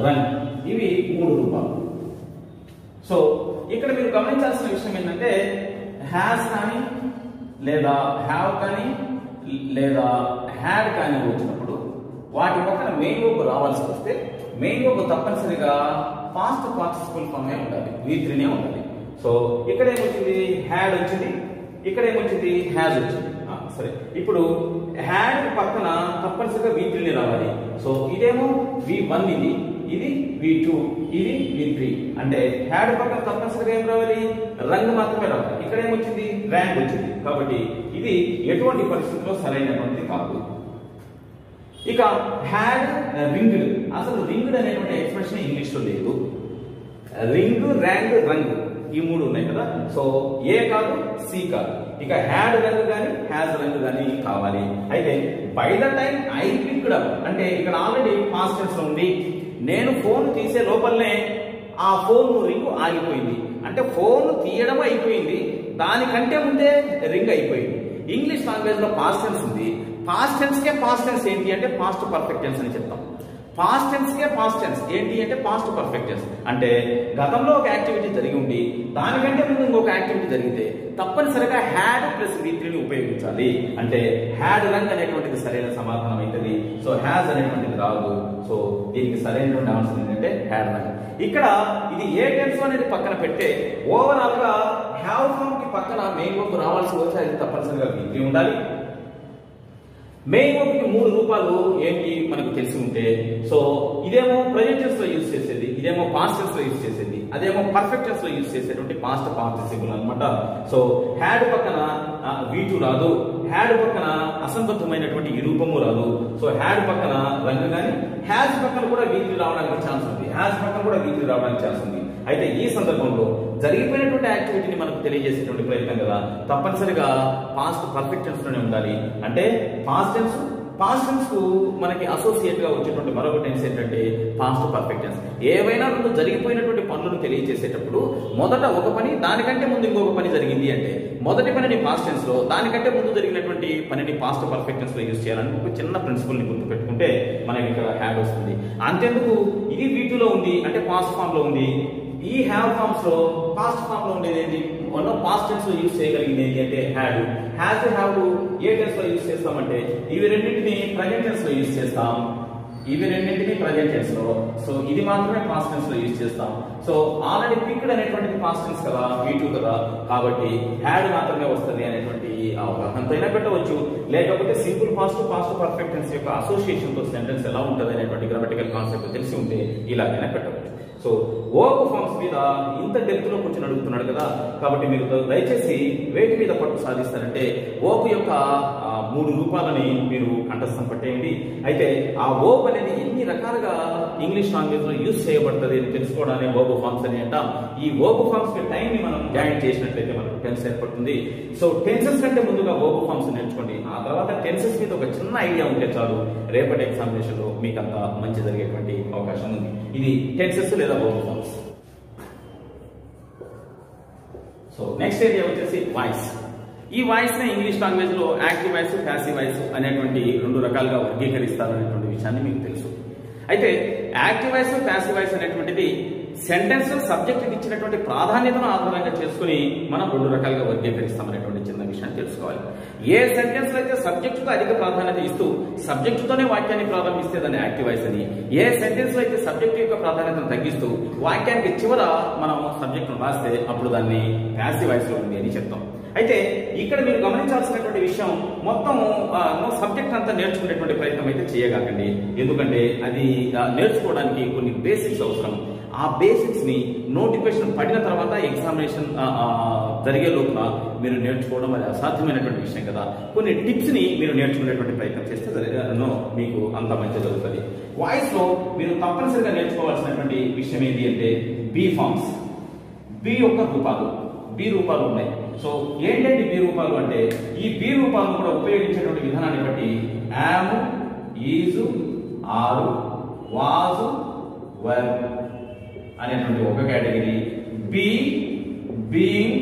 రన్, ఇవి 3 రూపాలు. సో ఇక్కడ మీరు గమనించాల్సిన విషయం ఏంటంటే హ్యాస్ కానీ లేదా హ్యావ్ కానీ లేదా హ్యాడ్ కానీ వచ్చినప్పుడు వాటి పక్కన మెయిన్ వర్బ్ రావాల్సి వస్తే మెయిన్ వర్బ్ తప్పనిసరిగా పాస్ట్ పార్టిసిపల్ ఫామ్ ఉండాలి, V3 ఉండాలి. సో ఇక్కడ ఏమొచ్చింది, హ్యాడ్ వచ్చింది, ఇక్కడ ఏమొచ్చింది, హ్యాజ్ వచ్చింది. సరే, ఇప్పుడు హ్యాడ్ పక్కన తప్పనిసరిగా V3 రావాలి. సో ఇదేమో V1 ఇది, ఇది V2, ఇది V3. అంటే హ్యాడ్ పక్కన తప్పనిసరిగా ఏం రావాలి, రంగు మాత్రమే రావాలి. ఇక్కడ ఏమొచ్చింది, ర్యాంక్ వచ్చింది. కాబట్టి ఇది ఎటువంటి పరిస్థితుల్లో సరైనటువంటి కాదు. ఇక హ్యాడ్ రింగ్డ్, అసలు రింగ్డ్ అనేటువంటి ఎక్స్ప్రెషన్ ఇంగ్లీష్ లో లేదు. రింగ్, ర్యాంక్, రంగు ఈ మూడు ఉన్నాయి కదా. సో ఏ కాదు, సి కాదు. ఇక హ్యాడ్ రంగు కానీ హ్యాజ్ రంగు కానీ కావాలి. అయితే by the time I picked up అంటే ఇక్కడ ఆల్రెడీ పాస్ట్ టెన్స్ లో ఉంది. నేను ఫోన్ తీసే లోపలనే ఆ ఫోన్ రింగ్ ఆగిపోయింది. అంటే ఫోన్ తీయడం అయిపోయింది, దానికంటే ముందే రింగ్ అయిపోయింది. ఇంగ్లీష్ లాంగ్వేజ్ లో పాస్ట్ టెన్స్ ఉంది. పాస్ట్ టెన్స్ కే పాస్ట్ టెన్స్ ఏంటి అంటే పాస్ట్ పర్ఫెక్ట్ టెన్స్ అని చెప్తాం. పాస్ట్ టెన్స్ కే పాస్ట్ టెన్స్ ఏంటి అంటే పాస్ట్ పర్ఫెక్ట్ టెన్స్. అంటే గతంలో ఒక యాక్టివిటీ జరిగి ఉండి దానికంటే ముందు ఇంకొక యాక్టివిటీ జరిగితే తప్పనిసరిగా హ్యాడ్ ప్లస్ V3 ని ఉపయోగించాలి. అంటే హ్యాడ్ రంగ్ అనేటువంటిది సరైన సమాధానం అవుతుంది. సో హ్యాజ్ అనేటువంటిది రాదు. సో దీనికి సరైనటువంటి ఆన్సర్ ఏంటంటే హ్యాడ్ రంగ్. ఇక్కడ ఇది ఏ టెన్స్ అనేది పక్కన పెట్టే ఓవరాల్ గా హ్యావ్ ఫామ్ కి పక్కన మెయిన్ వర్బ్ రావాల్సి వచ్చి అది తప్పనిసరిగా V3 ఉండాలి. మెయిన్ వర్బ్ కి 3 రూపాలు ఏంటి మనకు తెలిసి ఉంటే, సో ఇదేమో ప్రెజెంట్ టెన్స్ లో యూజ్ చేసేది, ఇదేమో పాస్ట్ టెన్స్ లో యూజ్ చేసేది, అదేమో పర్ఫెక్ట్ టెన్స్ లో యూజ్ చేసేటువంటి పాస్ట్ పార్టిసిపుల్ అన్నమాట. సో హ్యాడ్ పక్కన V2 రాదు, హ్యాడ్ పక్కన అసంబద్ధమైనటువంటి ఈ రూపము రాదు. సో హ్యాడ్ పక్కన రంగు కానీ హ్యాజ్ పక్కన కూడా V3 రావడానికి ఛాన్స్ ఉంది, హ్యాజ్ పక్కన కూడా V3 రావడానికి ఛాన్స్ ఉంది. అయితే ఈ సందర్భంలో జరిగిపోయినటువంటి యాక్టివిటీని మనకు తెలియజేసేటువంటి ప్రయత్నం కదా, తప్పనిసరిగా పాస్ట్ పర్ఫెక్ట్ టెన్స్ లోనే ఉండాలి. అంటే పాస్ట్ టెన్స్ కు మనకి అసోసియేట్ గా వచ్చేటువంటి మరొక టెన్స్ ఏంటంటే పాస్ట్ పర్ఫెక్ట్ టెన్స్. ఏవైనా రెండు జరిగిపోయినటువంటి పనులను తెలియజేసేటప్పుడు మొదట ఒక పని దానికంటే ముందు ఇంకొక పని జరిగింది అంటే మొదటి పనిని పాస్ట్ టెన్స్ లో, దానికంటే ముందు జరిగినటువంటి పనిని పాస్ట్ పర్ఫెక్ట్ టెన్స్ లో యూజ్ చేయాలని ఒక చిన్న ప్రిన్సిపల్ ని గుర్తు పెట్టుకుంటే మనకి ఇక్కడ హ్యాడ్ వస్తుంది. అంతెందుకు ఇది V2 లో ఉంది అంటే పాస్ట్ ఫామ్ లో ఉంది. ఈ హ్యావ్ ఫామ్స్ లో పాస్ట్ ఫామ్ లో ఉండేది ఏంటి, మనం పాస్ట్ టెన్స్ లో యూజ్ చేయగలిగింది ఏంటి అంటే హ్యాడ్. హ్యాజ్ హ్యావ్ ఏ టెన్స్ లో యూజ్ చేస్తామంటే ఇవి రెండింటిని ప్రెజెంట్ టెన్స్ లో యూజ్ చేస్తాం, ఇవి రెండింటిని ప్రెజెంట్ టెన్స్ లో. సో ఇది మాత్రమే పాస్ట్ టెన్స్ లో యూజ్ చేస్తాం. సో ఆల్రెడీ పిక్డ్ అనేటువంటిది పాస్ట్ టెన్స్ కదా, V2 కదా, కాబట్టి హ్యాడ్ మాత్రమే వస్తుంది అనేటువంటి అవగాహనతో అయినా పెట్టవచ్చు. లేకపోతే simple past past perfect tense యొక్క అసోసియేషన్ తో సెంటెన్స్ ఎలా ఉంటుంది అనేటువంటి గ్రామటికల్ కాన్సెప్ట్ తెలిసి ఉంటే ఇలాగైనా పెట్టవచ్చు. సో వర్బ్ ఫార్మ్స్ మీద ఇంత డెప్త్ లో కూర్చొని అడుగుతున్నాడు కదా, కాబట్టి మీరు దయచేసి వేటి మీద పట్టు సాధిస్తారంటే వర్బ్ యొక్క 3 రూపాలని మీరు కంఠస్థం పట్టేయండి. అయితే ఆ వర్బ్ అనేది ఎన్ని రకాలుగా ఇంగ్లీష్ లాంగ్వేజ్ లో యూజ్ చేయబడుతుంది అని తెలుసుకోవడానికి వర్బ్ ఫార్మ్స్ అని అంటాం. ఈ వర్బ్ ఫార్మ్స్ కి టైం ని మనం జాయిన్ చేసినట్లయితే మనకు టెన్స్ ఏర్పడుతుంది. సో టెన్సెస్ కంటే ముందుగా వర్బ్ ఫార్మ్స్ నేర్చుకోండి. ఆ తర్వాత టెన్సెస్ మీద ఒక చిన్న ఐడియా ఉంటే చాలు, రేపటి ఎగ్జామినేషన్ లో మీకు అంత మంచి జరిగేటువంటి అవకాశం ఉంది. ఇది టెన్సెస్ లేదా verb forms. So next area వచ్చేసి వాయిస్. ఈ వాయిస్ ని ఇంగ్లీష్ లాంగ్వేజ్ లో యాక్టివ్ వాయిస్, ప్యాసివ్ వాయిస్ అనేటువంటి 2 రకాలుగా వర్గీకరిస్తారు అనేటువంటి విషయాన్ని మీకు తెలుసు. అయితే యాక్టివ్ వాయిస్, ప్యాసివ్ వాయిస్ అనేటువంటిది సెంటెన్స్ సబ్జెక్ట్ ఇచ్చినటువంటి ప్రాధాన్యతను ఆధారంగా చేసుకుని మనం 2 రకాలుగా వర్గీకరిస్తాం అనేటువంటి చిన్న విషయాన్ని తెలుసుకోవాలి. ఏ సెంటెన్స్ లో అయితే సబ్జెక్టుతో అధిక ప్రాధాన్యత ఇస్తూ సబ్జెక్టుతోనే వాక్యాన్ని ప్రారంభిస్తే దాన్ని యాక్టివ్ వాయిస్ అని, ఏ సెంటెన్స్ లో అయితే సబ్జెక్ట్ యొక్క ప్రాధాన్యతను తగ్గిస్తూ వాక్యానికి చివర మనం సబ్జెక్టును రాస్తే అప్పుడు దాన్ని ప్యాసివ్ వాయిస్ లో ఉంది అని చెప్తాం. అయితే ఇక్కడ మీరు గమనించాల్సినటువంటి విషయం, మొత్తం సబ్జెక్ట్ అంతా నేర్చుకునేటువంటి ప్రయత్నం అయితే చేయగాకండి. ఎందుకంటే అది నేర్చుకోవడానికి కొన్ని బేసిక్స్ అవసరం. ఆ బేసిక్స్ ని నోటిఫికేషన్ పడిన తర్వాత ఎగ్జామినేషన్ జరిగే లోపల మీరు నేర్చుకోవడం అది అసాధ్యమైనటువంటి విషయం కదా. కొన్ని టిప్స్ ని మీరు నేర్చుకునేటువంటి ప్రయత్నం చేస్తే మీకు అంత మంచి జరుగుతుంది. వాయిస్ లో మీరు తప్పనిసరిగా నేర్చుకోవాల్సినటువంటి విషయం ఏంటి అంటే బి ఫార్మ్స్, బి యొక్క రూపాలు. బి రూపాలు ఉన్నాయి. సో ఏంటంటే బి రూపాలు అంటే ఈ బి రూపాలను కూడా ఉపయోగించేటువంటి విధానాన్ని బట్టి యామ్, ఈజు, ఆరు, వాజు, వర్ అనేటువంటి ఒక కేటగిరీ, బీ, బీయింగ్,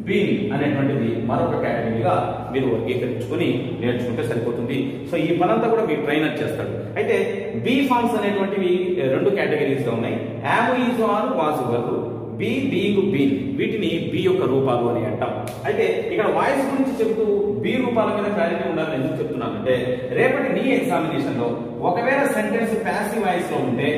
బీయింగ్ అనేటువంటిది మరొక కేటగిరీగా మీరు వర్గీకరించుకొని నేర్చుకుంటే సరిపోతుంది. సో ఈ పనంతా కూడా మీరు ట్రైనర్ చేస్తాడు. అయితే బి ఫార్మ్స్ అనేటువంటివి 2 కేటగిరీస్ గా ఉన్నాయి. యామ్, ఈజు, ఆరు, vase, were. B, being, been వీటిని బి యొక్క రూపాలు అని అంటాం. అయితే ఇక్కడ వాయిస్ గురించి చెబుతూ బి రూపాల మీద క్లారిటీ ఉండాలని ఎందుకు చెప్తున్నానంటే రేపటి నీ ఎగ్జామినేషన్ లో ఒకవేళ సెంటెన్స్ ప్యాసివ్ వాయిస్ లో ఉంటే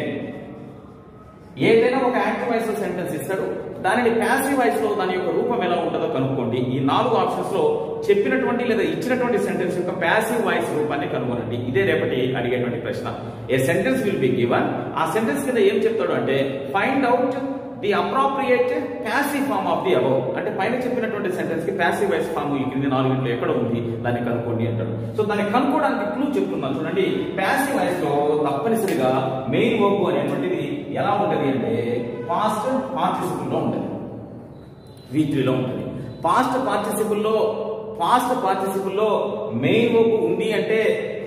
ఏదైనా ఒక యాక్టివ్ వాయిస్ లో సెంటెన్స్ ఇస్తాడు, దానిని ప్యాసివ్ వాయిస్ లో దాని యొక్క రూపం ఎలా ఉంటుందో కనుక్కోండి. ఈ 4 ఆప్షన్స్ లో చెప్పినటువంటి లేదా ఇచ్చినటువంటి సెంటెన్స్ యొక్క ప్యాసివ్ వాయిస్ రూపాన్ని కనుగొనండి. ఇదే రేపటి అడిగేటువంటి ప్రశ్న. A sentence will be given, ఆ సెంటెన్స్ కింద ఏం చెప్తాడు అంటే find out the appropriate passive form of the above. అంటే పైన చెప్పినటువంటి సెంటెన్స్ కి ప్యాసివ్ వాయిస్ ఫామ్ ఈ క్రింది 4 ఎక్కడ ఉంది దాన్ని కనుక్కోండి అంటాడు. సో దాన్ని కనుక్కోవడానికి క్లూ చెప్తున్నాను చూడండి. ప్యాసివ్ వాయిస్ లో తప్పనిసరిగా మెయిన్ వర్బ్ అనేటువంటిది ఎలా ఉంటది అంటే పాస్ట్ పార్టిసిపుల్ లో ఉంటుంది, V3 లో ఉంటుంది. పాస్ట్ పార్టిసిపుల్ లో మెయిన్ వర్బ్ ఉంది అంటే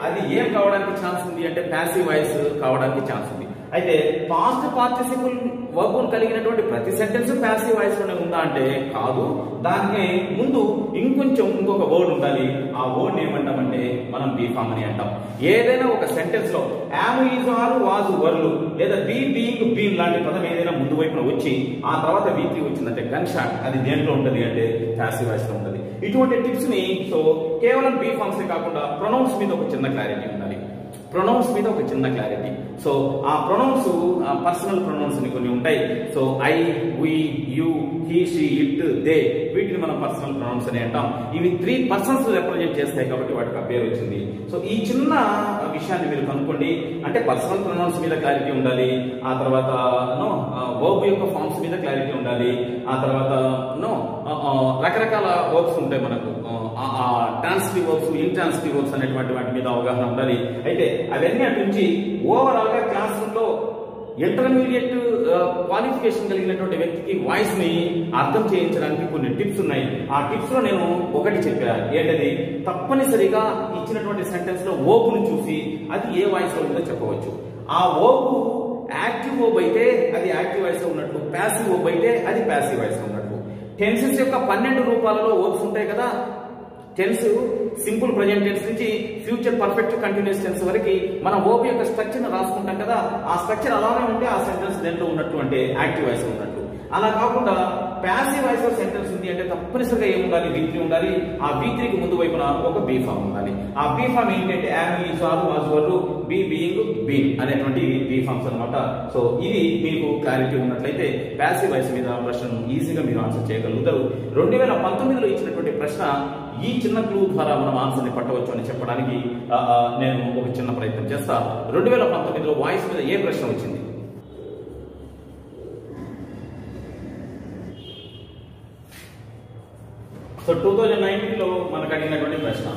అది ఏం కావడానికి ఛాన్స్ ఉంది అంటే ప్యాసివ్ వాయిస్ కావడానికి ఛాన్స్ ఉంది. అయితే పాస్ట్ పార్టిసిపుల్ వర్బ్ కలిగినటువంటి ప్రతి సెంటెన్స్ ప్యాసివ్ వాయిస్ లోనే ఉందా అంటే కాదు. దానికి ముందు ఇంకొక వర్డ్ ఉండాలి. ఆ వర్డ్ ఏమంటామంటే మనం బీ ఫామ్ అని అంటాం. ఏదైనా ఒక సెంటెన్స్ లో యామ్, ఈజ్, ఆర్, వాజ్, వర్లు లేదా బీ, బీయింగ్, బీన్ లాంటి పదం ఏదైనా ముందు వైపున వచ్చి ఆ తర్వాత V3 వచ్చిందంటే గన్ షాట్, అది దేంట్లో ఉంటుంది అంటే ప్యాసివ్ వాయిస్ లో ఉంటుంది. ఇటువంటి టిప్స్ ని సో కేవలం బీ ఫామ్స్ కాకుండా ప్రొనౌన్స్ మీద ఒక చిన్న క్లారిటీ ఉండాలి. సో ఆ ప్రొనౌన్స్ పర్సనల్ ప్రొనౌన్స్ అని కొన్ని ఉంటాయి. So I, we, you, he, she, it, they, వీటిని మనం పర్సనల్ ప్రొనౌన్స్ అని అంటాం. ఇవి 3 పర్సన్స్ రిప్రజెంట్ చేస్తాయి కాబట్టి వాటికి ఆ పేరు వచ్చింది. సో ఈ చిన్న విషయాన్ని మీరు కనుక్కోండి. అంటే పర్సనల్ ప్రొనౌన్స్ మీద క్లారిటీ ఉండాలి, ఆ తర్వాత వర్బ్ యొక్క ఫార్మ్స్ మీద క్లారిటీ ఉండాలి, ఆ తర్వాత రకరకాల వర్బ్స్ ఉంటాయి మనకు, ట్రాన్సిటివ్ వర్బ్స్, ఇంట్రాన్సిటివ్ వర్బ్స్ అనేటువంటి వాటి మీద అవగాహన ఉండాలి. అయితే అవన్నీ అటు నుంచి ఓవరాల్ గా క్లాస్ రూమ్ లో ఇంటర్మీడియట్ క్వాలిఫికేషన్ కలిగినటువంటి వ్యక్తికి వాయిస్ ని అర్థం చేయించడానికి కొన్ని టిప్స్ ఉన్నాయి. ఆ టిప్స్ లో నేను ఒకటి చెప్పాను. ఏంటది? తప్పనిసరిగా ఇచ్చినటువంటి సెంటెన్స్ లో వర్బ్ను చూసి అది ఏ వాయిస్ లో ఉందో చెప్పవచ్చు. ఆ వర్బ్ యాక్టివ్ వర్బ్ అయితే అది యాక్టివ్ వాయిస్ లో ఉన్నట్లు, ప్యాసివ్ వర్బ్ అయితే అది ప్యాసివ్ వాయిస్ లో ఉన్నట్లు. టెన్సెస్ యొక్క 12 రూపాలలో వర్బ్స్ ఉంటాయి కదా. టెన్స్ సింపుల్ ప్రెజెంట్ టెన్స్ నుంచి ఫ్యూచర్ పర్ఫెక్ట్ కంటిన్యూస్ టెన్స్ వరకు మనం వర్బ్ యొక్క స్ట్రక్చర్ రాసుకుంటాం కదా. ఆ స్ట్రక్చర్ అలానే ఉంటే ఆ సెంటెన్స్ దేంట్లో ఉన్నట్టు అంటే యాక్టివ్ వాయిస్ ఉన్నట్టు. అలా కాకుండా ప్యాసివ్ వాయిస్ లో సెంటెన్స్ ఉంది అంటే తప్పనిసరిగా ఏముండాలి? V3 ఉండాలి. ఆ V3కి ముందు వైపున ఒక బీ ఫామ్ ఉండాలి. ఆ బీ ఫామ్ ఏంటంటే am, is, are, was, were, be, being, been అనేటువంటి బీ ఫామ్స్ అనమాట. సో ఇది మీకు క్లారిటీ ఉన్నట్లయితే ప్యాసివ్ వాయిస్ మీద ప్రశ్నను ఈజీగా మీరు ఆన్సర్ చేయగలుగుతారు. 2019లో ఇచ్చినటువంటి ప్రశ్న ఈ చిన్న క్లూ ద్వారా మనం ఆన్సర్ ని పట్టవచ్చు అని చెప్పడానికి నేను ఒక చిన్న ప్రయత్నం చేస్తా. 2019లో వాయిస్ మీద ఏ ప్రశ్న వచ్చింది? సో 2019లో మనకు అడిగినటువంటి ప్రశ్న,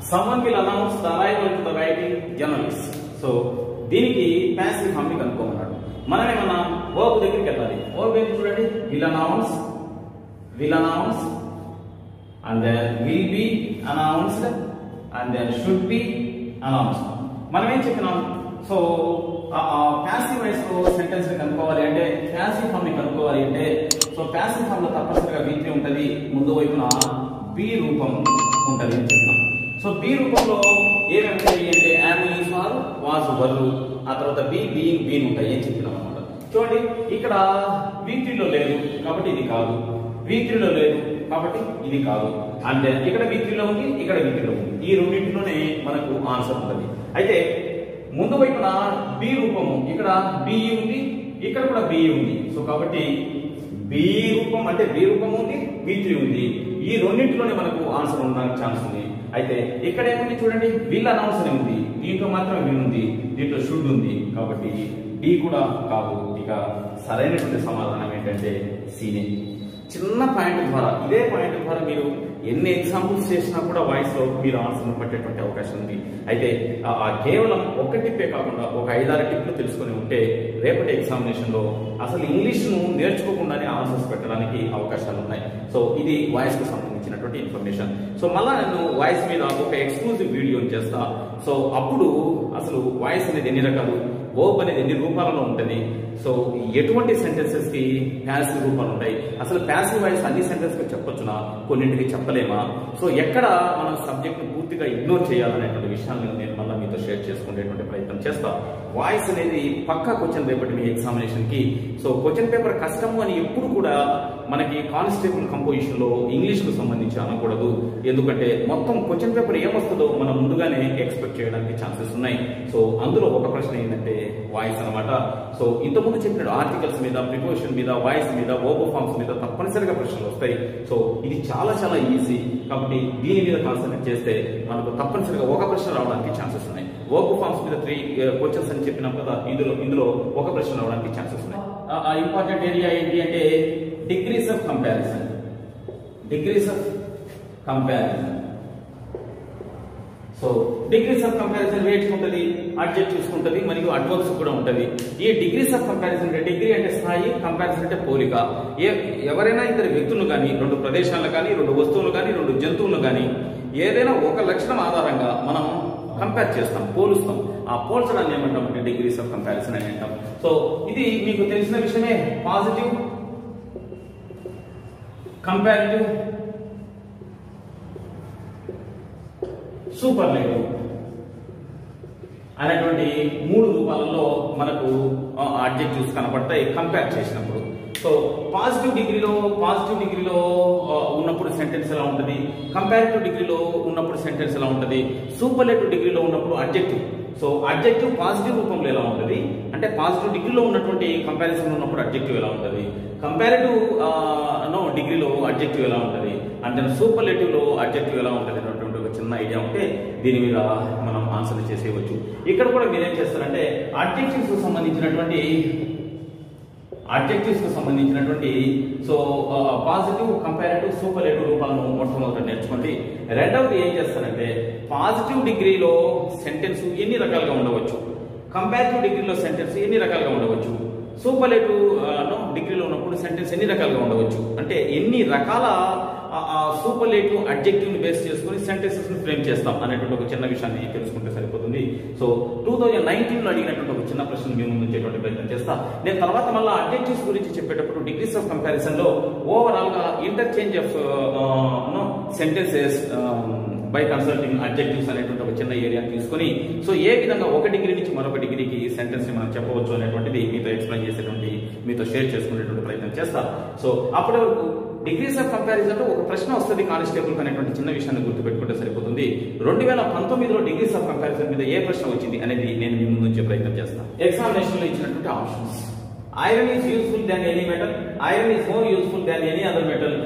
someone will announce the arrival to the writing journalist. So దీనికి ప్యాసివ్ ఫామ్ ని కనుక్కోమన్నాడు. మనం ఏమన్నా వర్బ్ దగ్గరికి వెళ్ళాలి. వర్బ్ ఏంటి చూడండి, will announce, and then will be announced, and then should be announced. మనం ఏం చెప్పినాం? సో ప్యాసివ్ వాయిస్ లో సెంటెన్స్ ని కనుక్కోవాలి అంటే, ప్యాసివ్ ఫామ్ ని కనుక్కోవాలి అంటే, సో ప్యాసివ్ ఫామ్ లో తప్పనిసరిగా V3 ఉంటది, ముందు వైపున బి రూపం ఉంటది అని చెప్తున్నాం. సో బి రూపంలో ఏమేమి ఉంటాయి అంటే యామ్, ఈజ్, ఆర్, వాజ్, వర్లు, ఆ తర్వాత బి, బీయింగ్, బీన్ ఉంటాయి అని చెప్పినాం అనమాట. చూడండి ఇక్కడ V3లో లేదు కాబట్టి ఇది కాదు, V3లో లేదు కాబట్టి ఇది కాదు, అంటే ఇక్కడ V3లో ఉంది, ఇక్కడ V3లో ఉంది. ఈ రెండింటిలోనే మనకు ఆన్సర్ ఉంటుంది. అయితే ముందు వైపున బి రూపము, ఇక్కడ బి ఉంది, ఇక్కడ కూడా బి ఉంది. సో కాబట్టి బి రూపం అంటే బి రూపం ఉంది, V3 ఉంది. ఈ రెండింటిలోనే మనకు ఆన్సర్ ఉండడానికి ఛాన్స్ ఉంది. అయితే ఇక్కడ ఏముంది చూడండి, విల్ అనౌన్స్ అని ఉంది, దీంట్లో మాత్రం విల్ ఉంది, దీంట్లో షుడ్ ఉంది. కాబట్టి డి కూడా కాదు. ఇక సరైనటువంటి సమాధానం ఏంటంటే సినే. చిన్న పాయింట్ ద్వారా, ఇదే పాయింట్ ద్వారా మీరు ఎన్ని ఎగ్జాంపుల్స్ చేసినా కూడా వాయిస్ లో మీరు ఆన్సర్ పట్టేటువంటి అవకాశం ఉంది. అయితే కేవలం ఒక టిప్పే కాకుండా ఒక 5-6 టిప్లు తెలుసుకుని ఉంటే రేపటి ఎగ్జామినేషన్ లో అసలు ఇంగ్లీష్ ను నేర్చుకోకుండానే ఆన్సర్స్ పెట్టడానికి అవకాశాలు ఉన్నాయి. సో ఇది వాయిస్ కు సంబంధించినటువంటి ఇన్ఫర్మేషన్. సో మళ్ళా నేను వాయిస్ మీద ఒక ఎక్స్క్లూజివ్ వీడియో చేస్తా. సో అప్పుడు అసలు వాయిస్ అనేది ఎన్ని రకాలు, వర్బ్ అనేది ఎన్ని రూపాలలో ఉంటుంది, సో ఎటువంటి సెంటెన్సెస్ కి ప్యాసివ్ రూపాలు ఉంటాయి, అసలు ప్యాసివ్ వాయిస్ అన్ని సెంటెన్స్ కి చెప్పొచ్చునా, కొన్నింటికి చెప్పలేమా, సో ఎక్కడ మనం సబ్జెక్ట్ ను పూర్తిగా ఇగ్నోర్ చేయాలనేటువంటి విషయాన్ని నేను మళ్ళీ మీతో షేర్ చేసుకునేటువంటి ప్రయత్నం చేస్తా. వాయిస్ అనేది పక్కా క్వశ్చన్ రేపటి మీ ఎగ్జామినేషన్ కి. సో క్వశ్చన్ పేపర్ కష్టము అని ఎప్పుడు కూడా మనకి కానిస్టేబుల్ కంపోజిషన్ లో ఇంగ్లీష్ కు సంబంధించి అనకూడదు. ఎందుకంటే మొత్తం క్వశ్చన్ పేపర్ ఏమొస్తుందో మనం ముందుగానే ఎక్స్పెక్ట్ చేయడానికి ఛాన్సెస్ ఉన్నాయి. సో అందులో ఒక ప్రశ్న ఏంటంటే వాయిస్ అనమాట. సో ఇంతకుముందు చెప్పిన ఆర్టికల్స్ మీద, ప్రిపోజిషన్ మీద, వాయిస్ మీద, వర్బ్ ఫార్మ్స్ మీద తప్పనిసరిగా ప్రశ్నలు వస్తాయి. సో ఇది చాలా చాలా ఈజీ కాబట్టి దీని మీద కాన్సన్ట్రేట్ చేస్తే మనకు తప్పనిసరిగా ఒక ప్రశ్న రావడానికి ఛాన్సెస్ ఉన్నాయి. వర్బ్ ఫార్మ్స్ మీద 3 క్వశ్చన్స్ అని చెప్పినాం కదా, ఇందులో ఒక ప్రశ్న రావడానికి ఛాన్సెస్ ఉన్నాయి. ఇంపార్టెంట్ ఏరియా ఏంటి అంటే degrees of comparison. Degrees of comparison. So degrees of comparison వేటికి ఉంటుంది, అడ్జెక్టివ్స్ ఉంటుంది మరియు అడ్వర్బ్స్ కూడా ఉంటుంది. ఈ డిగ్రీస్ ఆఫ్ కంపారిజన్ అంటే డిగ్రీ అంటే స్థాయి, కంపారిజన్ అంటే పోలిక. ఎవరైనా ఇద్దరు వ్యక్తులను కానీ, 2 ప్రదేశాలను కానీ, 2 వస్తువులు కానీ, 2 జంతువులను కానీ ఏదైనా ఒక లక్షణం ఆధారంగా మనం కంపేర్ చేస్తాం, పోలుస్తాం. ఆ పోల్చడాన్ని ఏమంటాం అంటే డిగ్రీస్ ఆఫ్ కంపారిజన్ అని అంటాం. సో ఇది మీకు తెలిసిన విషయమే. పాజిటివ్, కంపారిటివ్, సూపర్లేటివ్ అనేటువంటి 3 రూపాలలో మనకు అడ్జెక్టివ్స్ కనపడతాయి కంపేర్ చేసినప్పుడు. సో పాజిటివ్ డిగ్రీలో ఉన్నప్పుడు సెంటెన్స్ ఎలా ఉంటుంది, కంపారిటివ్ డిగ్రీలో ఉన్నప్పుడు సెంటెన్స్ ఎలా ఉంటుంది, సూపర్లేటివ్ డిగ్రీలో ఉన్నప్పుడు అడ్జెక్టివ్. సో అడ్జెక్టివ్ పాజిటివ్ రూపంలో ఎలా ఉంటుంది అంటే పాజిటివ్ డిగ్రీలో ఉన్నటువంటి కంపారిజన్ ఉన్నప్పుడు అడ్జెక్టివ్ ఎలా ఉంటుంది, కంపారిటివ్ డిగ్రీలో అడ్జెక్టివ్ ఎలా ఉంటుంది, అంటే సూపర్లేటివ్ లో అడ్జెక్టివ్ ఎలా ఉంటుంది అనేటువంటి ఒక చిన్న ఐడియా ఉంటే దీని మీద మనం ఆన్సర్ చేసేయవచ్చు. ఇక్కడ కూడా మీరేం చేస్తారంటే అడ్జెక్టివ్స్ కు సంబంధించినటువంటి సో పాజిటివ్, కంపారిటివ్, సూపర్లేటివ్ రూపాలను మొట్టమొదట నేర్చుకోండి. రెండవది ఏం చేస్తారంటే పాజిటివ్ డిగ్రీలో సెంటెన్స్ ఎన్ని రకాలుగా ఉండవచ్చు, కంపారిటివ్ డిగ్రీలో సెంటెన్స్ ఎన్ని రకాలుగా ఉండవచ్చు, సూపర్లేటివ్ డిగ్రీలో ఉన్నప్పుడు సెంటెన్స్ ఎన్ని రకాలుగా ఉండవచ్చు, అంటే ఎన్ని రకాల సూపర్లేటివ్ అడ్జెక్టివ్ ని బేస్ చేసుకుని సెంటెన్సెస్ ని ఫ్రేమ్ చేస్తాం అనేటువంటి ఒక చిన్న విషయాన్ని తెలుసుకుంటే సరిపోతుంది. సో 2019 లో అడిగినటువంటి ఒక చిన్న ప్రశ్న మేము ముందు ఉంచేటువంటి ప్రయత్నం చేస్తా. నేను తర్వాత మళ్ళీ అడ్జెక్టివ్స్ గురించి చెప్పేటప్పుడు డిగ్రీస్ ఆఫ్ కంపారిజన్ లో ఓవరాల్ గా interchange of sentences by consulting adjectives అనేటువంటి ఒక చిన్న ఏరియాని తీసుకొని సో ఏ విధంగా ఒక డిగ్రీ నుంచి మరొక డిగ్రీకి సెంటెన్స్ ని మనం చెప్పవచ్చు అనేటువంటిది మీతో ఎక్స్ప్లెయిన్ చేసేటువంటి, మీతో షేర్ చేసుకునేటువంటి ప్రయత్నం చేస్తా. సో అప్పటి వరకు డిగ్రీస్ ఆఫ్ కంపారిజన్ లో ఒక ప్రశ్న వస్తుంది కానిస్టేబుల్ అనేటువంటి చిన్న విషయాన్ని గుర్తుపెట్టుకుంటే సరిపోతుంది. 2019లో డిగ్రీస్ ఆఫ్ కంపారిజన్ మీద ఏ ప్రశ్న వచ్చింది అనేది నేను మీ ముందు ఉంచే ప్రయత్నం చేస్తాను. ఎగ్జామినేషన్ లో ఇచ్చినటువంటి options: iron is useful than any metal, iron is more useful than any other metal,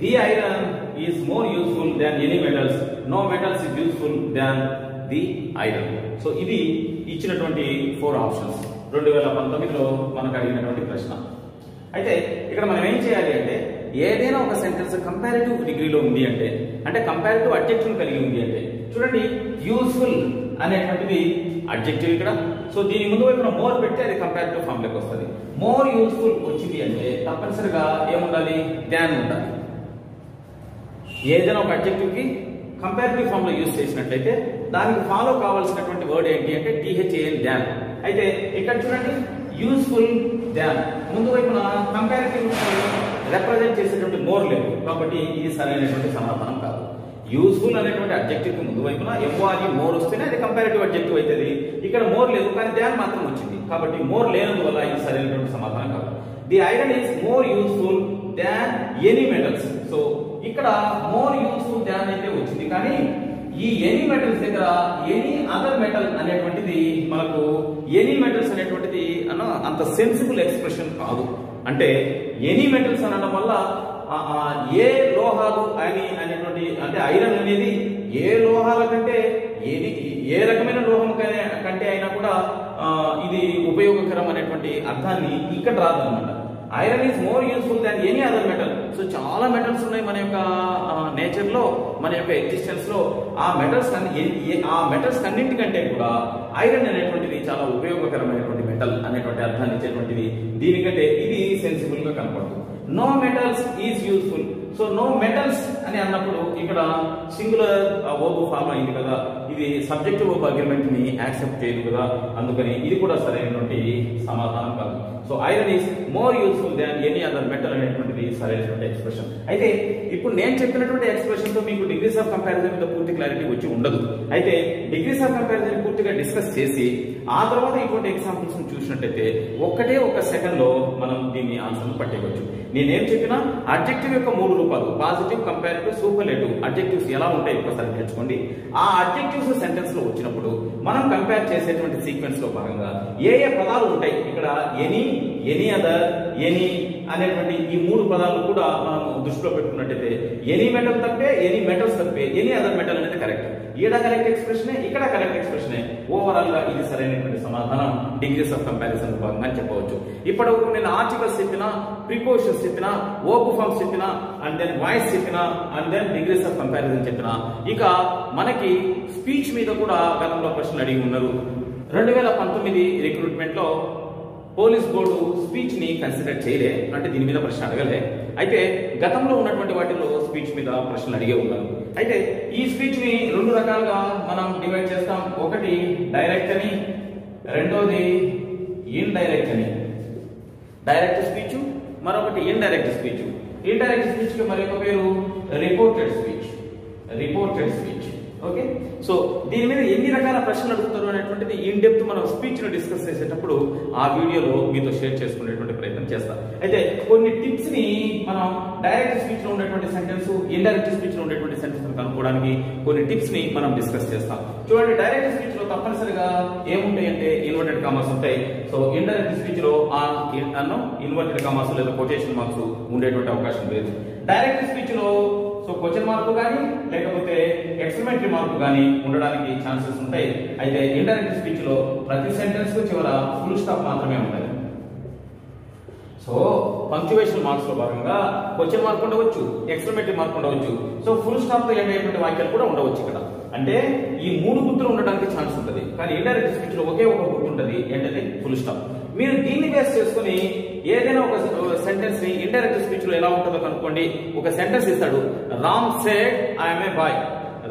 the iron is more useful than any metals, no metals is useful than the iron. So ఇది ఇచ్చినటువంటి 4 options 2019లో మనకు అడిగినటువంటి ప్రశ్న. అయితే ఇక్కడ మనం ఏం చేయాలి అంటే ఏదైనా ఒక సెంటెన్స్ కంపారిటివ్ డిగ్రీలో ఉంది అంటే కంపారిటివ్ అడ్జెక్టివ్ కలిగి ఉంది అంటే చూడండి, యూస్ఫుల్ అనేటువంటిది అడ్జెక్టివ్ ఇక్కడ. సో దీని ముందు వైపున మోర్ పెట్టి అది కంపారిటివ్ ఫామ్ లోకి వస్తుంది. మోర్ యూస్ఫుల్ వచ్చింది అంటే తప్పనిసరిగా ఏముండాలి, దాన్ ఉండాలి. ఏదైనా ఒక అడ్జెక్టివ్ కి కంపారిటివ్ ఫామ్ లో యూజ్ చేసినట్లయితే దానికి ఫాలో కావాల్సినటువంటి వర్డ్ ఏంటి అంటే THAN, దాన్. అయితే ఇక్కడ చూడండి, యూస్ఫుల్ దాన్ ముందు వైపున కంపారిటివ్ రిప్రజెంట్ చేసేటువంటి మోర్ లేదు కాబట్టి ఇది సరైనటువంటి సమాధానం కాదు. యూస్ఫుల్ అనేటువంటి అడ్జెక్టివ్ కి ముందు వైపున MORE మోర్ వస్తేనే అది కంపారిటివ్ అడ్జెక్టివ్ అవుతుంది. ఇక్కడ మోర్ లేదు కానీ దాన్ మాత్రం వచ్చింది కాబట్టి మోర్ లేనందువల్ల ఇది సరైనటువంటి సమాధానం కాదు. The iron is more useful than any metals. So ఇక్కడ మోర్ యూస్ఫుల్ దాన్ అయితే వచ్చింది కానీ ఈ ఎనీ మెటల్స్ దగ్గర ఎనీ అదర్ మెటల్ అనేటువంటిది మనకు ఎనీ మెటల్స్ అనేటువంటిది అంత సెన్సిబుల్ ఎక్స్ప్రెషన్ కాదు. అంటే ఎనీ మెటల్స్ అనడం వల్ల ఏ లోహాలు అనేటువంటి అంటే ఐరన్ అనేది ఏ లోహాల కంటే ఏ రకమైన లోహం కంటే అయినా కూడా ఇది ఉపయోగకరం అనేటువంటి అర్థాన్ని ఇక్కడ రాదన్నమాట. Iron is more useful than any other metal. So చాలా మెటల్స్ ఉన్నాయి మన యొక్క నేచర్ లో, మన యొక్క ఎగ్జిస్టెన్స్ లో. ఆ మెటల్స్ అన్నింటికంటే కూడా ఐరన్ అనేటువంటిది చాలా ఉపయోగకరమైనటువంటి మెటల్ అనేటువంటి అర్థాన్ని ఇచ్చేటువంటిది. దీనికంటే ఇది సెన్సిబుల్ గా కనపడుతుంది. No metals is useful. So no metals అని అన్నప్పుడు ఇక్కడ సింగులర్ వర్బ్ ఫార్మ్ అయింది కదా, ఇది సబ్జెక్టివ్ వర్బ్ అగ్రిమెంట్ ని యాక్సెప్ట్ చేయదు కదా, అందుకని ఇది కూడా సరైనటువంటి సమాధానం కాదు. So iron is more useful than any other metal అనేటువంటిది సరైనటువంటి ఎక్స్ప్రెషన్. అయితే ఇప్పుడు నేను చెప్పినటువంటి ఎక్స్ప్రెషన్ తో మీకు డిగ్రీస్ ఆఫ్ కంపారిజన్ మీద పూర్తి క్లారిటీ వచ్చి ఉండదు. అయితే డిగ్రీస్ ఆఫ్ కంపారిజన్ పూర్తిగా డిస్కస్ చేసి ఆ తర్వాత ఇటువంటి ఎగ్జాంపుల్స్ చూసినట్టయితే ఒక్క సెకండ్ లో మనం దీన్ని ఆన్సర్ పట్టేయవచ్చు. నేనేం చెప్పినా అడ్జెక్టివ్ యొక్క 3 రూపాలు పాజిటివ్, కంపారిటివ్, సూపర్లేటివ్ అడ్జెక్టివ్స్ ఎలా ఉంటాయి ఒక్కసారి నేర్చుకోండి. ఆ అడ్జెక్టివ్స్ సెంటెన్స్ లో వచ్చినప్పుడు మనం కంపేర్ చేసేటువంటి సీక్వెన్స్ లో భాగంగా ఏ పదాలు ఉంటాయి, ఇక్కడ ఎనీ, ఎనీ అదర్, ఎనీ అనేటువంటి ఈ 3 పదాలు కూడా మనం దృష్టిలో పెట్టుకున్నట్టయితే ఎనీ మెటల్ తప్పే, ఎనీ మెటల్స్ తప్పే, ఎనీ అదర్ మెటల్ అనేది కరెక్ట్. ఈడ కరెక్ట్ ఎక్స్ప్రెషనే, ఇక్కడ కరెక్ట్ ఎక్స్ప్రెషనే. ఓవరాల్ గా ఇది సరైనటువంటి సమాధానం డిగ్రీస్ ఆఫ్ కంపారిజన్ భాగంగా చెప్పవచ్చు. ఇప్పటివరకు నేను ఆర్టికల్స్ చెప్పినా, ప్రిపోజిషన్స్ చెప్పినా, వర్బ్ ఫార్మ్స్ చెప్పినా, అండ్ దెన్ వాయిస్ చెప్పినా, and then degrees of comparison చెప్పినా, ఇక మనకి స్పీచ్ మీద కూడా గతంలో ప్రశ్నలు అడిగి ఉన్నారు. 2019 రిక్రూట్మెంట్ లో పోలీస్ బోర్డు స్పీచ్ ని కన్సిడర్ చేయలే, అంటే దీని మీద ప్రశ్న అడగలే. అయితే గతంలో ఉన్నటువంటి వాటిలో స్పీచ్ మీద ప్రశ్నలు అడిగే ఉన్నారు. అయితే ఈ స్పీచ్ ని 2 రకాలుగా మనం డివైడ్ చేస్తాం. ఒకటి డైరెక్ట్ అని, రెండోది ఇండైరెక్ట్ అని. డైరెక్ట్ స్పీచ్, మరొకటి ఇండైరెక్ట్ స్పీచ్. ఇండైరెక్ట్ స్పీచ్ కి మరొక పేరు reported speech. Reported speech. Okay, so దీని మీద ఎన్ని రకాల ప్రశ్నలు అడుగుతారు అనేటువంటిది ఇన్ డెప్త్ మనం స్పీచ్ ను డిస్కస్ చేసేటప్పుడు ఆ వీడియోలో మీతో షేర్ చేసుకునేటువంటి ప్రయత్నం చేస్తాం. అయితే కొన్ని టిప్స్ ని మనం డైరెక్ట్ స్పీచ్ లో ఉండేటువంటి సెంటెన్స్, ఇండైరెక్ట్ స్పీచ్ లో ఉండేటువంటి సెంటెన్స్ కనుక్కోవడానికి కొన్ని టిప్స్ ని మనం డిస్కస్ చేస్తాం. చూడండి, డైరెక్ట్ స్పీచ్ లో తప్పనిసరిగా ఏముంటాయి అంటే ఇన్వర్టెడ్ కామర్స్ ఉంటాయి. సో ఇండైరెక్ట్ స్పీచ్ లో ఇన్వర్టెడ్ కామర్స్ లేదా కొటేషన్ మార్క్స్ ఉండేటువంటి అవకాశం లేదు. డైరెక్ట్ స్పీచ్ లో సో క్వశ్చన్ మార్కు కానీ లేకపోతే ఎక్స్క్లమేటరీ మార్కు కానీ ఉండడానికి ఛాన్సెస్ ఉంటాయి. అయితే ఇండైరెక్ట్ స్పీచ్ లో ప్రతి సెంటెన్స్ కు చివర ఫుల్ స్టాప్ మాత్రమే ఉంటుంది. సో పంక్చువేషన్ మార్క్స్ లో భాగంగా క్వశ్చన్ మార్క్ ఉండవచ్చు, ఎక్స్క్లమేటరీ మార్క్ ఉండవచ్చు, సో ఫుల్ స్టాప్ తో ఏమైనటువంటి వాక్యాలు కూడా ఉండవచ్చు. ఇక్కడ అంటే ఈ 3 గుర్తులు ఉండడానికి ఛాన్స్ ఉంటుంది. కానీ ఇండైరెక్ట్ స్పీచ్ లో ఒకే ఒక గుర్తు ఉంటుంది, ఏంటంటే ఫుల్ స్టాప్. మీరు దీన్ని బేస్ చేసుకుని ఏదైనా ఒక సెంటెన్స్ ని ఇండైరెక్ట్ స్పీచ్ లో ఎలా ఉంటుందో కనుక్కోండి. ఒక సెంటెన్స్ ఇస్తాడు, Ram said I am a boy,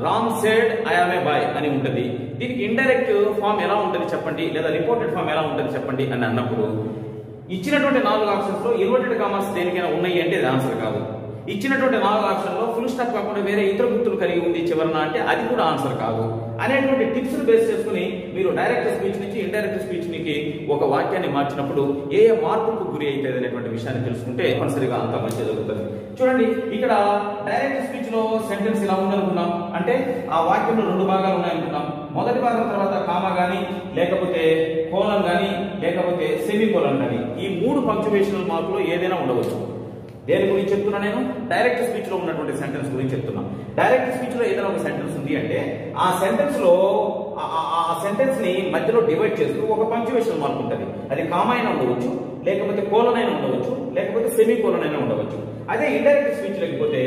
Ram said I am a boy అని ఉంటుంది. దీనికి ఇండైరెక్ట్ ఫామ్ ఎలా ఉంటుంది చెప్పండి, లేదా రిపోర్టెడ్ ఫామ్ ఎలా ఉంటుంది చెప్పండి అని అన్నప్పుడు ఇచ్చినటువంటి 4 ఆప్షన్స్ లో ఇన్వర్టెడ్ కామర్స్ దేనికైనా ఉన్నాయి అంటే అది ఆన్సర్ కాదు. ఇచ్చినటువంటి 4 ఆప్షన్ లో ఫుల్ స్టాప్ కాకుండా వేరే ఇతర గుర్తులు కలిగి ఉంది చివరన అంటే అది కూడా ఆన్సర్ కాదు. అనేటువంటి టిప్స్ ను బేస్ చేసుకుని మీరు డైరెక్ట్ స్పీచ్ నుంచి ఇండైరెక్ట్ స్పీచ్ కి ఒక వాక్యాన్ని మార్చినప్పుడు ఏ మార్పుకు గురి అవుతుంది అనేటువంటి విషయాన్ని తెలుసుకుంటే తప్పనిసరిగా అంత మంచి జరుగుతుంది. చూడండి, ఇక్కడ డైరెక్ట్ స్పీచ్ లో సెంటెన్స్ ఇలా ఉందనుకున్నాం అంటే ఆ వాక్యంలో 2 భాగాలు ఉన్నాయనుకున్నాం. మొదటి భాగం తర్వాత కామా గానీ, లేకపోతే కోలన్ గానీ, లేకపోతే సెమీ కోలన్ గానీ, ఈ 3 పంక్చువేషనల్ మార్కులు ఏదైనా ఉండవచ్చు. దేని గురించి చెప్తున్నా, నేను డైరెక్ట్ స్పీచ్ లో ఉన్నటువంటి సెంటెన్స్ గురించి చెప్తున్నా. డైరెక్ట్ స్పీచ్ లో ఏదైనా ఒక సెంటెన్స్ ఉంది అంటే ఆ సెంటెన్స్ లో ఆ సెంటెన్స్ ని మధ్యలో డివైడ్ చేస్తూ ఒక పంక్చువేషన్ మార్క్ ఉంటుంది. అది కామా అయినా ఉండవచ్చు, లేకపోతే కోలన్ అయినా ఉండవచ్చు, లేకపోతే సెమీ కోలన్ అయినా ఉండవచ్చు. అదే ఇండైరెక్ట్ స్పీచ్ లేకపోతే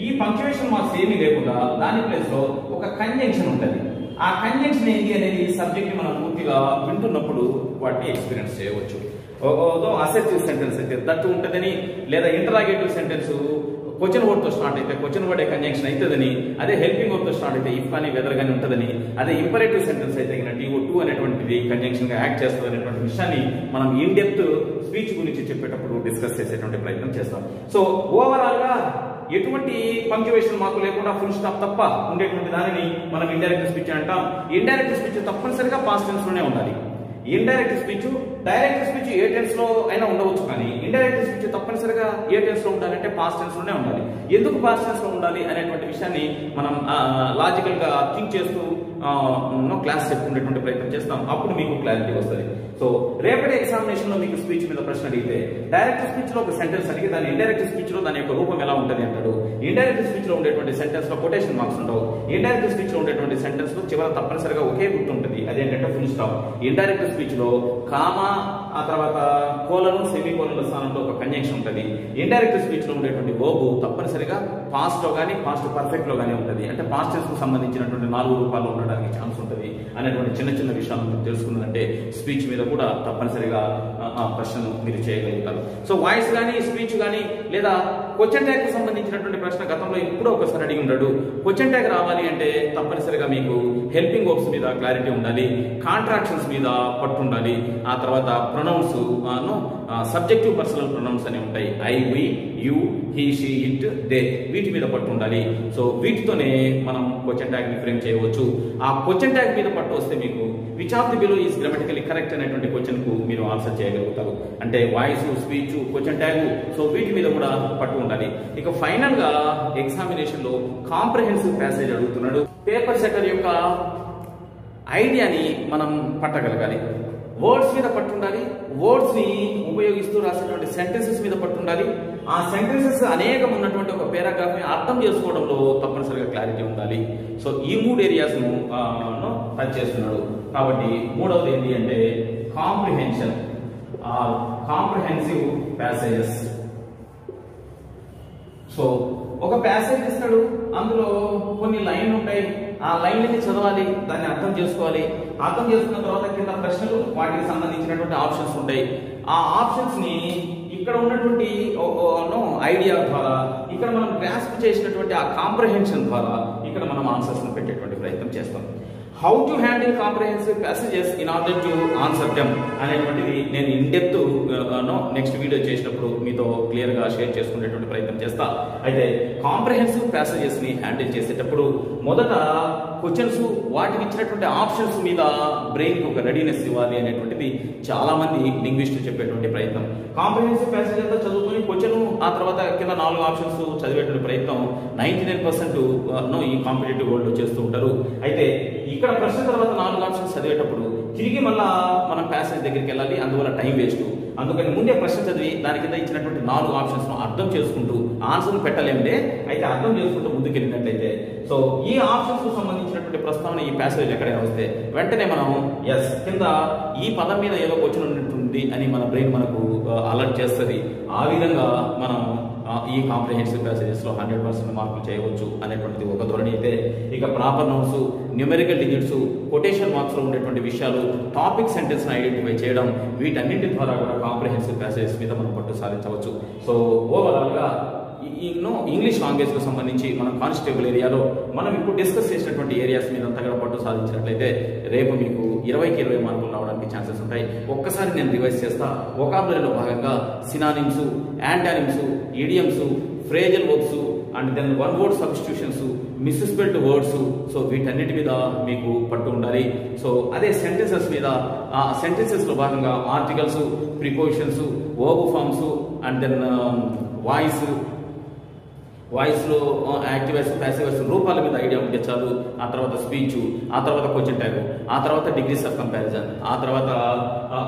ఈ పంక్చువేషన్ మార్క్స్ ఏమీ లేకుండా దాని ప్లేస్ లో ఒక కంజంక్షన్ ఉంటుంది. ఆ కంజంక్షన్ ఏంటి అనేది సబ్జెక్ట్ ని మనం పూర్తిగా వింటున్నప్పుడు వాటిని ఎక్స్పీరియన్స్ చేయవచ్చు. అసెర్టివ్ సెంటెన్స్ అయితే దట్టు ఉంటుందని, లేదా ఇంటరాగేటివ్ సెంటెన్స్ క్వశ్చన్ వర్డ్ తో స్టార్ట్ అయితే క్వశ్చన్ వర్డ్ కంజంక్షన్ అవుతుందని, అదే హెల్పింగ్ వర్డ్ తో స్టార్ట్ అయితే ఇఫ్ కానీ వెదర్ కానీ ఉంటుందని, అదే ఇంపరేటివ్ సెంటెన్స్ అయితే TO2 అనేటువంటిది కంజంక్షన్ గా యాక్ట్ చేస్తుంది అనేటువంటి విషయాన్ని మనం ఇన్ డెప్త్ స్పీచ్ గురించి చెప్పేటప్పుడు డిస్కస్ చేసేటువంటి ప్రయత్నం చేస్తాం. సో ఓవరాల్ గా ఎటువంటి పంక్చువేషన్ మార్కు లేకుండా ఫుల్ స్టాప్ తప్ప ఉండేటువంటి దానిని మనం ఇండైరెక్ట్ స్పీచ్ అంటాం. ఇండైరెక్ట్ స్పీచ్ తప్పనిసరిగా పాస్ట్ టెన్స్ లోనే ఉండాలి. ఇండైరెక్ట్ స్పీచ్ డైరెక్ట్ స్పీచ్ ఏ టెన్స్ లో అయినా ఉండవచ్చు, కానీ ఇండైరెక్ట్ స్పీచ్ తప్పనిసరిగా ఏ టెన్స్ లో ఉండాలంటే పాస్ట్ టెన్స్ లోనే ఉండాలి. ఎందుకు పాస్ట్ టెన్స్ లో ఉండాలి అనేటువంటి విషయాన్ని మనం లాజికల్ గా థింక్ చేస్తూ క్లాస్ చెప్పుకునేటువంటి ప్రయత్నం చేస్తాం. అప్పుడు మీకు క్లారిటీ వస్తుంది. సో రేపటి ఎగ్జామినేషన్ లో మీకు స్పీచ్ మీద ప్రశ్న అడిగితే డైరెక్ట్ స్పీచ్ లో ఒక సెంటెన్స్ అడిగి దాని ఇండైరెక్ట్ స్పీచ్ లో దాని యొక్క రూపం ఎలా ఉంటుంది అంటాడు. ఇండైరెక్ట్ స్పీచ్ లో ఉండేటువంటి సెంటెన్స్ లో కొటేషన్ మార్క్స్ ఉండవు. ఇండైరెక్ట్ స్పీచ్ లో ఉండేటువంటి సెంటెన్స్ లో చివర తప్పనిసరిగా ఒకే గుర్తు ఉంటుంది, అదేంటంటే ఫుల్ స్టాప్. ఇండైరెక్ట్ స్పీచ్ లో కామా, ఆ తర్వాత కోలను, సెమీ కోలన్ల స్థానంలో ఒక కంజంక్షన్ ఉంటుంది. ఇండైరెక్ట్ స్పీచ్ లో ఉండేటువంటి వర్బ్ తప్పనిసరిగా పాస్ట్ లో కానీ పాస్ట్ పర్ఫెక్ట్ లో కానీ ఉంటుంది. అంటే పాస్ట్ టెన్స్ కు సంబంధించినటువంటి 4 రూపాల్లో ఉండడానికి ఛాన్స్ ఉంటుంది అనేటువంటి చిన్న చిన్న విషయాలు మీరు తెలుసుకున్నదంటే స్పీచ్ మీద కూడా తప్పనిసరిగా ప్రశ్నను మీరు చేయగలుగుతారు. సో వాయిస్ కానీ స్పీచ్ కానీ లేదా క్వశ్చన్ ట్యాగ్ కి సంబంధించినటువంటి ప్రశ్న గతంలో ఎప్పుడో ఒకసారి అడిగి ఉన్నాడు. క్వశ్చన్ ట్యాగ్ రావాలి అంటే తప్పనిసరిగా మీకు హెల్పింగ్ వర్బ్స్ మీద క్లారిటీ ఉండాలి, కాంట్రాక్షన్స్ మీద పట్టు ఉండాలి, ఆ తర్వాత ప్రొనౌన్స్ సబ్జెక్టివ్ పర్సనల్ ప్రొనౌన్స్ అని ఉంటాయి, I, we, you, he, she, it, they, వీటి మీద పట్టు ఉండాలి. సో వీటితోనే మనం క్వశ్చన్ ట్యాగ్ ని ఫ్రేమ్ చేయవచ్చు. ఆ క్వశ్చన్ ట్యాగ్ మీద పట్టు వస్తే మీకు which of the below is grammatically correct అనేటువంటి క్వశ్చన్ కు మీరు ఆన్సర్ చేయగలుగుతారు. అంటే voice, speech, question tag, so వీటి మీద కూడా పట్టు ఉండాలి. ఇక ఫైనల్ గా ఎగ్జామినేషన్ లో కాంప్రహెన్సివ్ ప్యాసేజ్ అడుగుతున్నాడు. పేపర్ సెటర్ యొక్క ఐడియాని మనం పట్టగలగాలి. వర్డ్స్ మీద పట్టు ఉండాలి, వర్డ్స్ ని ఉపయోగిస్తూ రాసేటువంటి సెంటెన్సెస్ మీద పట్టు ఉండాలి. ఆ సెంటెన్సెస్ అనేకం ఉన్నటువంటి ఒక పారాగ్రాఫ్ ని అర్థం చేసుకోవడంలో తప్పనిసరిగా క్లారిటీ ఉండాలి. సో ఈ 3 ఏరియాస్ ను టచ్ చేస్తున్నాడు. కాబట్టి మూడవది ఏంటి అంటే comprehension or comprehensive passages. So ఒక ప్యాసేజ్ ఇస్తాడు, అందులో కొన్ని లైన్లు ఉంటాయి, ఆ లైన్లని చదవాలి, దాన్ని అర్థం చేసుకోవాలి. అర్థం చేసుకున్న తర్వాత కింద ప్రశ్నలు, వాటికి సంబంధించినటువంటి ఆప్షన్స్ ఉంటాయి. ఆ ఆప్షన్స్ ని ఇక్కడ ఉన్నటువంటి ఐడియా ద్వారా, ఇక్కడ మనం గ్రాస్ప్ చేసినటువంటి ఆ కాంప్రహెన్షన్ ద్వారా ఇక్కడ మనం ఆన్సర్స్ ను పెట్టేటువంటి ప్రయత్నం చేస్తాం. How to handle comprehensive passages in order to answer them అనేటువంటిది నేను ఇన్ డెప్త్ నెక్స్ట్ వీడియో చేసినప్పుడు మీతో క్లియర్ గా షేర్ చేసుకునేటువంటి ప్రయత్నం చేస్తా. అయితే కాంప్రహెన్సివ్ ప్యాసేజెస్ ని హ్యాండిల్ చేసేటప్పుడు మొదట క్వశ్చన్స్, వాటికి ఇచ్చినటువంటి ఆప్షన్స్ మీద బ్రెయిన్ కి ఒక రెడీనెస్ ఇవ్వాలి అనేటువంటిది చాలా మంది లింగ్విస్టులు చెప్పేటువంటి ప్రయత్నం. కాంప్రహెన్సివ్ ప్యాసేజ్ అంతా చదువుకుని క్వశ్చన్, ఆ తర్వాత కింద 4 ఆప్షన్స్ చదివేటువంటి ప్రయత్నం 99% ఈ కాంపిటేటివ్ వరల్డ్ లో చేస్తూ ఉంటారు. అయితే ఇక్కడ ప్రశ్న తర్వాత 4 ఆప్షన్స్ చదివేటప్పుడు తిరిగి మళ్ళా మనం ప్యాసేజ్ దగ్గరికి వెళ్ళాలి, అందువల్ల టైం వేస్ట్. అందుకని ముందే ప్రశ్న చదివి దాని కింద ఇచ్చినటువంటి 4 ఆప్షన్స్ ను అర్థం చేసుకుంటూ ఆన్సర్ పెట్టలేంటే, అయితే అర్థం చేసుకుంటూ ముందుకు వెళ్ళినట్లయితే, సో ఈ ఆప్షన్స్ కు సంబంధించినటువంటి ప్రస్తావన ఈ ప్యాసేజ్ ఎక్కడైనా వస్తే వెంటనే మనం ఎస్ కింద ఈ పదం మీద ఏదో క్వశ్చన్ ఉన్నట్టుంది అని మన బ్రెయిన్ మనకు అలర్ట్ చేస్తుంది. ఆ విధంగా మనం ఈ కాంప్రహెన్సివ్ ప్యాసేజెస్ లో 100% మార్కులు చేయవచ్చు అనేటువంటిది ఒక ధోరణి అయితే, ఇక proper nouns, numerical digits, quotation marks లో ఉండేటువంటి విషయాలు, టాపిక్ సెంటెన్స్ ను ఐడెంటిఫై చేయడం, వీటన్నింటి ద్వారా కూడా కాంప్రహెన్సివ్ ప్యాసేజెస్ మీద మనం పట్టు సాధించవచ్చు. సో ఓవరాల్ గా ఇంగ్లీష్ లాంగ్వేజ్ కు సంబంధించి మనం కానిస్టేబుల్ ఏరియాలో మనం ఇప్పుడు డిస్కస్ చేసినటువంటి ఏరియాస్ మీద అంతా కూడా పట్టు సాధించినట్లయితే రేపు మీకు 20కి 20 మార్కులు రావడానికి ఛాన్సెస్ ఉంటాయి. ఒక్కసారి నేను రివైజ్ చేస్తా. వొకాబులరీలో భాగంగా synonyms, antonyms, idioms, phrasal verbs and then one word substitutions, misspelled words, so వీటన్నిటి మీద మీకు పట్టు ఉండాలి. సో అదే సెంటెన్సెస్ మీద, ఆ సెంటెన్సెస్ లో భాగంగా articles, prepositions, verb forms and then voice లో యాక్టివర్స్, ప్యాసివర్స్ రూపాల మీద ఐడియా ఉంటే చాలు. ఆ తర్వాత స్పీచ్, ఆ తర్వాత క్వశ్చన్ ట్యాగ్, ఆ తర్వాత డిగ్రీస్ ఆఫ్ కంపారిజన్, ఆ తర్వాత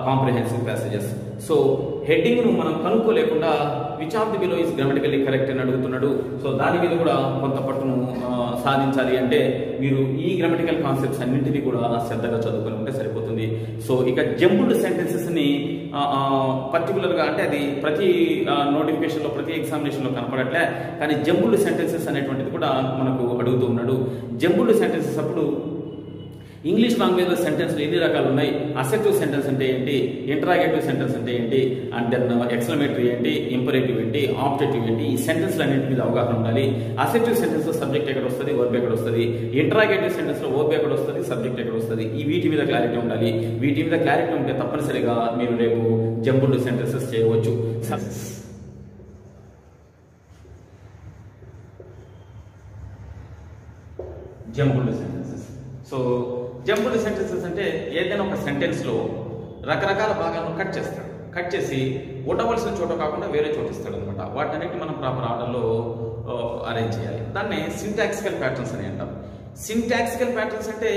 కాంప్రహెన్సివ్ ప్యాసేజెస్. సో హెడ్డింగ్ ను మనం కనుక్కోలేకుండా which of the below is grammatically correct అని అడుగుతున్నాడు. సో దాని మీద కూడా కొంత పట్టును సాధించాలి అంటే మీరు ఈ గ్రామటికల్ కాన్సెప్ట్స్ అన్నింటినీ కూడా శ్రద్ధగా చదువుకొని ఉంటే సరిపోతుంది. సో ఇక జంపుల్డ్ సెంటెన్సెస్ ని పర్టికులర్ గా, అంటే అది ప్రతి నోటిఫికేషన్ లో, ప్రతి ఎగ్జామినేషన్ లో కనపడట్లే, కానీ జంపుల్డ్ సెంటెన్సెస్ అనేటువంటిది కూడా మనకు అడుగుతూ ఉన్నాడు. జంపుల్డ్ సెంటెన్సెస్ అప్పుడు ఇంగ్లీష్ లాంగ్వేజ్ లో సెంటెన్స్ ఎన్ని రకాలు ఉన్నాయి, అసెప్టివ్ సెంటెన్స్ అంటే ఏంటి, ఇంటరాగేటివ్ సెంటెన్స్ అంటే ఏంటి, అండ్ దెన్ ఎక్స్క్లమేటరీ ఏంటి, ఇంపరేటివ్ ఏంటి, ఆబ్జెక్టివ్ ఏంటి, ఈ సెంటెన్స్ అన్నింటి మీద అవగాహన ఉండాలి. అసెప్టివ్ సెంటెన్స్ లో సబ్జెక్ట్ ఎక్కడ వస్తుంది, వర్బ్ ఎక్కడ వస్తుంది, ఇంటరాగేటివ్ సెంటెన్స్ లో వర్బ్ ఎక్కడ వస్తుంది, సబ్జెక్ట్ ఎక్కడ వస్తుంది, ఈ వీటి మీద క్లారిటీ ఉండాలి. వీటి మీద క్లారిటీ ఉంటే తప్పనిసరిగా మీరు రేపు జంపుల్డ్ సెంటెన్సెస్ చేయవచ్చు. జంపుల్డ్ సెంటెన్సెస్. సో జంపుల్డ్ సెంటెన్సెస్ అంటే ఏదైనా ఒక సెంటెన్స్ లో రకరకాల భాగాలను కట్ చేస్తాడు. కట్ చేసి ఉండవలసిన చోట కాకుండా వేరే చోట ఇస్తాడు అనమాట. వాటన్నిటి మనం ప్రాపర్ ఆర్డర్లో అరేంజ్ చేయాలి. దాన్ని సింటాక్సికల్ ప్యాటర్న్స్ అని అంటాం. సింటాక్సికల్ ప్యాటర్న్స్ అంటే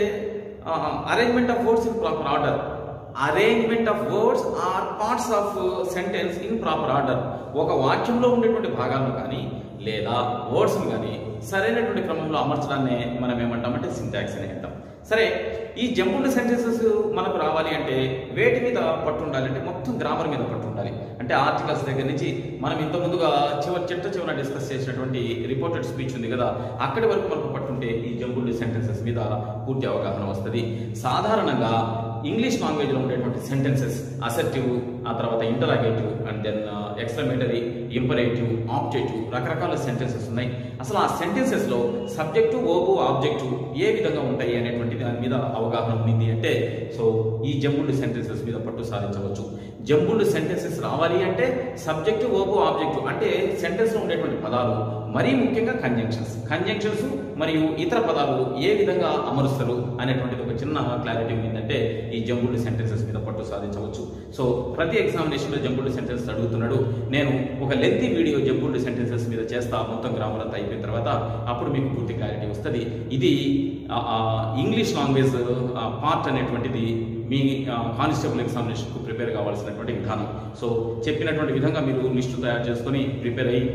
arrangement of words in proper order. Arrangement of words or parts of sentence in proper order. ఒక వాక్యంలో ఉండేటువంటి భాగాలను కానీ లేదా వర్డ్స్ని కానీ సరైనటువంటి క్రమంలో అమర్చడాన్ని మనం ఏమంటామంటే సింటాక్స్ అని అంటాం. సరే, ఈ జంపుల్డ్ సెంటెన్సెస్ మనకు రావాలి అంటే వేటి మీద పట్టు ఉండాలి అంటే మొత్తం గ్రామర్ మీద పట్టు ఉండాలి. అంటే ఆర్టికల్స్ దగ్గర నుంచి మనం ఇంత ముందుగా చివర డిస్కస్ చేసినటువంటి రిపోర్టెడ్ స్పీచ్ ఉంది కదా, అక్కడి వరకు మనకు పట్టుంటే ఈ జంపుల్డ్ సెంటెన్సెస్ మీద పూర్తి అవగాహన వస్తుంది. సాధారణంగా ఇంగ్లీష్ లాంగ్వేజ్లో ఉండేటువంటి సెంటెన్సెస్ అసర్టివ్, ఆ తర్వాత interrogative, and then exclamatory, imperative, objective, రకరకాల సెంటెన్సెస్ ఉన్నాయి. అసలు ఆ సెంటెన్సెస్లో సబ్జెక్టు, వర్బ్, ఆబ్జెక్టివ్ ఏ విధంగా ఉంటాయి అనేటువంటి దాని మీద అవగాహన ఉంది అంటే సో ఈ జంబుల్డ్ సెంటెన్సెస్ మీద పట్టు సాధించవచ్చు. జంబుల్డ్ సెంటెన్సెస్ రావాలి అంటే సబ్జెక్టు, వర్బ్, ఆబ్జెక్టివ్ అంటే సెంటెన్స్లో ఉండేటువంటి పదాలు, మరీ ముఖ్యంగా కంజంక్షన్స్ మరియు ఇతర పదాలు ఏ విధంగా అమరుస్తారు అనేటువంటిది ఒక చిన్న క్లారిటీ ఉందంటే ఈ జంబుల్డ్ సెంటెన్సెస్ మీద పట్టు సాధించవచ్చు. సో ప్రతి ఎగ్జామినేషన్లో జంబుల్డ్ సెంటెన్సెస్ అడుగుతున్నాడు. నేను ఒక లెంతీ వీడియో జంబుల్డ్ సెంటెన్సెస్ మీద చేస్తా, మొత్తం గ్రామర్ అంతా అయిపోయిన తర్వాత అప్పుడు మీకు పూర్తి క్లారిటీ వస్తుంది. ఇది ఇంగ్లీష్ లాంగ్వేజ్ పార్ట్ అనేటువంటిది మీ కానిస్టేబుల్ ఎగ్జామినేషన్కు ప్రిపేర్ కావాల్సినటువంటి విధానం. సో చెప్పినటువంటి విధంగా మీరు లిస్టు తయారు చేసుకొని ప్రిపేర్ అయ్యి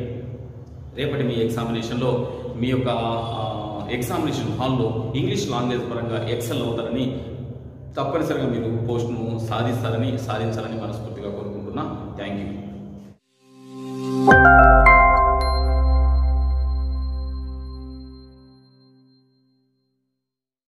రేపటి మీ ఎగ్జామినేషన్లో మీ యొక్క ఎగ్జామినేషన్ హాల్లో ఇంగ్లీష్ లాంగ్వేజ్ పరంగా ఎక్సెల్ అవుతారని, తప్పనిసరిగా మీరు పోస్ట్ను సాధించాలని మనస్ఫూర్తిగా కోరుకుంటున్నా. Thank you.